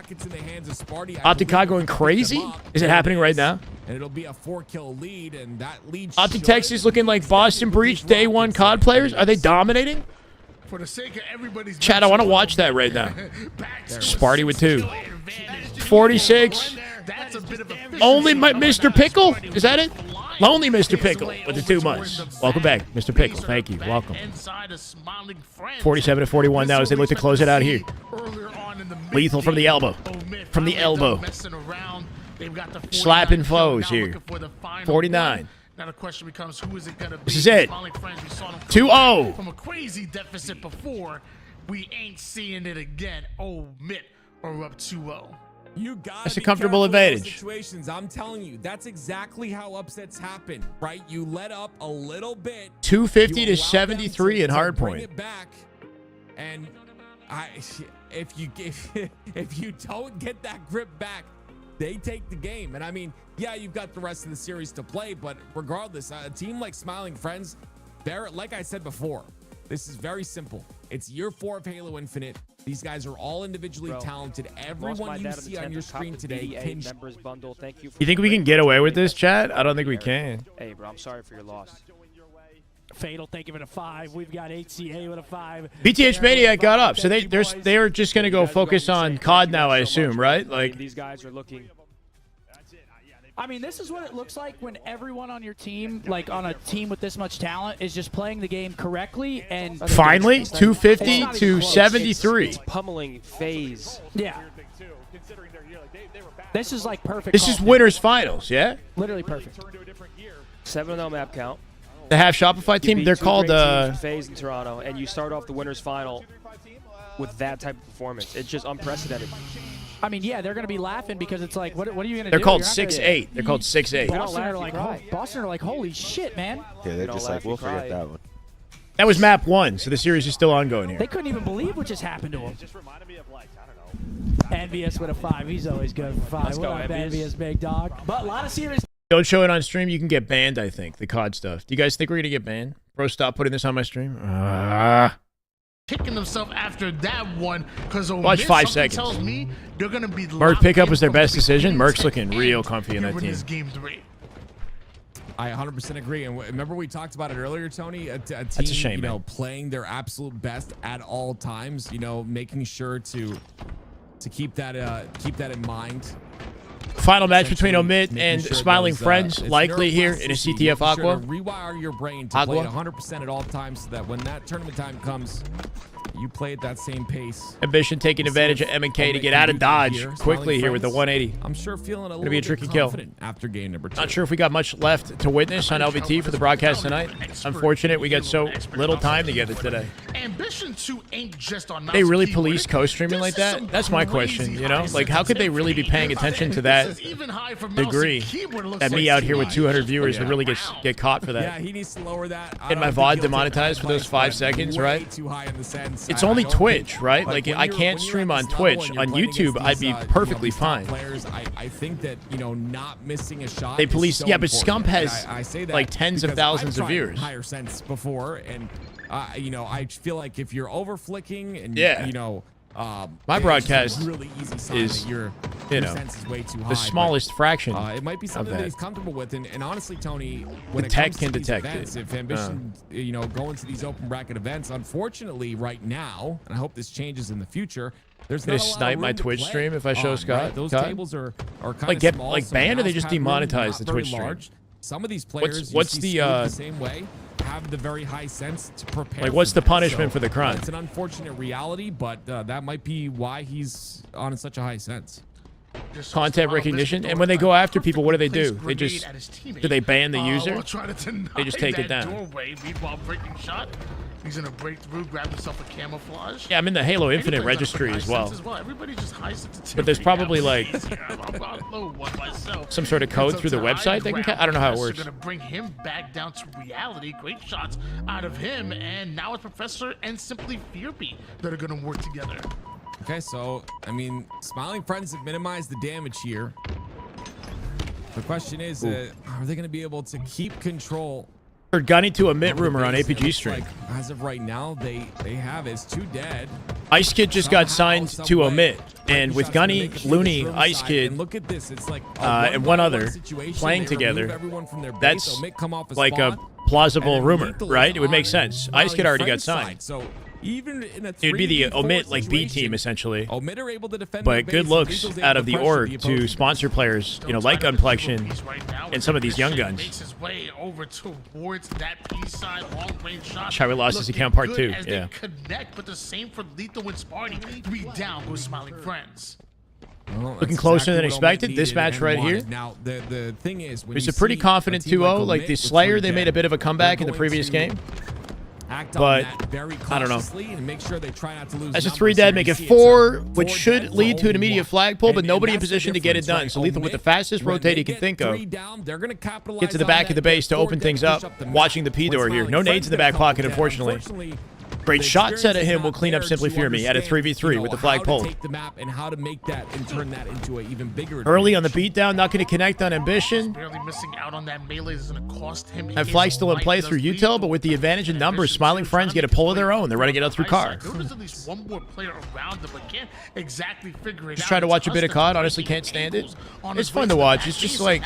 Optic going crazy? Is it happening right now? And it'll be a 4-kill lead, and that lead Optic Texas looking like Boston Breach day 1 COD players. Are they dominating? For the sake of everybody's Chad, I want to watch that right now. Sparty with 2. 46. Only Mr. Pickle? Is that it? Lonely Mr. Pickle with the 2 months. Welcome back, Mr. Pickle. Thank you. Welcome. 47 to 41 now as they look to close it out here. Lethal from the elbow. From the elbow. Slapping foes here. 49. Now the question becomes, who is it going to be? This is it. 2-0. From a crazy deficit before, we ain't seeing it again. Omit or up 2-0. You got That's a comfortable advantage. Situations, I'm telling you, that's exactly how upsets happen, right? You let up a little bit. 250 you to allow 73 them in to bring hardpoint. it back, and if you don't get that grip back, they take the game. And I mean, yeah, you've got the rest of the series to play, but regardless, a team like Smiling Friends, they're, like I said before, this is very simple. It's year 4 of Halo Infinite. These guys are all individually talented. Everyone you see on your screen today can... members bundle. Thank you. You think we can get away with this, Chad? I don't think we can. Hey, bro, I'm sorry for your loss. Fatal, thank you for the 5. We've got HCA with a 5. BTH Maniac got up, so they're just gonna go focus on COD now, I assume, right? Like these guys are looking. I mean, this is what it looks like when everyone on your team, like on a team with this much talent, is just playing the game correctly and finally 250 to 73. It's pummeling FaZe. Yeah. This is like perfect. This is winners finals, yeah? Literally perfect. 7-0 map count. The half Shopify team, they're called FaZe in Toronto, and you start off the winners final with that type of performance. It's just unprecedented. I mean, yeah, they're going to be laughing because it's like, what are you going to do? They're called 6-8. They're called 6-8. Boston are like, holy shit, man. Yeah, they're just like, we'll forget that one. That was map 1, so the series is still ongoing here. They couldn't even believe what just happened to them. Envious with a 5. He's always good for 5. Let's What go, up, Envious. Envious, big dog? But a lot of serious. Don't show it on stream, you can get banned, I think, the COD stuff. Do you guys think we're going to get banned? Bro, stop putting this on my stream. kicking himself after that one because Watch 5 seconds. tells me they're gonna be Merc pickup was their best decision. Merc's looking real comfy in that team. Game 3. I 100% agree. And remember we talked about it earlier, Tony. A team, That's a shame, you know, man. playing their absolute best at all times. You know, making sure to keep that in mind. Final match between Omit Making and sure Smiling those, Friends, it's likely here in a neuroplasticity, CTF making sure Aqua. to rewire your brain to play at 100% at all times, so that when that tournament time comes, you play at that same pace. Ambition taking advantage of M&K to get out of dodge quickly here with the 180. I'm sure feeling a Gonna little be a bit tricky kill. confident after game number 2. Not sure if we got much left to witness on LVT for the broadcast tonight. Unfortunate we got so little time together today. Ambition 2 ain't just on They really police co-streaming like that? That's my question, you know? Like, how could they really be paying attention to that degree? And me out here with 200 viewers would really get caught for Yeah, that. he needs to lower that. Get my VOD demonetized for those 5 seconds, right? It's only Twitch, right? Like, I can't stream on Twitch. On YouTube, I'd be perfectly fine. I think that, you know, not missing a shot. They police, so yeah, but important. Scump has I say that like tens of because thousands I've of tried viewers. Higher sense before, and you know, I feel like if you're over flicking and Yeah. you know, My it's broadcast just a really easy sign is, that your you know, sense is way too high, the but, smallest fraction it might be of something that that. he's comfortable with, and honestly, Tony, when The it tech comes can to these detect events, it. if Ambition, you know, going to these open bracket events, unfortunately, right now, and I hope this changes in the future, there's Gonna not a lot of snipe room my to Twitch play stream if I show on, Scott? right? Those Cut? tables are kind Like, of get, small, like, so ban or they mouse just pad room, demonetize not the very Twitch stream? large. Some of these players, What's you the, see the same way, have the very high sense to prepare. Like, what's for the that. punishment So, for the crime? It's an unfortunate reality, but that might be why he's on such a high sense. Content recognition, and when they go after people, what do? They just do they ban the user? They just take it down. Meanwhile, breaking shot. He's gonna break through, grab himself a camouflage. Yeah, I'm in the Halo Infinite registry as well. Everybody just high sensitivity. But there's probably like myself. some sort of code through the website they can. I don't know how it works. Gonna bring him back down to reality. Great shots out of him, and now it's Professor and Simply Fearby that are gonna work together. Okay, so, I mean, Smiling Friends have minimized the damage here. The question is, are they going to be able to keep control? Heard Gunny to Omit of the rumor on base? It APG looks stream. like, as of right now, they have is 2 dead. Ice Kid just got signed Somehow, to some way, Omit, and with Shot's gonna Gunny, make it to Looney, this Ice side, Kid, and look at this. It's like and one other situation. playing They remove together, everyone from their base. that's Omit come off a like a spot, plausible and rumor, Lethal right? is It would make on sense. Ice Kid already got Friend's side. signed. So even in a It would be the 3v4 Omit like B situation, team essentially. Omit are able to defend But their good base, and looks Lethal's out able of the to pressure org the to opponent. sponsor players, you know, like Gunplexion and some of these young guns. Makes his way over towards that P side long range shot. Shyway lost his Looking account part good 2, as yeah. They connect, but the same for Lethal and Sparty. 3 down goes Smiling Friends. Well, Looking that's closer than exactly what Omit expected. This needed match and right wanted. here. Now, the thing is, when It was you a pretty see confident a team 2-0. like Like Omit the with Slayer, 3 they made a dead, bit of a comeback in the they're previous going game. to act But, on that very I don't know. cautiously and make sure they try not to lose As a numbers. 3 So dead, you make it see it's 4, a which 4 should dead lead for to an only immediate 1. flagpole, but And nobody in that's the position to get it difference, done. right? So Lethal with the Omit, fastest when rotate they he can get think of. 3 down, they're going to capitalize Get to the on back that, of the base to get 4 open dead, things push up. up the map. Watching the P When door here. Smiling No Friends nades in the get a back couple pocket, dead, unfortunately. Great shot set at him will clean up Simply Fear Me at a 3v3 with the flagpole. Take the map and how to make that and turn that into an even bigger Early on the beatdown, not going to connect on Ambition. Barely missing out on that melee is going to cost him. That flag still in play through Util, but with the advantage in numbers, Smiling Friends get a pull of their own. They're running it out through car. There's at least one more player around them, but can't exactly figure it out. Just try to watch a bit of COD. Honestly, can't stand it. It's fun to watch. It's just like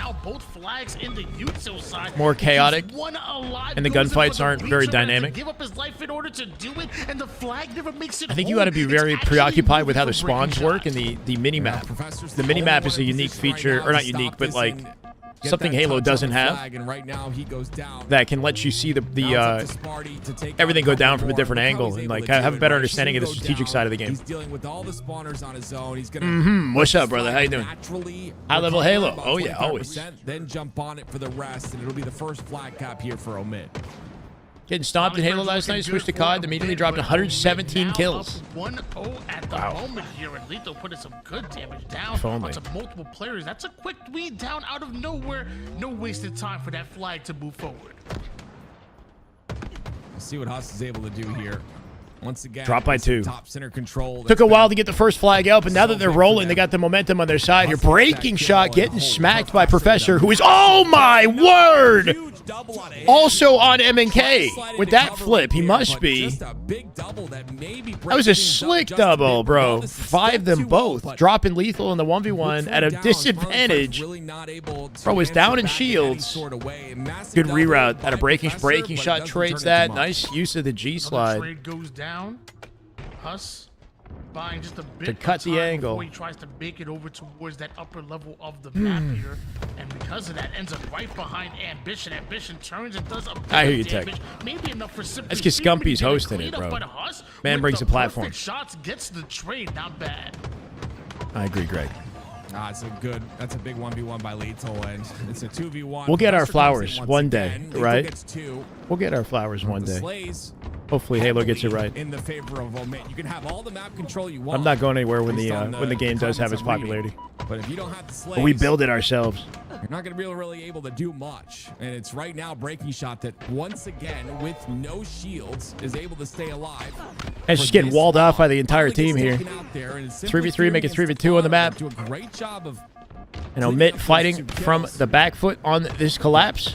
more chaotic, and the gunfights aren't very dynamic. Give up his life in order to do it, and the flag never makes it. I think you got to be very preoccupied with how the spawns work and the mini-map. The mini-map is a unique feature, or not unique, but like something Halo doesn't have that can let you see the everything go down from a different angle and like have a better understanding of the strategic side of the game. He's dealing with all the spawners on his own. He's gonna What's up, brother? How you doing? High level Halo. Oh yeah, always. Then jump on it for the rest, and it'll be the first flag cap here for Omit. Getting stomped in Halo last night, switched to COD, immediately dropped 117 kills. 1-0 at the moment here, and Lethal putting some good damage down If only. onto multiple players. That's a quick 3 down out of nowhere. No wasted time for that flag to move forward. Let's see what Huss is able to do here. Once again, Drop by 2. top center control. Took a while to get the first flag out, but now that they're rolling, they got the momentum on their side here. Breaking shot, getting smacked by Professor, who is, oh my word! Also on M&K with that flip. He must be. That was a slick double, bro. 5 them both. Dropping lethal in the 1v1 at a disadvantage. Bro was down in shields. Good reroute at a breaking shot trades that. Nice use of the G slide. Trade goes down. Huss buying just a bit To cut of the time angle. before he tries to make it over towards that upper level of the map here, and because of that, ends up right behind Ambition. Ambition turns and does a bit I hear of you, Tech. damage. Maybe enough for Simply That's 'cause Fear, but he Scumpy's get hosting it, cleaned up bro. by Huss Man with brings the the platform. perfect shots, gets the trade. Not bad. I agree, Greg. That's a big 1v1 by Lethal, and it's a 2v1. We'll get our Professor comes in flowers once one day, again. Lethal right? gets 2. We'll get our flowers one The day. Slays Hopefully Halo gets it right. in the favor of Omit. You can have all the map control you want. I'm not going anywhere when based on the game does have its comments I'm reading. popularity. But if you don't have the Slays, But we build it ourselves. you're not going to be really able to do much. And it's right now breaking shot that once again, with no shields, is able to stay alive. And it's just getting walled off by the entire team here. 3v3, make it 3v2 on the map. Do a great job of And Omit fighting from the back foot on this collapse.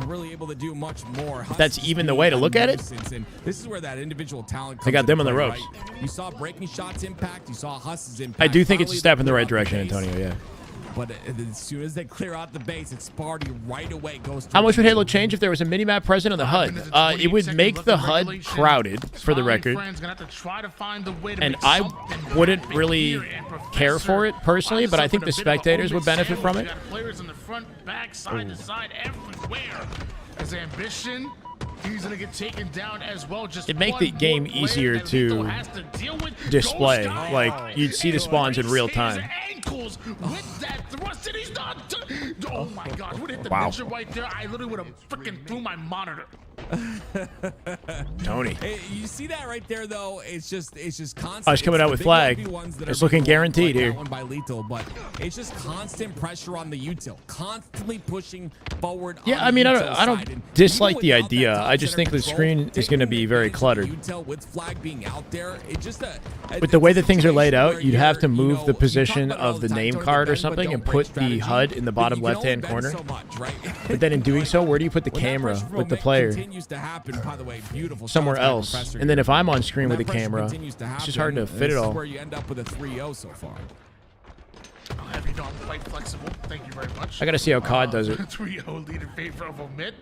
really able to do much more. If that's even the way to look at it. And this is where that individual talent comes They got them on the into play, ropes. right? You saw breaking shots impact. You saw Huss's impact. I do think it's a Finally, step in the they right clear out direction, the base. Antonio, yeah. But as soon as they clear out the base, it's Sparty right away goes. How much would Halo change if there was a minimap present on the HUD? It would make the HUD crowded, for the record. And I wouldn't really care for it personally, but I think the spectators would benefit from it. Players in the front, back, side to side, everywhere. As Ambition, he's gonna get taken down as well. Just It'd make the game easier to display. Like, you'd see the spawns in real time. Ankles with that thrust, and he's not. Oh my God! Would hit the Wow. ninja right there. I literally would have freaking threw my monitor. Tony. Hey, you see that right there, though? It's just constant. Oh, he's coming out with the big flag. 1v1s that It's are looking being guaranteed like here. that one by Lethal, but it's just constant pressure on the util, constantly pushing forward. Yeah, on I mean, the I util don't side. And dislike even the without that idea. top I just center think the control, screen is going to be very cluttered. Util with flag being out there, it just With the way that things are laid out, where you'd have to you're, move the you position talk about it all of the the time, name Tony, card or bend, but something don't and break put the strategy. HUD in the But bottom you can only left-hand bend corner. so much, right? But then in doing so, where do you put the When that camera pressure with the moment player? continues to happen, by the way, beautiful Somewhere shots by else. Professor And then here. if I'm on screen When with that the pressure camera, continues to it's just hard to happen, fit it this is all. where you end up with a 3-0 so far. I'll have you know I'm quite flexible. Thank you very much. I got to see how COD does it. 3-0 lead in favor of Omit.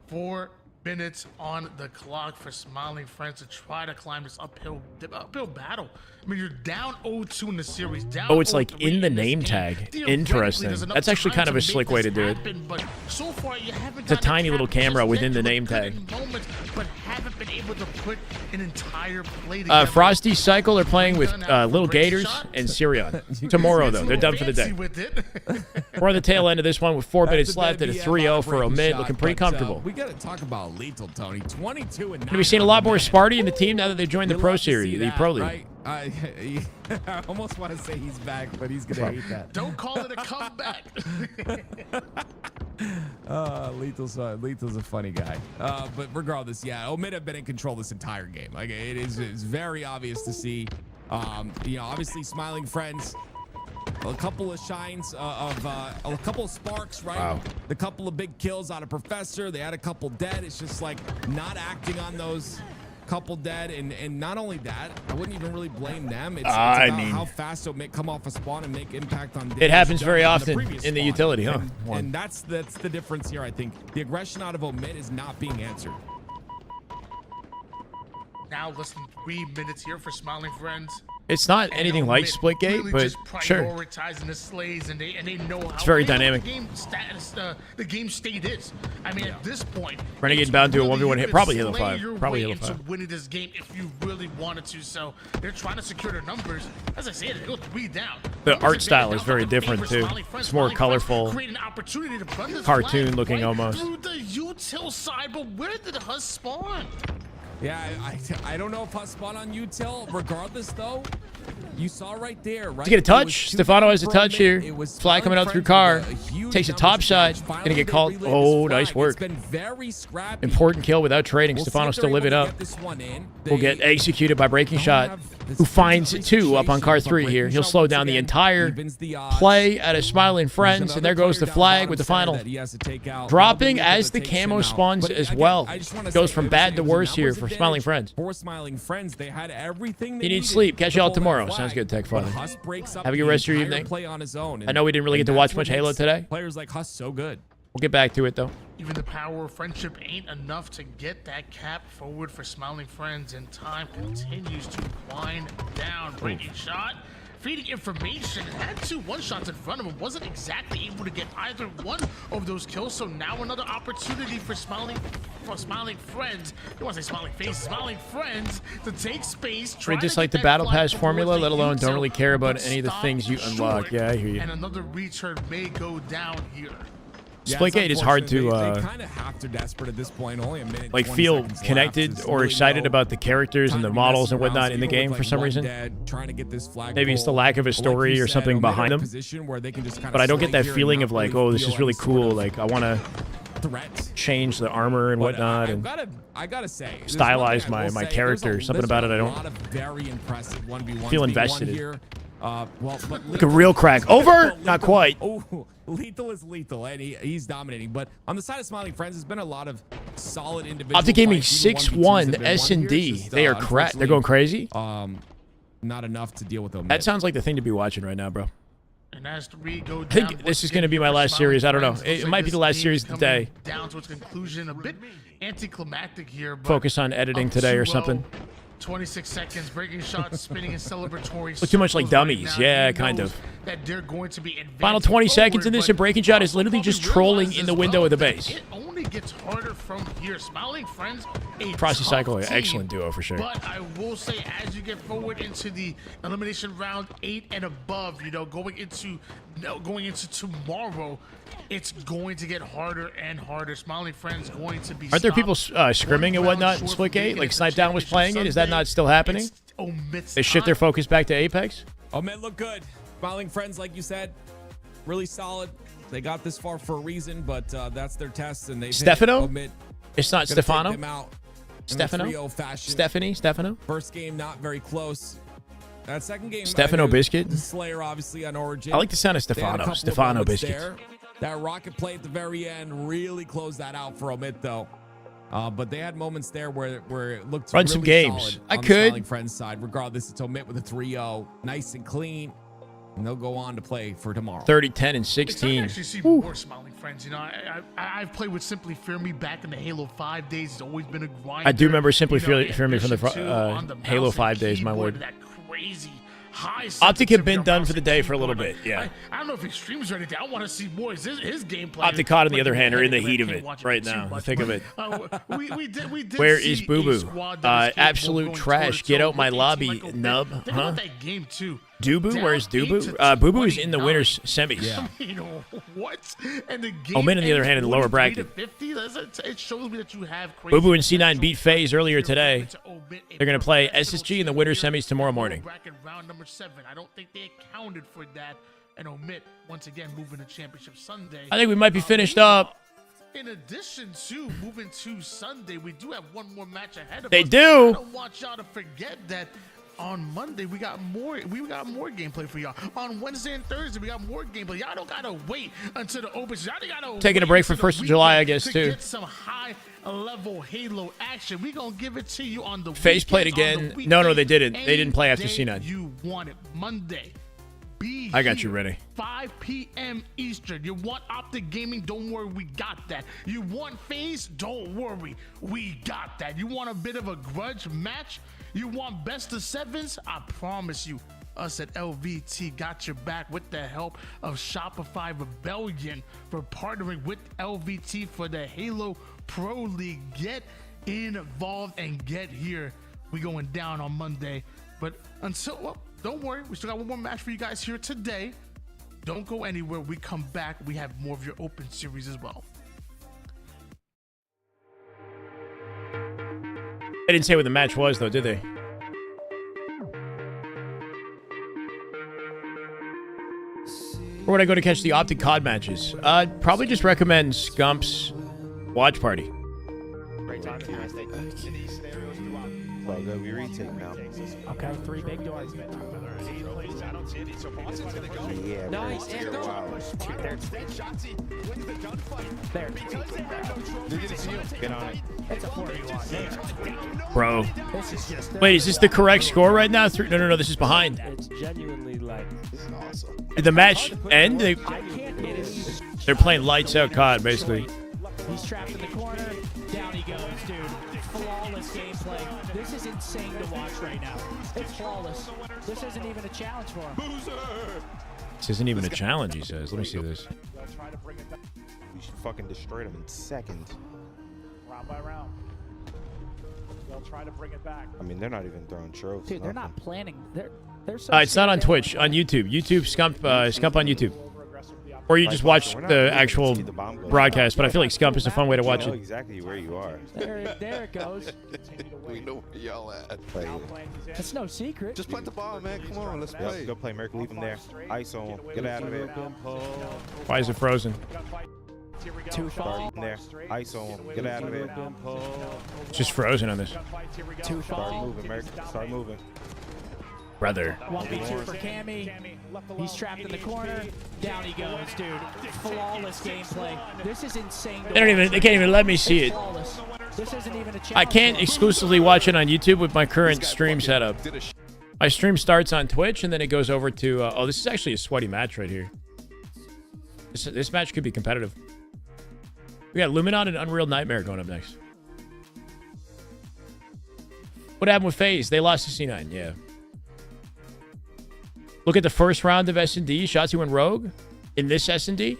4 minutes on the clock for Smiling Friends to try to climb this uphill battle. I mean, you're down 0-2 in the series. Down Oh, it's like 0-3 in the this name game. tag. Theoretically, Interesting. there's enough That's actually time kind to of a make slick way to this do it. happen, but so far you haven't It's a gotten tiny little capture, camera just within the led to name a good tag. moment, but haven't been able to put an entire play together. Frosty Cycle are playing with Little Gators and Sirion. Tomorrow, though. They're done for the day. We're on the tail end of this one with 4 minutes left at a 3-0 for Omid. Looking pretty comfortable. We got to talk about Lethal, Tony. 22 and 9. Going to be seeing a lot more Sparty in the team now that they've joined the Pro Series, the Pro League. Right? I almost want to say he's back, but he's going to hate that. Don't call it a comeback. Lethal's a funny guy. But regardless, yeah, Omid have been in control this entire game. Like it's very obvious to see. Obviously, Smiling Friends. A couple of shines a couple of sparks, right? Wow. The couple of big kills out of Professor. They had a couple dead. It's just like not acting on those couple dead, and not only that, I wouldn't even really blame them. It's about how fast they'll come off a spawn and make impact on damage. It happens very the often previous in the spawn. utility, huh? And that's the difference here, I think. The aggression out of Omid is not being answered. Now less than 3 minutes here for Smiling Friends. It's not anything like Splitgate, really but just sure. prioritizing the slays, and they know how very they know dynamic. The game status, the game state is. I mean, at this point, Renegade it's bound to a really 1v1 you hit. could Probably Halo slay 5. your Probably way Halo into 5. winning this game if you really wanted to. So they're trying to secure their numbers. As I said, they go 3 down. The art style is very different too. It's more colorful, Create an opportunity to run this cartoon flag looking right almost. through the util side, but where did Huss spawn? Yeah, I don't know if I spot on you, Till. Regardless, though, you saw right there, right? To get a touch. Stefano has a touch here. Flag coming out through car. Takes a top shot. Gonna get called. Oh, nice work. Important kill without trading. Stefano still live it up. Will get executed by breaking shot. Who finds two up on car 3 here. He'll slow down the entire play at a Smiling Friends. And there goes the flag with the final. Dropping as the camo spawns as well. Goes from bad to worse here for Smiling Friends. For Smiling Friends, they had everything. You need sleep. Catch y'all tomorrow. Sounds good, Tech Father. Have a good rest of your evening. I know we didn't really get to watch much Halo today. Players like Huss so good. We'll get back to it, though. Even the power of friendship ain't enough to get that cap forward for Smiling Friends, and time continues to wind down. Breaking shot, feeding information, had 2 one-shots in front of him, wasn't exactly able to get either one of those kills, so now another opportunity for Smiling Friends. You want to say Smiling Face, Smiling Friends to take space. I just like the Battle Pass formula, let alone don't really care about any of the things you unlock. Yeah, I hear you. And another return may go down here. Splitgate is hard to they kind of have to desperate at this point. Only a minute. Like feel connected or excited about the characters and the models and whatnot in the game for some reason. Maybe it's the lack of a story or something behind them. But I don't get that feeling of like, oh, this is really cool. Like I want to change the armor and whatnot and I gotta say, stylize my character. Something about it I don't feel invested in. Like a real crack. Over? Not quite. Oh, lethal is lethal, and he's dominating. But on the side of Smiling Friends, there's been a lot of solid individual. Optic Gaming 6-1 S&D. They are cracked. They're going crazy. Not enough to deal with them. That sounds like the thing to be watching right now, bro. And as 3 go down, I think this is going to be my last series. I don't know. It might be the last series of the day. Down to its conclusion, a bit anticlimactic here. But focus on editing today or something. 26 seconds, breaking shots, spinning in celebratory. Look too much like dummies. Yeah, kind of. That they're going to be final 20 seconds in this, and breaking shot is literally just trolling in the window of the base. It only gets harder from here. Smiling Friends, Process Cycle, excellent duo for sure. But I will say, as you get forward into the elimination round 8 and above, you know, going into tomorrow, it's going to get harder and harder. Smiling Friends going to be. Aren't there people scrimming and whatnot in Splitgate? Like Snipe Down was playing it. Is that not still happening? They shift their focus back to Apex. Omit look good. Smiling Friends, like you said, really solid. They got this far for a reason, but that's their test, and they. Stefano? It's not Stefano. Stefano. Stefano. First game not very close. That second game. Stefano Biscuit. Slayer obviously on Origin. I like the sound of Stefano. Stefano Biscuit. That rocket play at the very end really closed that out for Omit though. But they had moments there where it looked run really some games. Solid I on the could. Smiling Friends side. Regardless, it's Omit with a 3-0, nice and clean, and they'll go on to play for tomorrow. 30, 10, and 16. I actually see more Smiling Friends. You know, I've played with Simply Fear Me back in the Halo 5 days. It's always been a grind. I do remember Simply Fear Me from the Halo 5 days. My word. That crazy high Optic had been done for the day for a little bit. Yeah. I don't know if he streams or anything. I want to see more. His gameplay. Optic, on the other hand, are in the heat of it right now. Think of it. We did Where is Boo Boo? Absolute trash. Get out my lobby, nub. Huh? That game too. Dubu? Where's Dubu? Boo Boo is in the winners semis. Yeah. You know what? And the game. Omen, on the other hand, in the lower bracket. It shows me that you have. Boo Boo and C9 beat FaZe earlier today. They're going to play SSG in the winners semis tomorrow morning. Bracket round number 7. I don't think they accounted for that. And Omit once again moving to Championship Sunday. I think we might be finished up. In addition to moving to Sunday, we do have one more match ahead of us. They do. I don't want y'all to forget that. On Monday, we got more gameplay for y'all. On Wednesday and Thursday, we got more gameplay. Y'all don't gotta wait until the open. Y'all gotta taking a break for 1st of July, I guess, too. Get some high-level Halo action. We gonna give it to you on the FaZe played again. No, they didn't. They didn't play after C9. You want it Monday. I got you ready. 5 p.m. Eastern. You want Optic Gaming? Don't worry, we got that. You want FaZe? Don't worry, we got that. You want a bit of a grudge match? You want best of 7s? I promise you, us at LVT got your back with the help of Shopify Rebellion for partnering with LVT for the Halo Pro League. Get involved and get here. We going down on Monday. But until, well, don't worry. We still got one more match for you guys here today. Don't go anywhere. We come back. We have more of your open series as well. didn't say what the match was, though, did they? Where would I go to catch the Optic COD matches? I'd probably just recommend Scump's watch party. Well, good. We retake now. Okay, 3 big doors. Yeah, Nice. bro. And go. There. Get on it. It's a 4v1. Bro. This is just. Wait, is this the correct score right now? No, this is behind. It's genuinely like. This is awesome. Did the match end? I can't get it. They're playing lights out COD, basically. He's trapped in the corner. Down he goes, dude. Flawless gameplay. This is insane to watch right now. It's flawless. This isn't even a challenge for him. This isn't even a challenge, he says. Let me see this. We should fucking destroy them in seconds. Round by round. They'll try to bring it back. I mean, they're not even throwing tropes. Dude, they're not planning. They're so It's not on Twitch. On YouTube. YouTube, Scump on YouTube. Or you just watch the actual broadcast, but I feel like Scump is a fun way to watch I know it. exactly where you are. There it goes. We know where y'all at. It's no secret. Just plant the ball, man. Come on, let's play. Yep, go play Merc. Leave him there. Ice on him. Get out of it. Why is it frozen? Too far. There. Ice on him. Get out of it. It's just frozen on this. Too Start far. moving, Merc. Start moving. Brother. 1v2 for Cammy. He's trapped in the corner. Down he goes, dude. Flawless gameplay. This is insane. They can't even let me see it. Flawless. This isn't even a challenge. I can't exclusively watch it on YouTube with my current stream setup. My stream starts on Twitch and then it goes over to. Oh, this is actually a sweaty match right here. This match could be competitive. We got Luminon and Unreal Nightmare going up next. What happened with FaZe? They lost to C9. Yeah. Look at the first round of S&D. Shotzi went rogue in this S&D.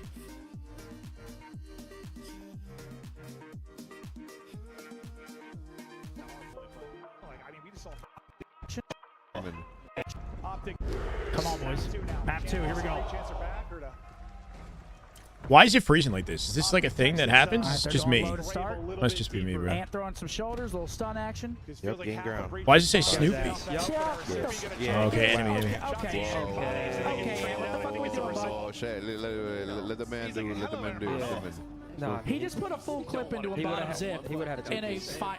Come on, boys. Map 2, here we go. Why is it freezing like this? Is this like a thing that happens? It's just me. Must just be me, bro. Ant throwing some shoulders, little stun action. Yep, gain ground. Why does it say Snoopy? Yeah. Okay, enemy. Okay. Oh, shit. Let the man do it. Let the man do it. Nah, He just put a full clip into a bottom zip. He would have had a in a fight.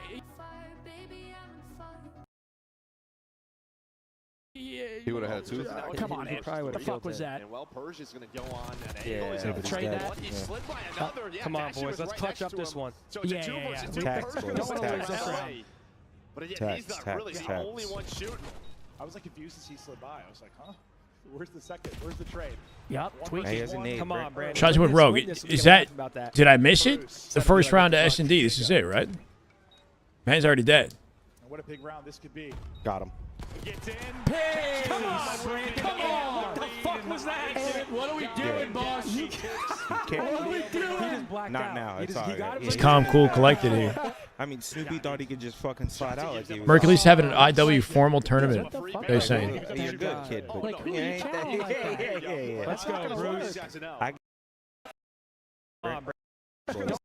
He would have had a tooth. Come on, Ant. What the fuck was that? And well, Persia's going to go on at Yeah. Trade that. He slid by another. Yeah, Come on, Dasher boys. was Let's right clutch next up to this him. one. So it's a Yeah, 2 yeah, versus yeah. 2. Tax, Persia boys, doesn't want to tax. lose LA. But he's Tax, not tax, really the tax. only one shooting. I was like confused as he slid by. I was like, huh? Where's the second? Where's the trade? Yep, tweak. He has a nade. Come on, Brandon. Shotzi went rogue. Is that? Did I miss it? The first round of S&D. This is it, right? Man's already dead. And what a big round this could be. Got him. Gets in. Hey! Come on, Brandon. Come on! What the fuck was that? What are we doing, boss? What are we doing? He just blacked Not out. now. He It's just- he all got right. it He's for calm, you. cool, collected here. I mean, Snoopy thought he could just fucking slide out like he was. Mercury's having an IW formal tournament. They're saying. You're a good kid, but Like, who you you ain't challenge like that? yeah. Let's go, Bruce. I- Come on, Brandon.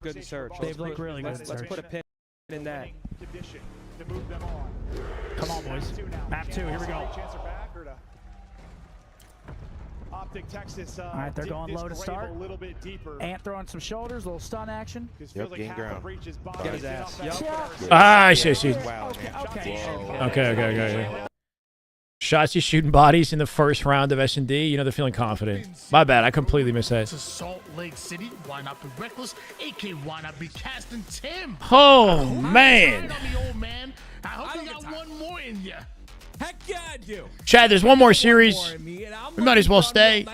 Good in search. They've looked really good in Let's search. put a pin in that. Condition to move them on. Come on, boys. Map 2, here we go. Chance are back or to Optic Texas. All right, they're going low to start. A little bit deeper. Ant throwing some shoulders, little stun action. Yep, gain ground. Get his ass. Yep. Ah, I see. Wow, man. Okay. Shotzi shooting bodies in the first round of S&D. You know, they're feeling confident. My bad. I completely missed that. To Salt Lake City. Why not be reckless? AK, why not be casting Tim? Oh, man. On the old man. I hope you got one more in you. Heck yeah, I do. Chad, there's one more series. We might as well stay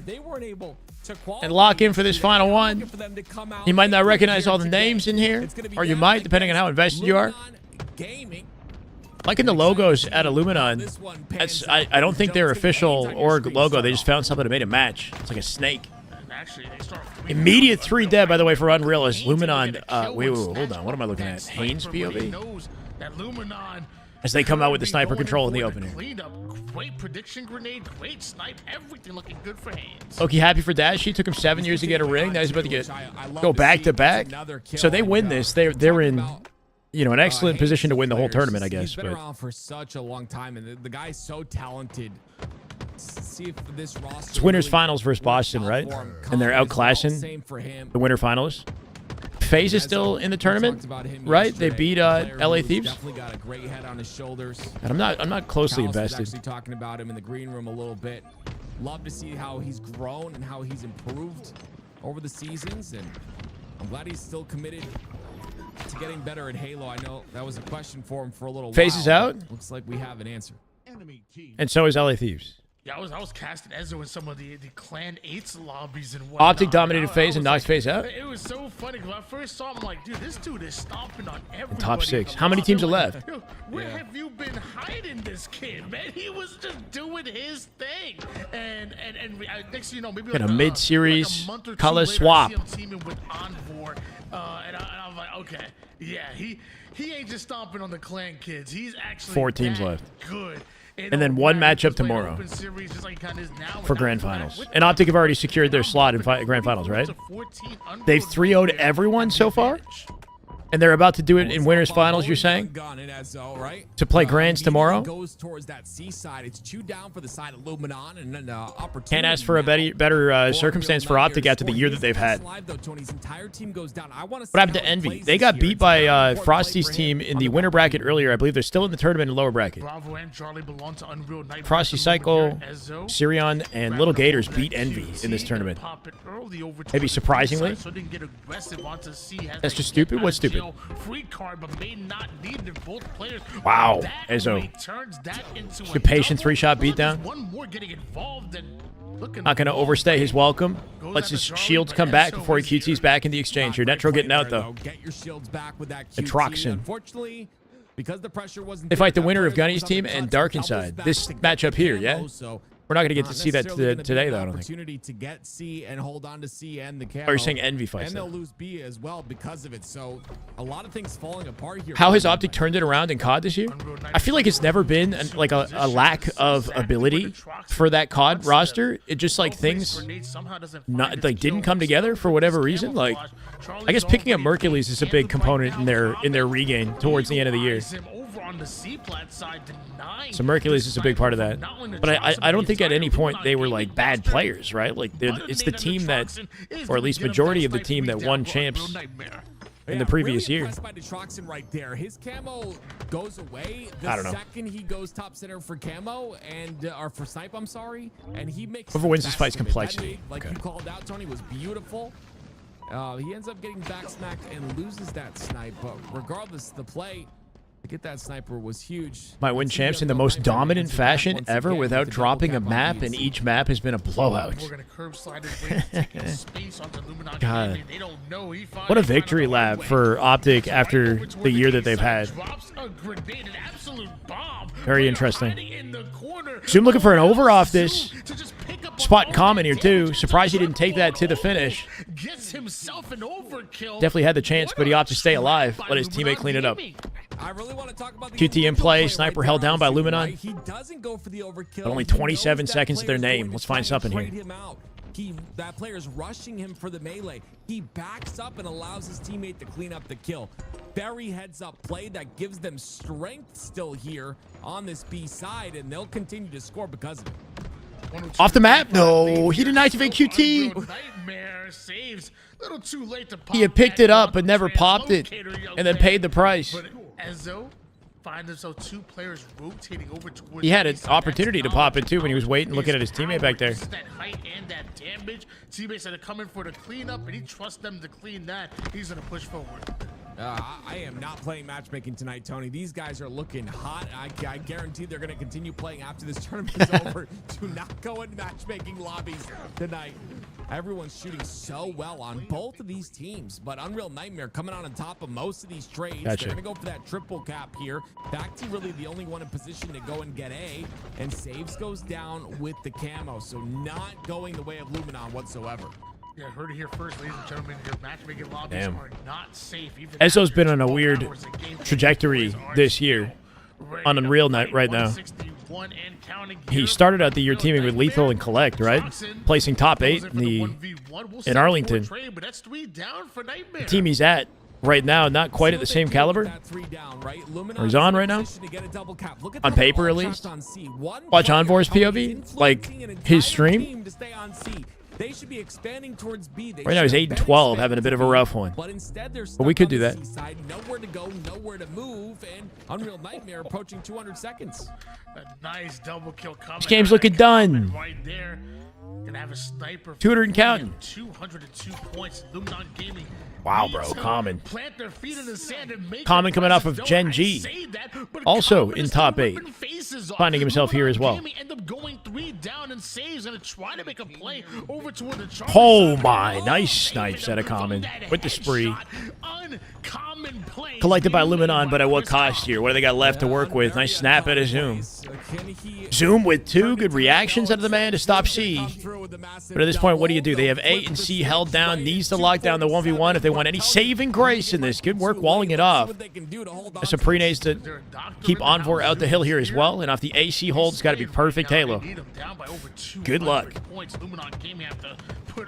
They weren't able to qualify and lock in for this final one. for them to come out. You might not recognize all the names in here, or you might, depending on how invested you are. Gaming. Liking the logos at Illuminon. That's I don't think they're official org logo. They just found something that made a match. It's like a snake. Actually, they start Immediate 3 dead, by the way, for Unreal. Is Luminon. Wait, hold on. What am I looking at? Haynes POV? knows that Luminon as they come out with the sniper control in the opening. Cleanup, great prediction grenade, great snipe, everything looking good for Haynes. Loki happy for Dash. He took him 7 years to get a ring. Now he's about to go back to back. So they win this. They're in, you know, an excellent position to win the whole tournament, I guess. He's been around for such a long time, and the guy's so talented. See if this roster It's winners finals versus Boston, right? And they're outclassing the winter finals. FaZe is still in the tournament, right? They beat LA Thieves. Definitely got a great head on his shoulders. And I'm not closely invested. Actually talking about him in the green room a little bit. Love to see how he's grown and how he's improved over the seasons, and I'm glad he's still committed to getting better at Halo. I know that was a question for him for a little while. FaZe is out. Looks like we have an answer. And so is LA Thieves. Yeah, I was casting Ezzo in some of the Clan 8's lobbies and whatnot. Optic dominated FaZe and knocked FaZe out. It was so funny because I first saw him, I'm like, dude, this dude is stomping on everybody. Top 6. How many teams are left? Yo, where have you been hiding this kid, man? He was just doing his thing. And next thing you know, maybe Got like a mid-series like a month or two color later, swap. I see him teaming with Envor, and I was like, okay, yeah, he ain't just stomping on the Clan kids. He's actually 4 teams that left. good. And then one matchup tomorrow for grand finals. And Optic have already secured their slot in grand finals, right? They've 3-0'd everyone so far? And they're about to do it in winners finals, you're saying? To play grands tomorrow? Goes towards that C side. It's chewed down for the side of Luminon, and then opportunity. Can't ask for a better circumstance for Optic after the year that they've had. What happened to Envy? They got beat by Frosty's team in the winner bracket earlier. I believe they're still in the tournament in lower bracket. Frosty Cycle, Sirion, and Little Gators beat Envy in this tournament. Maybe surprisingly. That's just stupid? What's stupid? Wow, Ezzo. Good patient 3-shot beatdown. Not going to overstay his welcome. Lets his shields come back before he QT's back in the exchange here. Netro getting out, though. Get your shields back with that QT. The Troxin. Unfortunately, because the pressure wasn't They fight the winner of Gunny's team and Dark Inside. This matchup here, yeah? We're not going to get to see that today, though, I don't think. Opportunity to get C and hold on to C and the camo. Or you're saying Envy fights and they'll lose B as well because of it. So a lot of things falling apart here. How has Optic turned it around in COD this year? I feel like it's never been like a lack of ability for that COD roster. It just like things didn't come together for whatever reason. Like I guess picking up Mercules is a big component in their regain towards the end of the year. So Mercules is a big part of that. But I don't think at any point they were like bad players, right? Like it's the team that, or at least majority of the team that won champs in the previous year. By the Troxin right there. His camo goes away I don't the know. second he goes top center for camo and or for snipe, I'm sorry, and he makes Whoever wins this fight's best of it. complexity. That, like you called out, Tony, was beautiful. He ends up getting back smacked and loses that snipe, but regardless, the play to get that sniper was huge. Might win champs in the most dominant fashion ever without dropping a map, and each map has been a blowout. God. What a victory lap for Optic after the year that they've had. Very interesting. Zoom looking for an over off this. Spot comment here too. Surprised he didn't take that to the finish. Definitely had the chance, but he opted to stay alive. Let his teammate clean it up. I really want to talk about the QT in play. Sniper held down by Luminon. He doesn't go for the overkill. But only 27 seconds to their name. Let's find something here. That player's rushing him for the melee. He backs up and allows his teammate to clean up the kill. Very heads up play that gives them strength still here on this B side, and they'll continue to score because of it. Off the map? No, he didn't activate QT. He had picked it up but never popped it and then paid the price. He had an opportunity to pop it too when he was waiting, looking at his teammate back there. Teammates that are coming for the cleanup, and he trusts them to clean that. He's going to push forward. I am not playing matchmaking tonight, Tony. These guys are looking hot. I guarantee they're going to continue playing after this tournament is over. Do not go in matchmaking lobbies tonight. Everyone's shooting so well on both of these teams, but Unreal Nightmare coming out on top of most of these trades. Gotcha. They're going to go for that triple cap here. Back to really the only one in position to go and get A, and Saves goes down with the camo, so not going the way of Luminon whatsoever. Yeah, heard it here first, ladies and gentlemen. Your matchmaking lobbies are not safe. Ezzo's been on a weird trajectory this year. on Unreal Night right now. He started out the year teaming with Lethal and Collect, right? Placing top 8 in Arlington. The team he's at right now, not quite at the same caliber. Or he's on right now. On paper, at least. Watch Envor's POV, like his stream. They should be expanding towards B. Right now he's 8-12, having a bit of a rough one. But instead, they're we could do that. Nowhere to go, nowhere to move, and Unreal Nightmare approaching 200 seconds. A nice double kill coming. This game's looking done. Right there. Gonna have a sniper. 200 and counting. 202 points. Luminon Gaming. Wow, bro. Common. Plant their feet in the sand and make Common coming off of Gen G. Also in top 8. Finding himself here as well. End up going 3 down and saves and try to make a play over toward the Oh my. Nice snipes at a Common. With the spree. Collected by Luminon, but at what cost here? What do they got left to work with? Nice snap at a Zoom. Zoom with 2 good reactions out of the man to stop C. But at this point, what do you do? They have A and C held down. Needs to lock down the 1v1 if they want any saving grace in this. Good work walling it off. Saprines to keep Envor out the hill here as well. And off the AC hold, it's got to be perfect Halo. Good luck.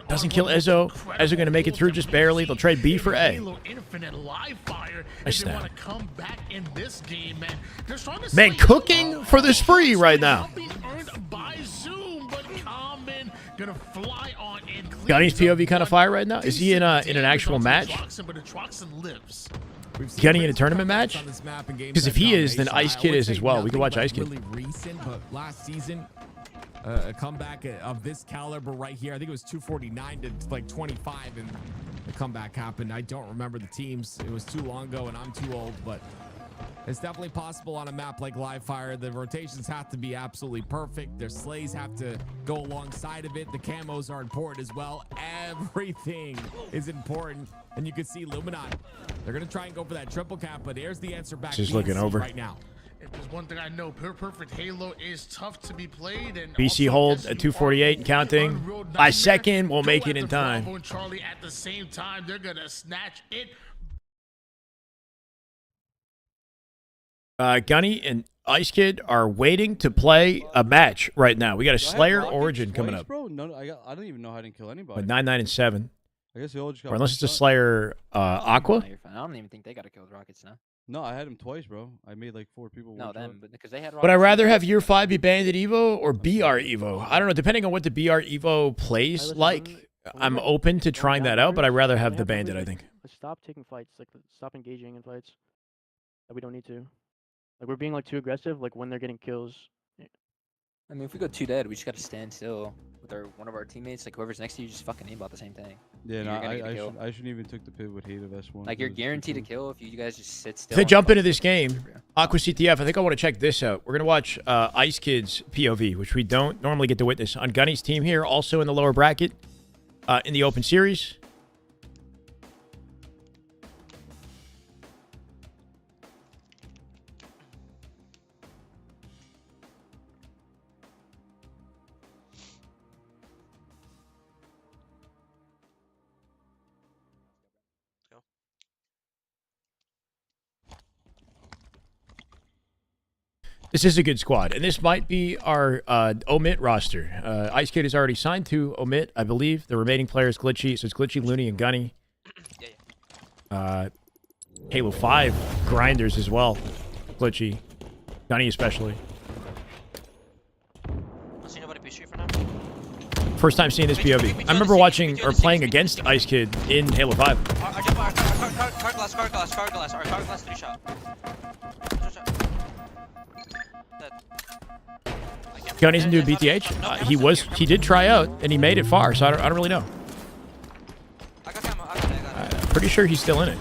Doesn't kill Ezzo. Ezzo going to make it through just barely. They'll trade B for A. Nice snap. Man, cooking for the spree right now. Gunny's POV kind of fire right now. Is he in an actual match? Gunny in a tournament match? Because if he is, then Ice Kid is as well. We can watch Ice Kid. Really recent, but last season, a comeback of this caliber right here. I think it was 249 to like 25, and the comeback happened. I don't remember the teams. It was too long ago, and I'm too old, but it's definitely possible on a map like Livefire. The rotations have to be absolutely perfect. Their slays have to go alongside of it. The camos are important as well. Everything is important. And you can see Luminon. They're going to try and go for that triple cap, but here's the answer back. Just looking over right now. If there's one thing I know, perfect Halo is tough to be played. And BC hold at 248 and counting. By second, won't make it in time. And Charlie at the same time, they're going to snatch it. Gunny and Ice Kid are waiting to play a match right now. We got a Slayer Origin coming up. Bro? No, I don't even know how I didn't kill anybody. With 9, 9, and 7. I guess all just got or unless it's a Slayer Aqua. I don't even think they got to kill the Rockets now. No, I had him twice, bro. I made like 4 people. No, them, but because they had. Would I rather have Year 5 be Bandit Evo or BR Evo? I don't know. Depending on what the BR Evo plays like, I'm open to trying that out, but I'd rather have the Bandit, I think. Let's stop taking fights. Like, stop engaging in fights that we don't need to. Like, we're being like too aggressive. Like when they're getting kills. I mean, if we go 2 dead, we just got to stand still with one of our teammates. Like whoever's next to you, just fucking aim about the same thing. Yeah, no, I shouldn't even took the pit with hate of S1. Like you're guaranteed to kill if you guys just sit still. If they jump into this game, Aqua CTF, I think I want to check this out. We're gonna watch Ice Kid's POV, which we don't normally get to witness on Gunny's team here, also in the lower bracket, in the open series. This is a good squad, and this might be our Omit roster. Ice Kid is already signed to Omit, I believe. The remaining players, Glitchy, so it's Glitchy, Looney, and Gunny. Halo 5 grinders as well. Glitchy, Gunny especially. First time seeing this POV. I remember watching or playing against Ice Kid in Halo 5. Car glass 3 shot. Gunny's into BTH. He did try out and he made it far, so I don't really know. I'm pretty sure he's still in it.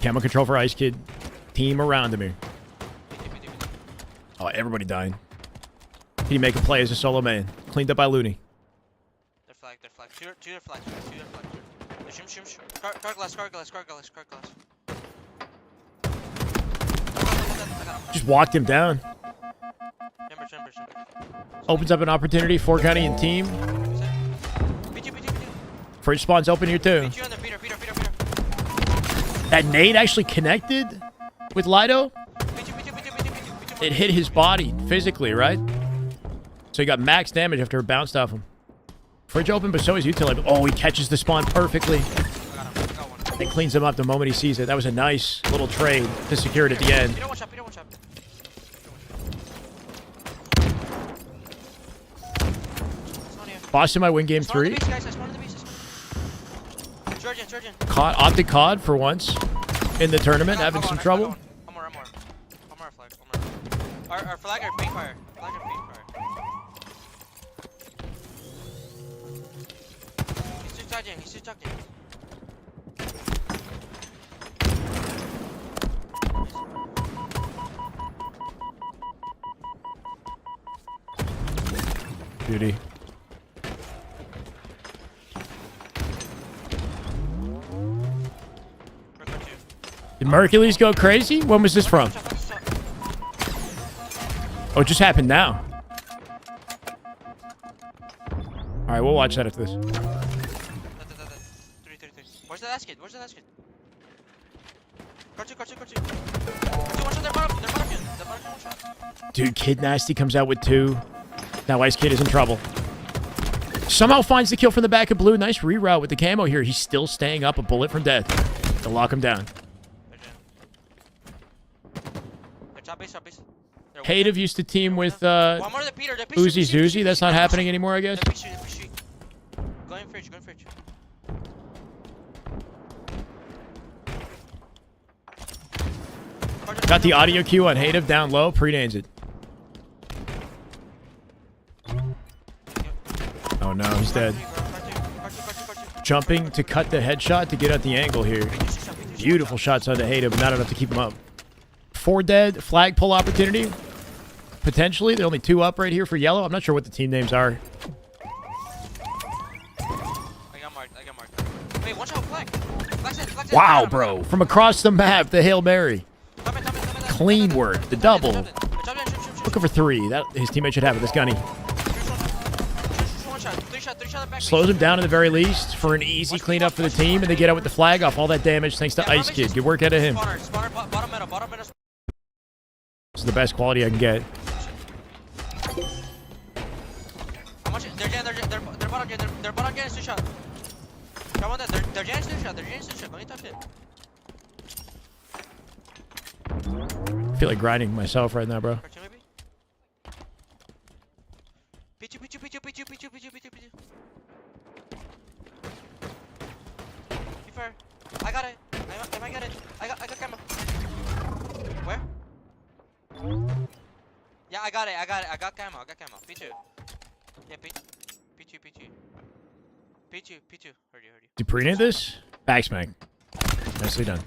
Camo control for Ice Kid. Team around him here. Oh, everybody dying. Can he make a play as a solo man? Cleaned up by Looney. They're flagged. Two are flagged. Shoot. Car glass. Just walked him down. Chamber. Opens up an opportunity for Gunny and team. First spawn's open here too. Peter. That nade actually connected with Lido. It hit his body physically, right? So he got max damage after it bounced off him. Fridge open, but so is utility. Oh, he catches the spawn perfectly. And cleans him up the moment he sees it. That was a nice little trade to secure it at the end. Boston might win game 3. Caught Optic COD for once in the tournament, having some trouble. Our flag or paint fire. Flag or paint fire. He's still charging. He's still charging. Beauty. Did Mercules go crazy? When was this from? Oh, it just happened now. All right, we'll watch that after this. Where's the last kid? Where's the last kid? Car two. One shot, they're bottom kid. They're bottom kid, one shot. Dude, Kid Nasty comes out with 2. Now Ice Kid is in trouble. Somehow finds the kill from the back of blue. Nice reroute with the camo here. He's still staying up a bullet from death to lock him down. Hative used to team with Uzi Zuzi. That's not happening anymore, I guess. Going fridge, going fridge. Got the audio cue on Hative down low. Pre-names it. Oh no, he's dead. Jumping to cut the headshot to get at the angle here. Beautiful shots on the Hative, but not enough to keep him up. 4 dead. Flag pull opportunity. Potentially. They're only 2 up right here for yellow. I'm not sure what the team names are. I got marked. Wait, watch out, flag. Flag Wow, bro. From across the map, the Hail Mary. Clean work. The double. Looking for 3. That his teammate should have it. This gunny. Slows him down at the very least for an easy cleanup for the team, and they get out with the flag off all that damage thanks to Ice Kid. Good work out of him. This is the best quality I can get. They're bottom again, 2 shot. Come on, they're Jan's 2 shot. Don't you touch it. I feel like grinding myself right now, bro. P2. Fair. I got it. I got it. I got camera. Where? Yeah, I got it. I got camera. P2. Yeah, P2. Heard you. Did you pre-nade this? Backsmack. Nicely done.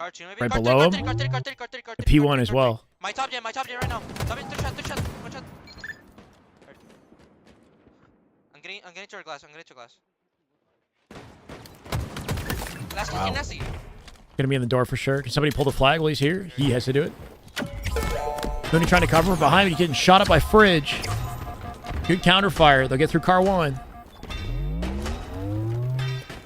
Right below him. The P1 as well. My top gen right now. Top gen, 3 shot. 1 shot. I'm getting to your glass. Last kid, Nasty. Gonna be in the door for sure. Can somebody pull the flag while he's here? He has to do it. Mooney trying to cover him behind him. He's getting shot up by Fridge. Good counter fire. They'll get through car 1.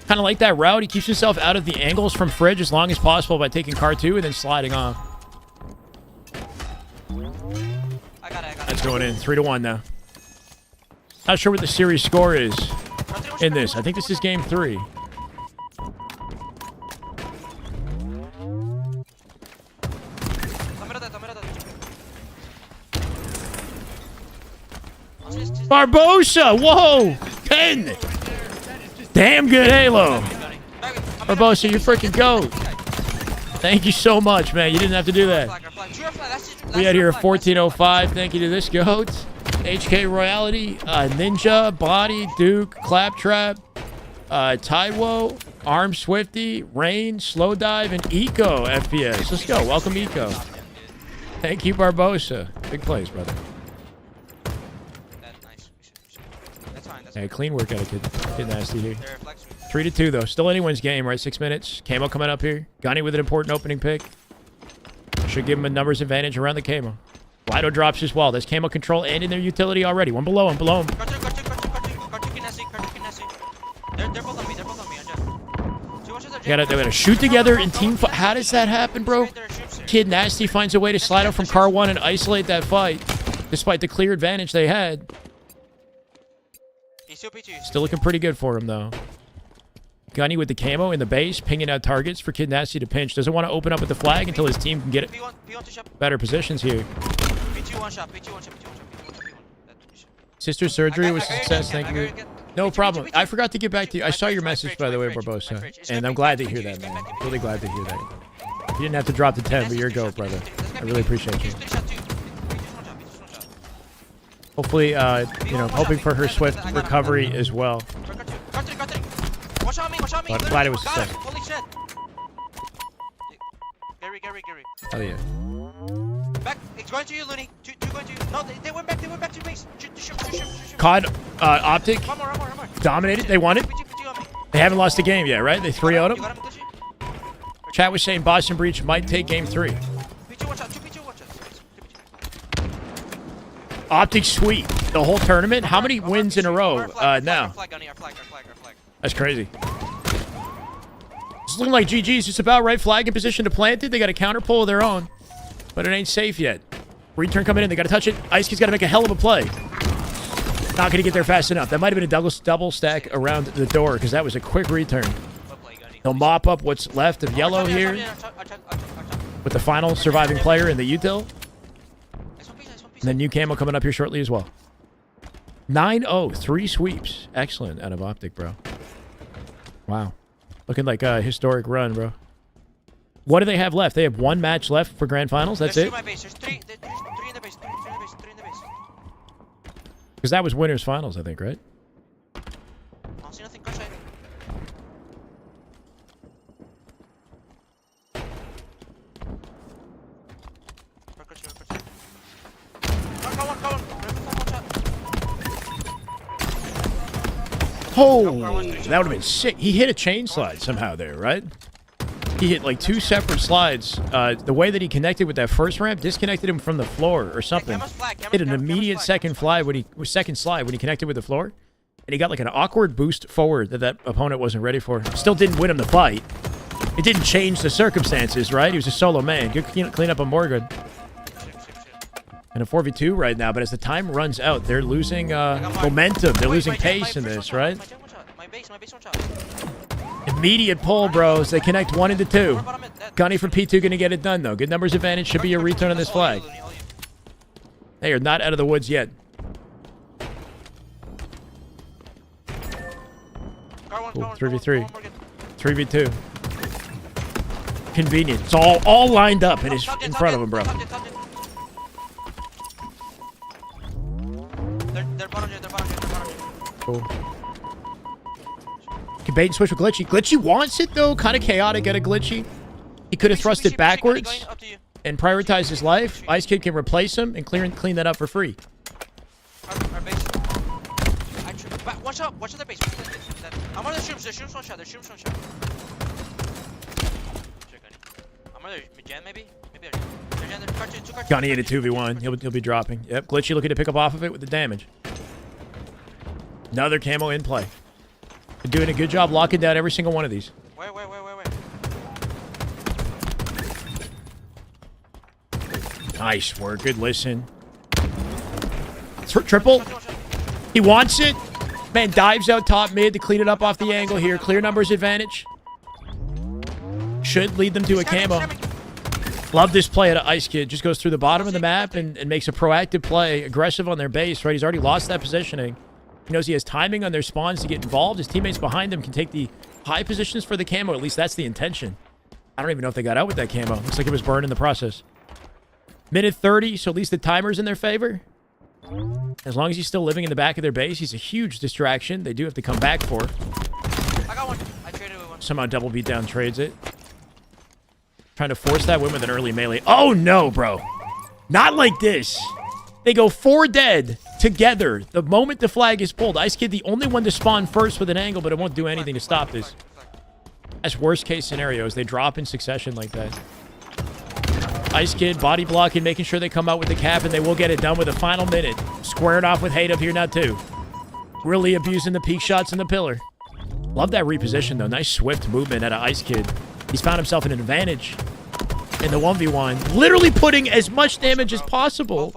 Kind of like that route. He keeps himself out of the angles from Fridge as long as possible by taking car 2 and then sliding off. I got it. That's going in. 3-1 now. Not sure what the series score is in this. I think this is game 3. Barbosa! Whoa! 10! Damn good Halo. Barbosa, you freaking goat. Thank you so much, man. You didn't have to do that. We had here a 1405. Thank you to this goat. HK Royality, Ninja, Body, Duke, Claptrap, Taiwo, Arm Swifty, Rain, Slow Dive, and Eco FPS. Let's go. Welcome, Eco. Thank you, Barbosa. Big plays, brother. Hey, clean work out of Kid Nasty here. 3-2 though. Still anyone's game, right? 6 minutes. Camo coming up here. Gunny with an important opening pick. Should give him a numbers advantage around the camo. Lido drops as well. There's camo control and in their utility already. One below him. They're both on me. They gotta shoot together in team fight. How does that happen, bro? Kid Nasty finds a way to slide out from car 1 and isolate that fight, despite the clear advantage they had. Still looking pretty good for him, though. Gunny with the camo in the base, pinging out targets for Kid Nasty to pinch. Doesn't want to open up with the flag until his team can get it. Better positions here. Sister surgery was a success, thank you. No problem. I forgot to get back to you. I saw your message, by the way, Barbosa. And I'm glad to hear that, man. Really glad to hear that. You didn't have to drop the 10, but you're a goat, brother. I really appreciate you. Hopefully, hoping for her swift recovery as well. But glad it was a success. Gary. Oh, yeah. Back. It's going to you, Looney. Two going to you. No, they went back. They went back to base. Shoot. COD, Optic, One more. dominated. They won it. They haven't lost a game yet, right? They 3-0'd them. Chat was saying Boston Breach might take game 3. Optic sweep the whole tournament. How many wins in a row now? That's crazy. It's looking like GG's just about right. Flag in position to plant it. They got a counter pull of their own, but it ain't safe yet. Return coming in. They got to touch it. Ice Kid's got to make a hell of a play. Not going to get there fast enough. That might have been a double stack around the door because that was a quick return. They'll mop up what's left of yellow here with the final surviving player in the util. And then new camo coming up here shortly as well. 9-0, 3 sweeps. Excellent out of Optic, bro. Wow. Looking like a historic run, bro. What do they have left? They have 1 match left for grand finals. That's it? There's three in the base. Because that was winners finals, I think, right? I don't see nothing. Go side. Oh, that would have been sick. He hit a chain slide somehow there, right? He hit like 2 separate slides. The way that he connected with that first ramp disconnected him from the floor or something. Hit an immediate second slide when he connected with the floor, and he got like an awkward boost forward that opponent wasn't ready for. Still didn't win him the fight. It didn't change the circumstances, right? He was a solo man. Good clean up on Morgan. And a 4v2 right now, but as the time runs out, they're losing momentum. They're losing pace in this, right? Immediate pull, bros. They connect 1 into 2. Gunny from P2 going to get it done, though. Good numbers advantage should be your return on this flag. They are not out of the woods yet. Ooh, 3v3. 3v2. Convenient. It's all lined up in front of him, bro. Cool. Can bait and switch with Glitchy. Glitchy wants it, though. Kind of chaotic at a Glitchy. He could have thrust it backwards and prioritized his life. Ice Kid can replace him and clean that up for free. Watch out the base. I'm on the shrooms. The shrooms one shot. I'm on the gen, maybe? Gunny in a 2v1. He'll be dropping. Yep, Glitchy looking to pick up off of it with the damage. Another camo in play. They're doing a good job locking down every single one of these. Wait. Nice work. Good listen. Triple. He wants it. Man, dives out top mid to clean it up off the angle here. Clear numbers advantage. Should lead them to a camo. Love this play at Ice Kid. Just goes through the bottom of the map and makes a proactive play. Aggressive on their base, right? He's already lost that positioning. He knows he has timing on their spawns to get involved. His teammates behind him can take the high positions for the camo. At least that's the intention. I don't even know if they got out with that camo. Looks like it was burned in the process. Minute 30, so at least the timer's in their favor. As long as he's still living in the back of their base, he's a huge distraction. They do have to come back for. I got one. I traded with one. Somehow double beatdown trades it. Trying to force that win with an early melee. Oh, no, bro. Not like this. They go 4 dead together the moment the flag is pulled. Ice Kid, the only one to spawn first with an angle, but it won't do anything to stop this. That's worst case scenarios. They drop in succession like that. Ice Kid body blocking, making sure they come out with the cap, and they will get it done with a final minute. Squared off with hate up here now, too. Really abusing the peak shots in the pillar. Love that reposition, though. Nice swift movement out of Ice Kid. He's found himself in an advantage in the 1v1. Literally putting as much damage as possible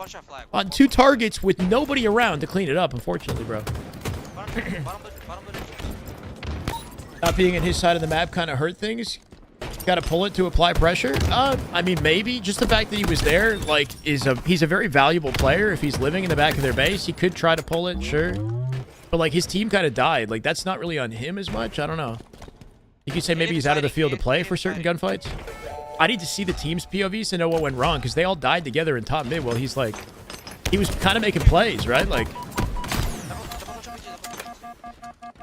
on 2 targets with nobody around to clean it up, unfortunately, bro. Not being in his side of the map kind of hurt things. Got to pull it to apply pressure. I mean, maybe. Just the fact that he was there, like, he's a very valuable player. If he's living in the back of their base, he could try to pull it, sure. But, like, his team kind of died. Like, that's not really on him as much. I don't know. You could say maybe he's out of the field to play for certain gunfights. I need to see the team's POVs to know what went wrong, because they all died together in top mid. Well, he's like, he was kind of making plays, right? Like,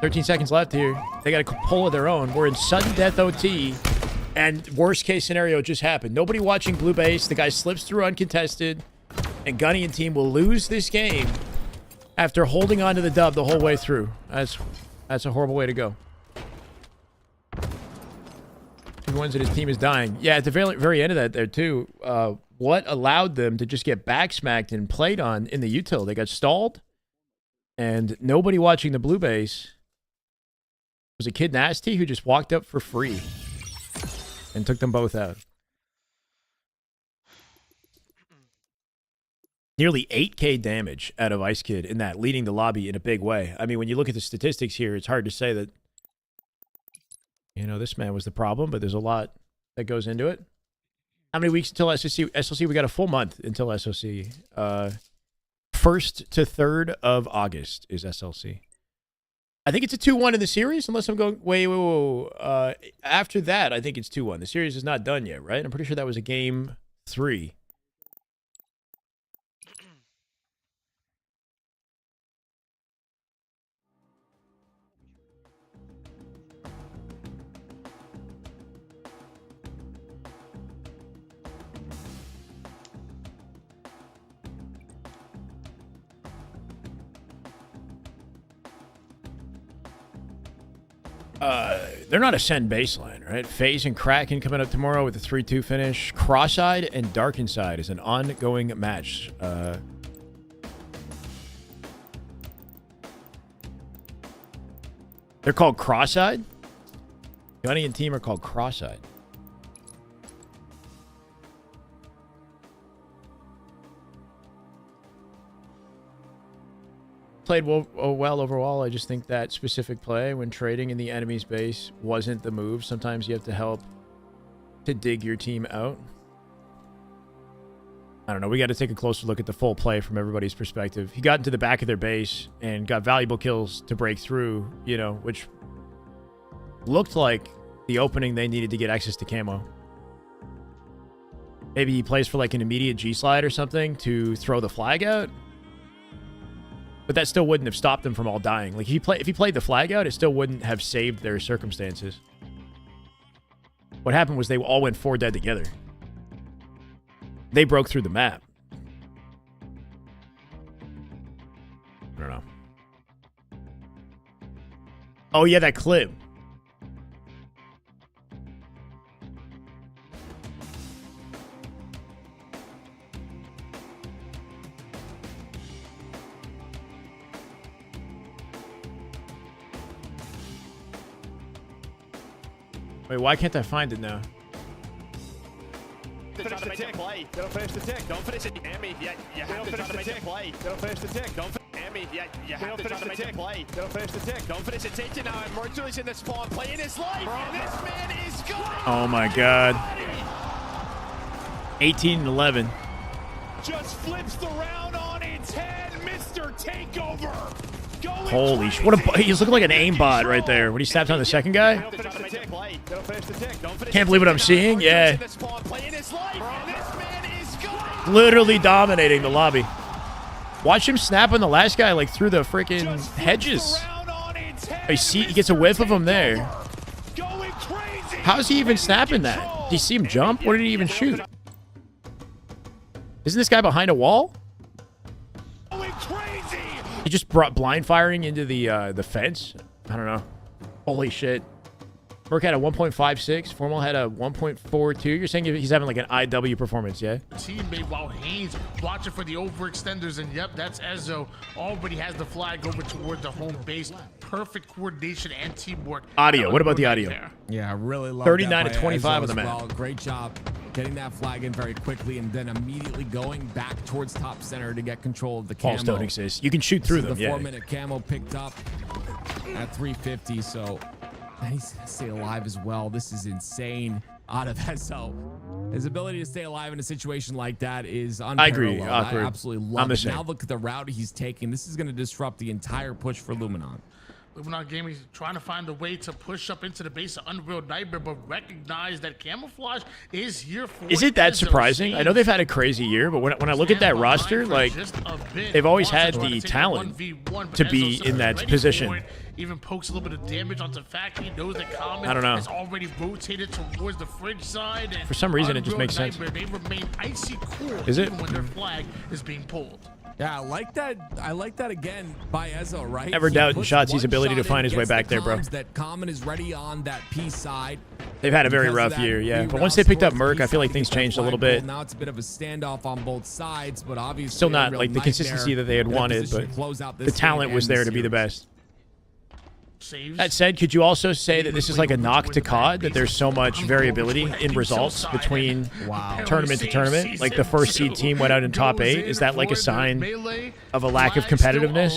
13 seconds left here. They got a pull of their own. We're in sudden death OT, and worst case scenario just happened. Nobody watching blue base. The guy slips through uncontested, and Gunny and team will lose this game after holding on to the dub the whole way through. That's a horrible way to go. He wins and his team is dying. Yeah, at the very end of that there too, what allowed them to just get backsmacked and played on in the util? They got stalled, and nobody watching the blue base was a Kid Nasty who just walked up for free and took them both out. Nearly 8k damage out of Ice Kid in that, leading the lobby in a big way. I mean, when you look at the statistics here, it's hard to say that, you know, this man was the problem, but there's a lot that goes into it. How many weeks until SLC? We got a full month until SLC. 1st to 3rd of August is SLC. I think it's a 2-1 in the series, unless I'm going... Wait. After that, I think it's 2-1. The series is not done yet, right? I'm pretty sure that was a game 3. They're not Ascend baseline, right? FaZe and Kraken coming up tomorrow with a 3-2 finish. Cross-Eyed and Dark Inside is an ongoing match. They're called Cross-Eyed? Gunny and team are called Cross-Eyed. Played well overall. I just think that specific play when trading in the enemy's base wasn't the move. Sometimes you have to help to dig your team out. I don't know. We got to take a closer look at the full play from everybody's perspective. He got into the back of their base and got valuable kills to break through, you know, which looked like the opening they needed to get access to camo. Maybe he plays for like an immediate G-slide or something to throw the flag out. But that still wouldn't have stopped them from all dying. Like, if he played the flag out, it still wouldn't have saved their circumstances. What happened was they all went 4 dead together. They broke through the map. I don't know. Oh, yeah, that clip. Wait, why can't I find it now? Finish the tick. Play. They don't finish the tick. Don't finish it. Amy, yeah, you have to finish the tick. Play. They don't finish the tick. Don't Amy, yeah, you have to finish the tick. Play. They don't finish the tick. Don't finish it. Take it now. And Mercury's in the spawn, playing his life. And this man is going. Oh my God. 18 and 11. Just flips the round on its head, Mr. Takeover. Holy shit. What a... He's looking like an aimbot right there. When he snaps on the second guy. Can't believe what I'm seeing. Yeah. Literally dominating the lobby. Watch him snap on the last guy like through the freaking hedges. He gets a whiff of him there. How's he even snapping that? Did you see him jump? What did he even shoot? Isn't this guy behind a wall? He just brought blind firing into the fence. I don't know. Holy shit. Merc had a 1.56. Formal had a 1.42. You're saying he's having like an IW performance, yeah? Teammate while Haynes watching for the overextenders, and yep, that's Ezzo. Already has the flag over toward the home base. Perfect coordination and teamwork. Audio. What about the audio? There. Yeah, I really love 39 that to 25 on the as map. well. Great job getting that flag in very quickly and then immediately going back towards top center to get control of the camo. False don't exist. You can shoot through them, The yeah. 4-minute camo picked up at 350, so he's gonna stay alive as well. This is insane out of Ezzo. His ability to stay alive in a situation like that is unparalleled. I agree. Awkward. I absolutely love I'm the it. same. Now look at the route he's taking. This is going to disrupt the entire push for Luminon. Luminon Gaming is trying to find a way to push up into the base of Unreal Nightmare, but recognize that camouflage is here for Is it that Ezzo. surprising? I know they've had a crazy year, but when I look at that roster, like, they've always had the talent to be in that position. Even pokes a little bit of damage onto fact. He knows that Common I don't know. has already rotated towards the fridge side. And For some reason, it just Unreal makes sense. Nightmare, they remain icy cool Is it? even when their flag is being pulled. Yeah, I like that. I like that again by Ezzo, right? Never He doubt in puts Shotzi's one ability to shot find in, his way gets the back there, bro. comms that Common is ready on that P side. They've had a very Because of rough that year, yeah. But reroute once they picked up towards Merc, P I feel like side to things get that changed a little flag bit. pulled. Now it's a bit of a standoff on both sides, but obviously Still not Unreal like the consistency Nightmare that they had in a wanted, position but to close out the this talent game was and there the to be the series. best. That said, could you also say that this is like a knock to COD, that there's so much variability in results between tournament to tournament? Like the first seed team went out in top 8. Is that like a sign of a lack of competitiveness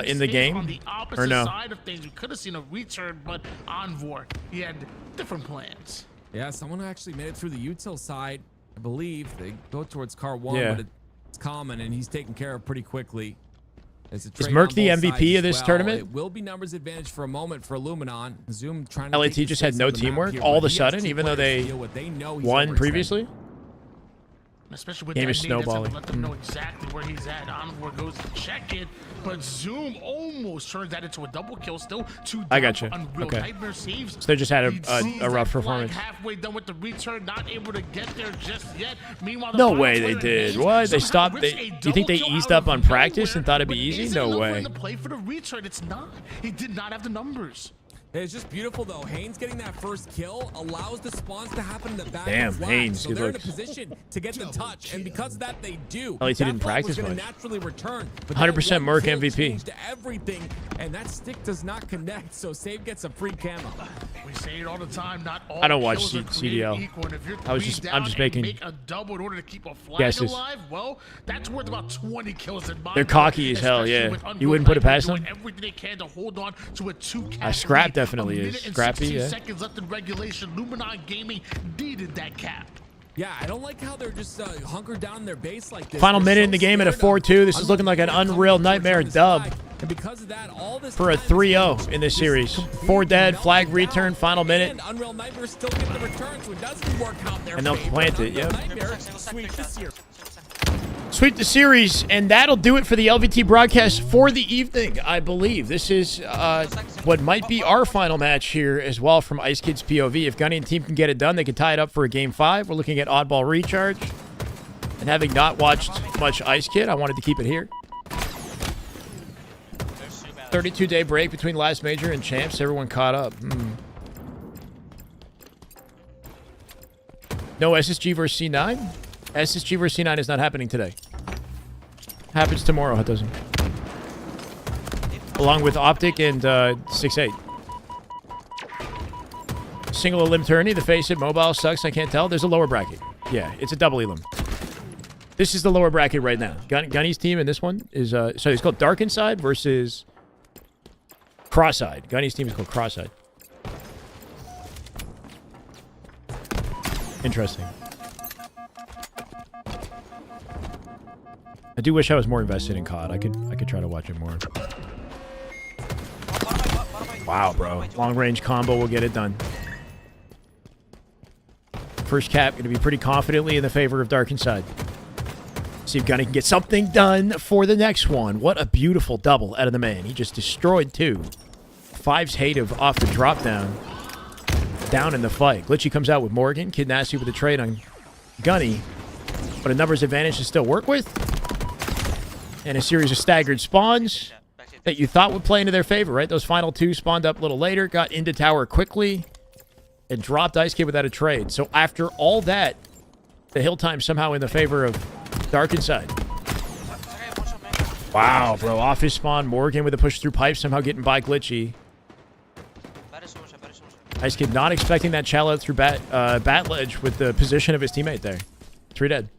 in the game? Or no? Side of things. We could have seen a return, but Envor, he had different plans. Yeah, someone actually made it through the util side, I believe. They go towards car 1, Yeah. but it's Common, and he's taken care of pretty quickly. Is Merc the MVP of this tournament? It will be numbers advantage for a moment for Luminon. Zoom trying to LAT take just the had space no on the map teamwork here, all of but a he has sudden, two even though players to they deal with. They know he's won overextended. previously? Especially with Game that is nade, that's gonna snowballing. let them know exactly where he's at. Envor goes to check it, but Zoom almost turns that into a double kill. Still two I down got you. for Unreal Okay. Nightmare saves. So they just had He sees a rough that flag performance. halfway done with the return, not able to get there just yet. Meanwhile, the No final way they player did. Haynes What? They somehow stopped. rips Do a you think they double kill eased out up of on practice nowhere, and thought it'd be but easy? is it No enough way. for him to play for the return? It's not. He did not have the numbers. It's just beautiful, though. Haynes getting that first kill allows the spawns to happen in the back Damn, of flag. Haynes, So good they're in a looks. position to get the touch, and because of that, they do. LAT That didn't flag was practice gonna much. naturally return, but 100% that one Merc kill MVP. changed everything, and that stick does not connect, so Save gets a free camo. We say it all the time. Not all I don't watch kills are CDL. created equal, and if you're I'm three just down making and make a double in order to keep a flag guesses. alive. Well, that's worth about 20 kills in my They're book, cocky as hell, especially yeah. with You Unreal wouldn't put it Nightmare past doing them? everything they can to hold on to a 2-cap Scrap lead. definitely A is. minute and Scrappy, 16 yeah. seconds left in regulation. Luminon Gaming needed that cap. Yeah, I don't like how they're just hunkered down in their base like this. Final They're minute so in the game at a scared of 4-2. This is looking like an Unreal Nightmare dub And because of that, all this for a time, 3-0 in this series. 4 dead, flag return, final minute. and Unreal Nightmare still get the return, so it doesn't work out their And they'll favor. plant it, Unreal yep. Nightmare sweep this year. Sweep the series, and that'll do it for the LVT broadcast for the evening, I believe. This is what might be our final match here as well from Ice Kid's POV. If Gunny and team can get it done, they can tie it up for a Game 5. We're looking at Oddball Recharge. And having not watched much Ice Kid, I wanted to keep it here. 32-day break between last major and champs. Everyone caught up. No SSG versus C9? SSG versus C9 is not happening today. Happens tomorrow, it doesn't. Along with Optic and 6-8. Single elim tourney, the face it, mobile sucks, I can't tell. There's a lower bracket. Yeah, it's a double elim. This is the lower bracket right now. Gunny's team in this one is, so it's called Dark Inside versus Cross-Eyed. Gunny's team is called Cross-Eyed. Interesting. I do wish I was more invested in COD. I could try to watch it more. Wow, bro. Long range combo will get it done. First cap going to be pretty confidently in the favor of Dark Inside. See if Gunny can get something done for the next one. What a beautiful double out of the man. He just destroyed 2. 5's hate of off the drop down. Down in the fight. Glitchy comes out with Morgan. Kid Nasty with a trade on Gunny. But a numbers advantage to still work with. And a series of staggered spawns. that you thought would play into their favor, right? Those final two spawned up a little later, got into tower quickly, and dropped Ice Kid without a trade. So after all that, the hill time somehow in the favor of Dark Inside. Wow, bro. Off his spawn. Morgan with a push through pipe, somehow getting by Glitchy. Ice Kid not expecting that chal out through bat ledge with the position of his teammate there. 3 dead.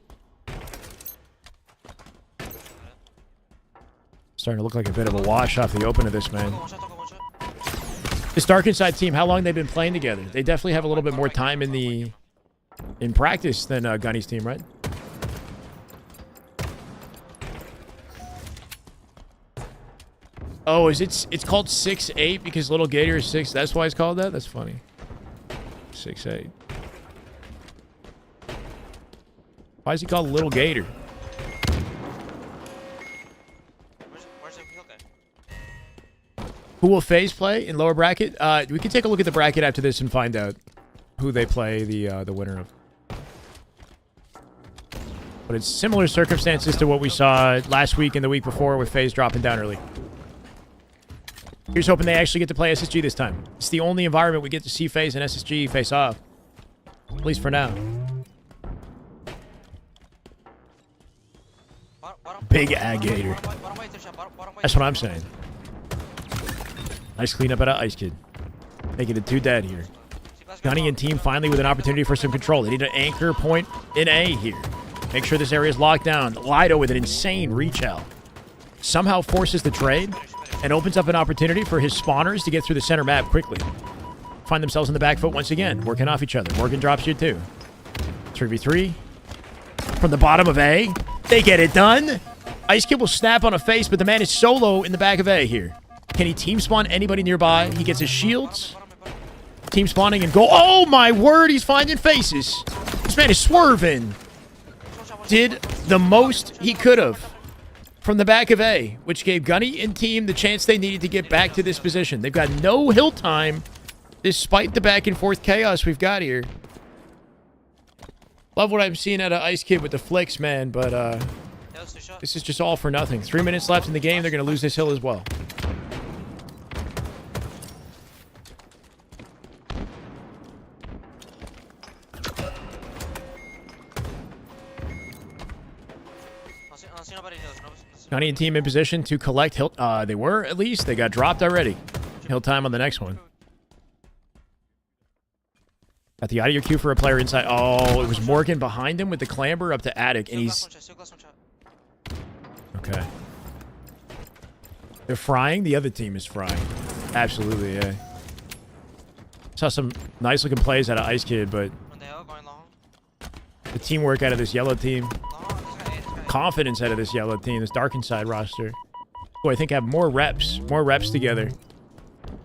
Starting to look like a bit of a wash off the open of this, man. This Dark Inside team, how long they've been playing together? They definitely have a little bit more time in practice than Gunny's team, right? Oh, it's called 6'8" because Little Gator is 6. That's why it's called that? That's funny. 6'8". Why is he called Little Gator? Who will FaZe play in lower bracket? We can take a look at the bracket after this and find out who they play the winner of. But it's similar circumstances to what we saw last week and the week before with FaZe dropping down early. Here's hoping they actually get to play SSG this time. It's the only environment we get to see FaZe and SSG face off. At least for now. Big Agator. That's what I'm saying. Nice cleanup out of Ice Kid. Making it 2 dead here. Gunny and team finally with an opportunity for some control. They need an anchor point in A here. Make sure this area is locked down. Lido with an insane reach out. Somehow forces the trade and opens up an opportunity for his spawners to get through the center map quickly. Find themselves in the back foot once again, working off each other. Morgan drops you too. 3v3. From the bottom of A. They get it done. Ice Kid will snap on a face, but the man is solo in the back of A here. Can he team spawn anybody nearby? He gets his shields. Team spawning and go. Oh my word, he's finding faces. This man is swerving. Did the most he could have from the back of A, which gave Gunny and team the chance they needed to get back to this position. They've got no hill time despite the back and forth chaos we've got here. Love what I'm seeing out of Ice Kid with the flicks, man, but this is just all for nothing. 3 minutes left in the game. They're going to lose this hill as well. Gunny and team in position to collect hill. They were, at least. They got dropped already. Hill time on the next one. Got the audio cue for a player inside. Oh, it was Morgan behind him with the clamber up to attic, and he's... Okay. They're frying. The other team is frying. Absolutely, yeah. Saw some nice-looking plays out of Ice Kid, but... the teamwork out of this yellow team... confidence out of this yellow team, this Dark Inside roster, who I think have more reps together.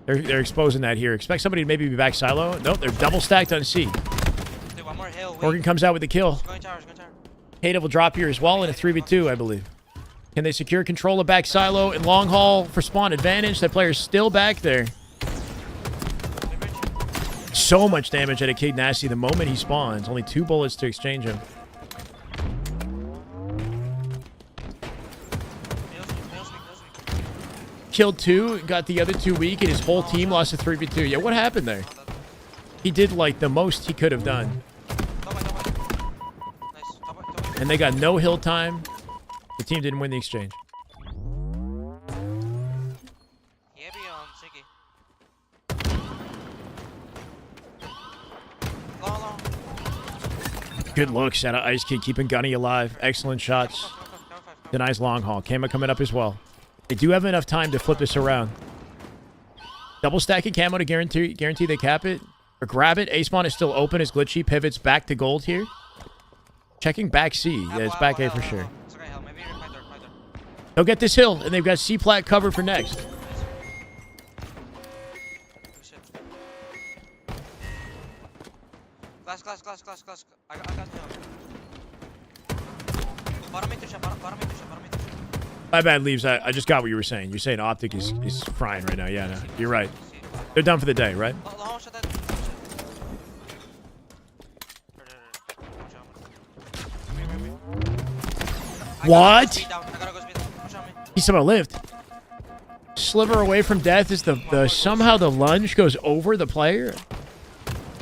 They're exposing that here. Expect somebody to maybe be back silo. Nope, they're double stacked on C. Morgan comes out with the kill. Hated will drop here as well in a 3v2, I believe. Can they secure control of back silo and long haul for spawn advantage? That player's still back there. So much damage out of Kid Nasty the moment he spawns. Only 2 bullets to exchange him. Killed 2, got the other 2 weak, and his whole team lost a 3v2. Yeah, what happened there? He did, like, the most he could have done. And they got no hill time. The team didn't win the exchange. Good looks out of Ice Kid, keeping Gunny alive. Excellent shots. Denies long haul. Kama coming up as well. They do have enough time to flip this around. Double stacking camo to guarantee they cap it. Or grab it. A-spawn is still open as Glitchy pivots back to gold here. Checking back C. Yeah, it's back A for sure. They'll get this hill, and they've got C-plat covered for next. Glass. I got you. Bottom mid to shot, bottom mid to shot. My bad, Leaves. I just got what you were saying. You're saying Optic is frying right now. Yeah, no, you're right. They're done for the day, right? What? He somehow lived. sliver away from death is the somehow the lunge goes over the player.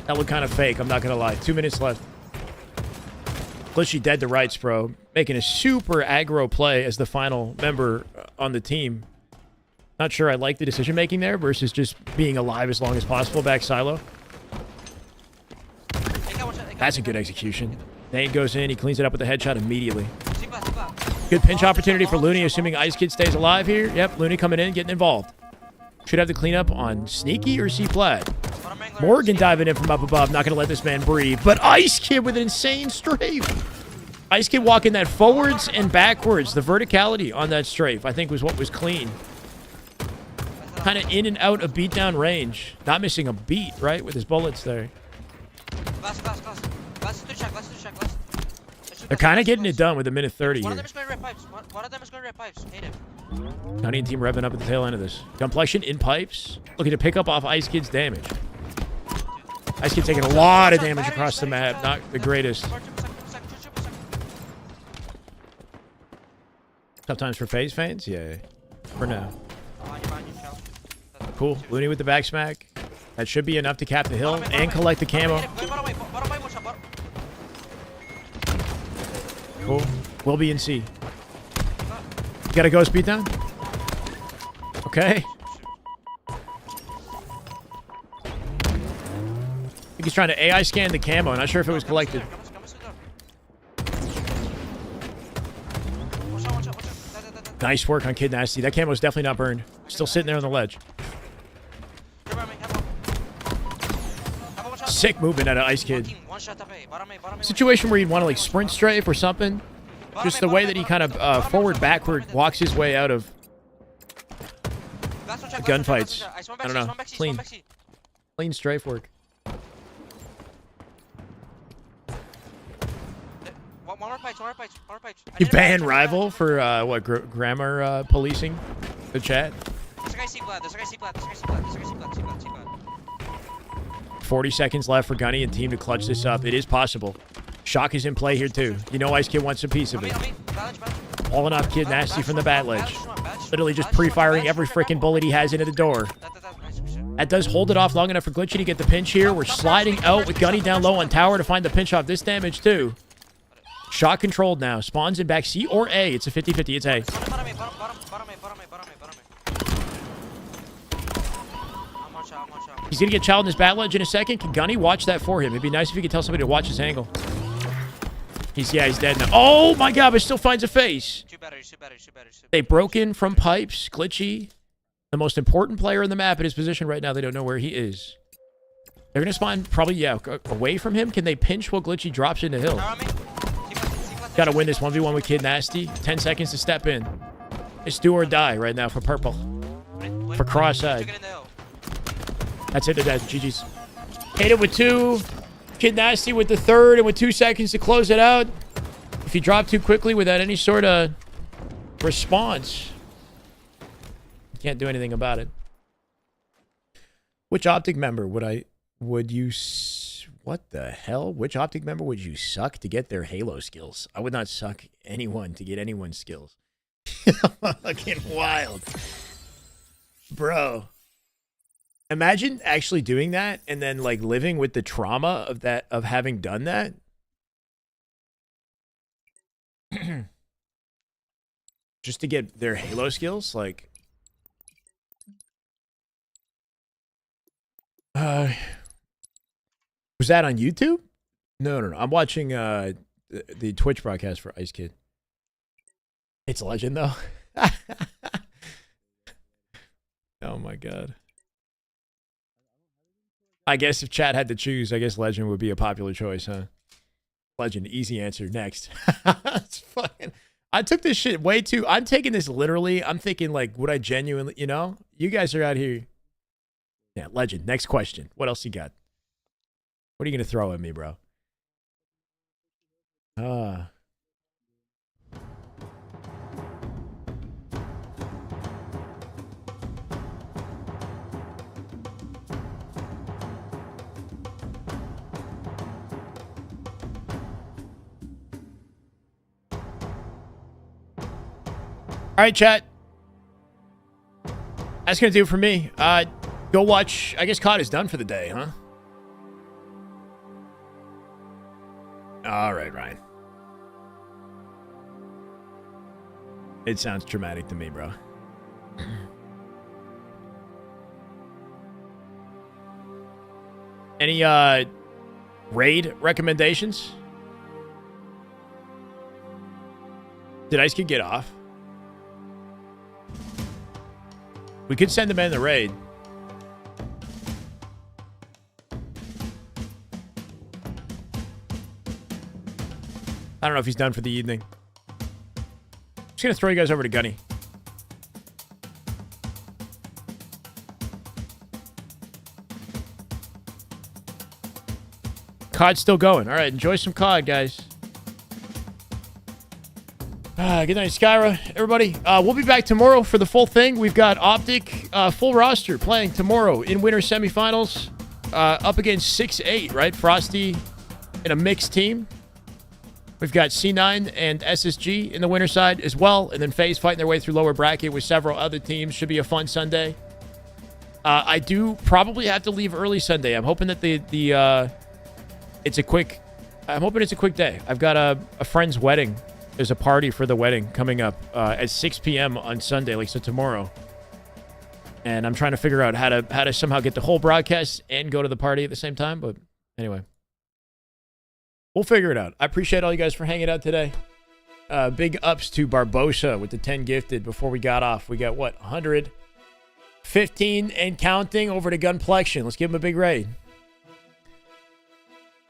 That looked kind of fake, I'm not going to lie. 2 minutes left. Glitchy dead to rights, bro. Making a super aggro play as the final member on the team. Not sure I like the decision-making there versus just being alive as long as possible back silo. That's a good execution. Nate goes in, he cleans it up with a headshot immediately. Good pinch opportunity for Looney, assuming Ice Kid stays alive here. Yep, Looney coming in, getting involved. Should have the cleanup on Sneaky or C-Plat. Morgan diving in from up above, not going to let this man breathe. But Ice Kid with an insane strafe. Ice Kid walking that forwards and backwards. The verticality on that strafe, I think, was what was clean. Kind of in and out of beatdown range. Not missing a beat, right, with his bullets there. They're kind of getting it done with a minute 30 here. One of them is going red pipes. One of them is going red pipes. Hate him. County and team revving up at the tail end of this. Gunplexion in pipes. Looking to pick up off Ice Kid's damage. Ice Kid taking a lot of damage across the map. Not the greatest. Tough times for FaZe fans? Yeah. For now. Cool. Looney with the back smack. That should be enough to cap the hill and collect the camo. Cool. We'll be in C. You got a ghost beat down? Okay. I think he's trying to AI scan the camo. Not sure if it was collected. Nice work on Kid Nasty. That camo's definitely not burned. Still sitting there on the ledge. Sick movement out of Ice Kid. Situation where you'd want to like sprint strafe or something. Just the way that he kind of forward backward walks his way out of gunfights. I don't know. Clean. Clean strafe work. You ban Rival for what? Grammar policing the chat. 40 seconds left for Gunny and team to clutch this up. It is possible. Shock is in play here too. You know Ice Kid wants a piece of it. Hauling off Kid Nasty from the bat ledge. Literally just pre-firing every freaking bullet he has into the door. That does hold it off long enough for Glitchy to get the pinch here. We're sliding out with Gunny down low on tower to find the pinch off this damage too. Shot controlled now. Spawns in back C or A. It's a 50-50. It's A. He's going to get child in his bat ledge in a second. Can Gunny watch that for him? It'd be nice if he could tell somebody to watch his angle. He's dead now. Oh my god, but still finds a face. They broke in from pipes. Glitchy, the most important player in the map at his position right now. They don't know where he is. They're going to spawn probably, yeah, away from him. Can they pinch while Glitchy drops into hill? Got to win this 1v1 with Kid Nasty. 10 seconds to step in. It's do or die right now for purple. For cross-eyed. That's it to death. GG's. Hate it with 2. Kid Nasty with the 3rd and with 2 seconds to close it out. If you drop too quickly without any sort of response, you can't do anything about it. Which Optic member would you what the hell? Which Optic member would you suck to get their Halo skills? I would not suck anyone to get anyone's skills. Fucking wild. Bro. Imagine actually doing that and then like living with the trauma of that, of having done that. Just to get their Halo skills, like was that on YouTube? No. I'm watching the Twitch broadcast for Ice Kid. It's a legend though. Oh my god. I guess if chat had to choose, I guess Legend would be a popular choice, huh? Legend, easy answer. Next. It's fucking... I took this shit way too... I'm taking this literally. I'm thinking, like, would I genuinely... You know? You guys are out here... Yeah, Legend. Next question. What else you got? What are you going to throw at me, bro? All right, chat. That's going to do it for me. Go watch. I guess COD is done for the day, huh? All right, Ryan. It sounds traumatic to me, bro. Any raid recommendations? Did Ice Kid get off? We could send him in the raid. I don't know if he's done for the evening. I'm just going to throw you guys over to Gunny. COD's still going. All right, enjoy some COD, guys. Good night, Skyra. Everybody, we'll be back tomorrow for the full thing. We've got Optic, full roster playing tomorrow in winter semifinals up against 6-8, right? Frosty in a mixed team. We've got C9 and SSG in the winter side as well. And then FaZe fighting their way through lower bracket with several other teams. Should be a fun Sunday. I do probably have to leave early Sunday. I'm hoping that it's a quick day. I've got a friend's wedding. There's a party for the wedding coming up at 6 p.m. on Sunday, like so tomorrow. And I'm trying to figure out how to somehow get the whole broadcast and go to the party at the same time. But anyway, we'll figure it out. I appreciate all you guys for hanging out today. Big ups to Barbosa with the 10 gifted before we got off. We got, what, 115 and counting over to Gunplexion. Let's give him a big raid.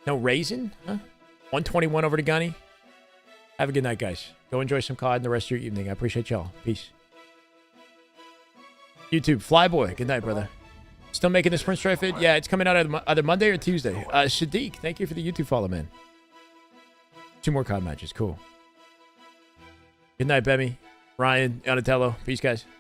No raisin? Huh? 121 over to Gunny. Have a good night, guys. Go enjoy some COD and the rest of your evening. I appreciate y'all. Peace. YouTube, Flyboy. Good night, brother. Still making the sprint strafe vid? Yeah, it's coming out either Monday or Tuesday. Shadiq, thank you for the YouTube follow, man. 2 more COD matches. Cool. Good night, Bemmy. Ryan, Donatello. Peace, guys.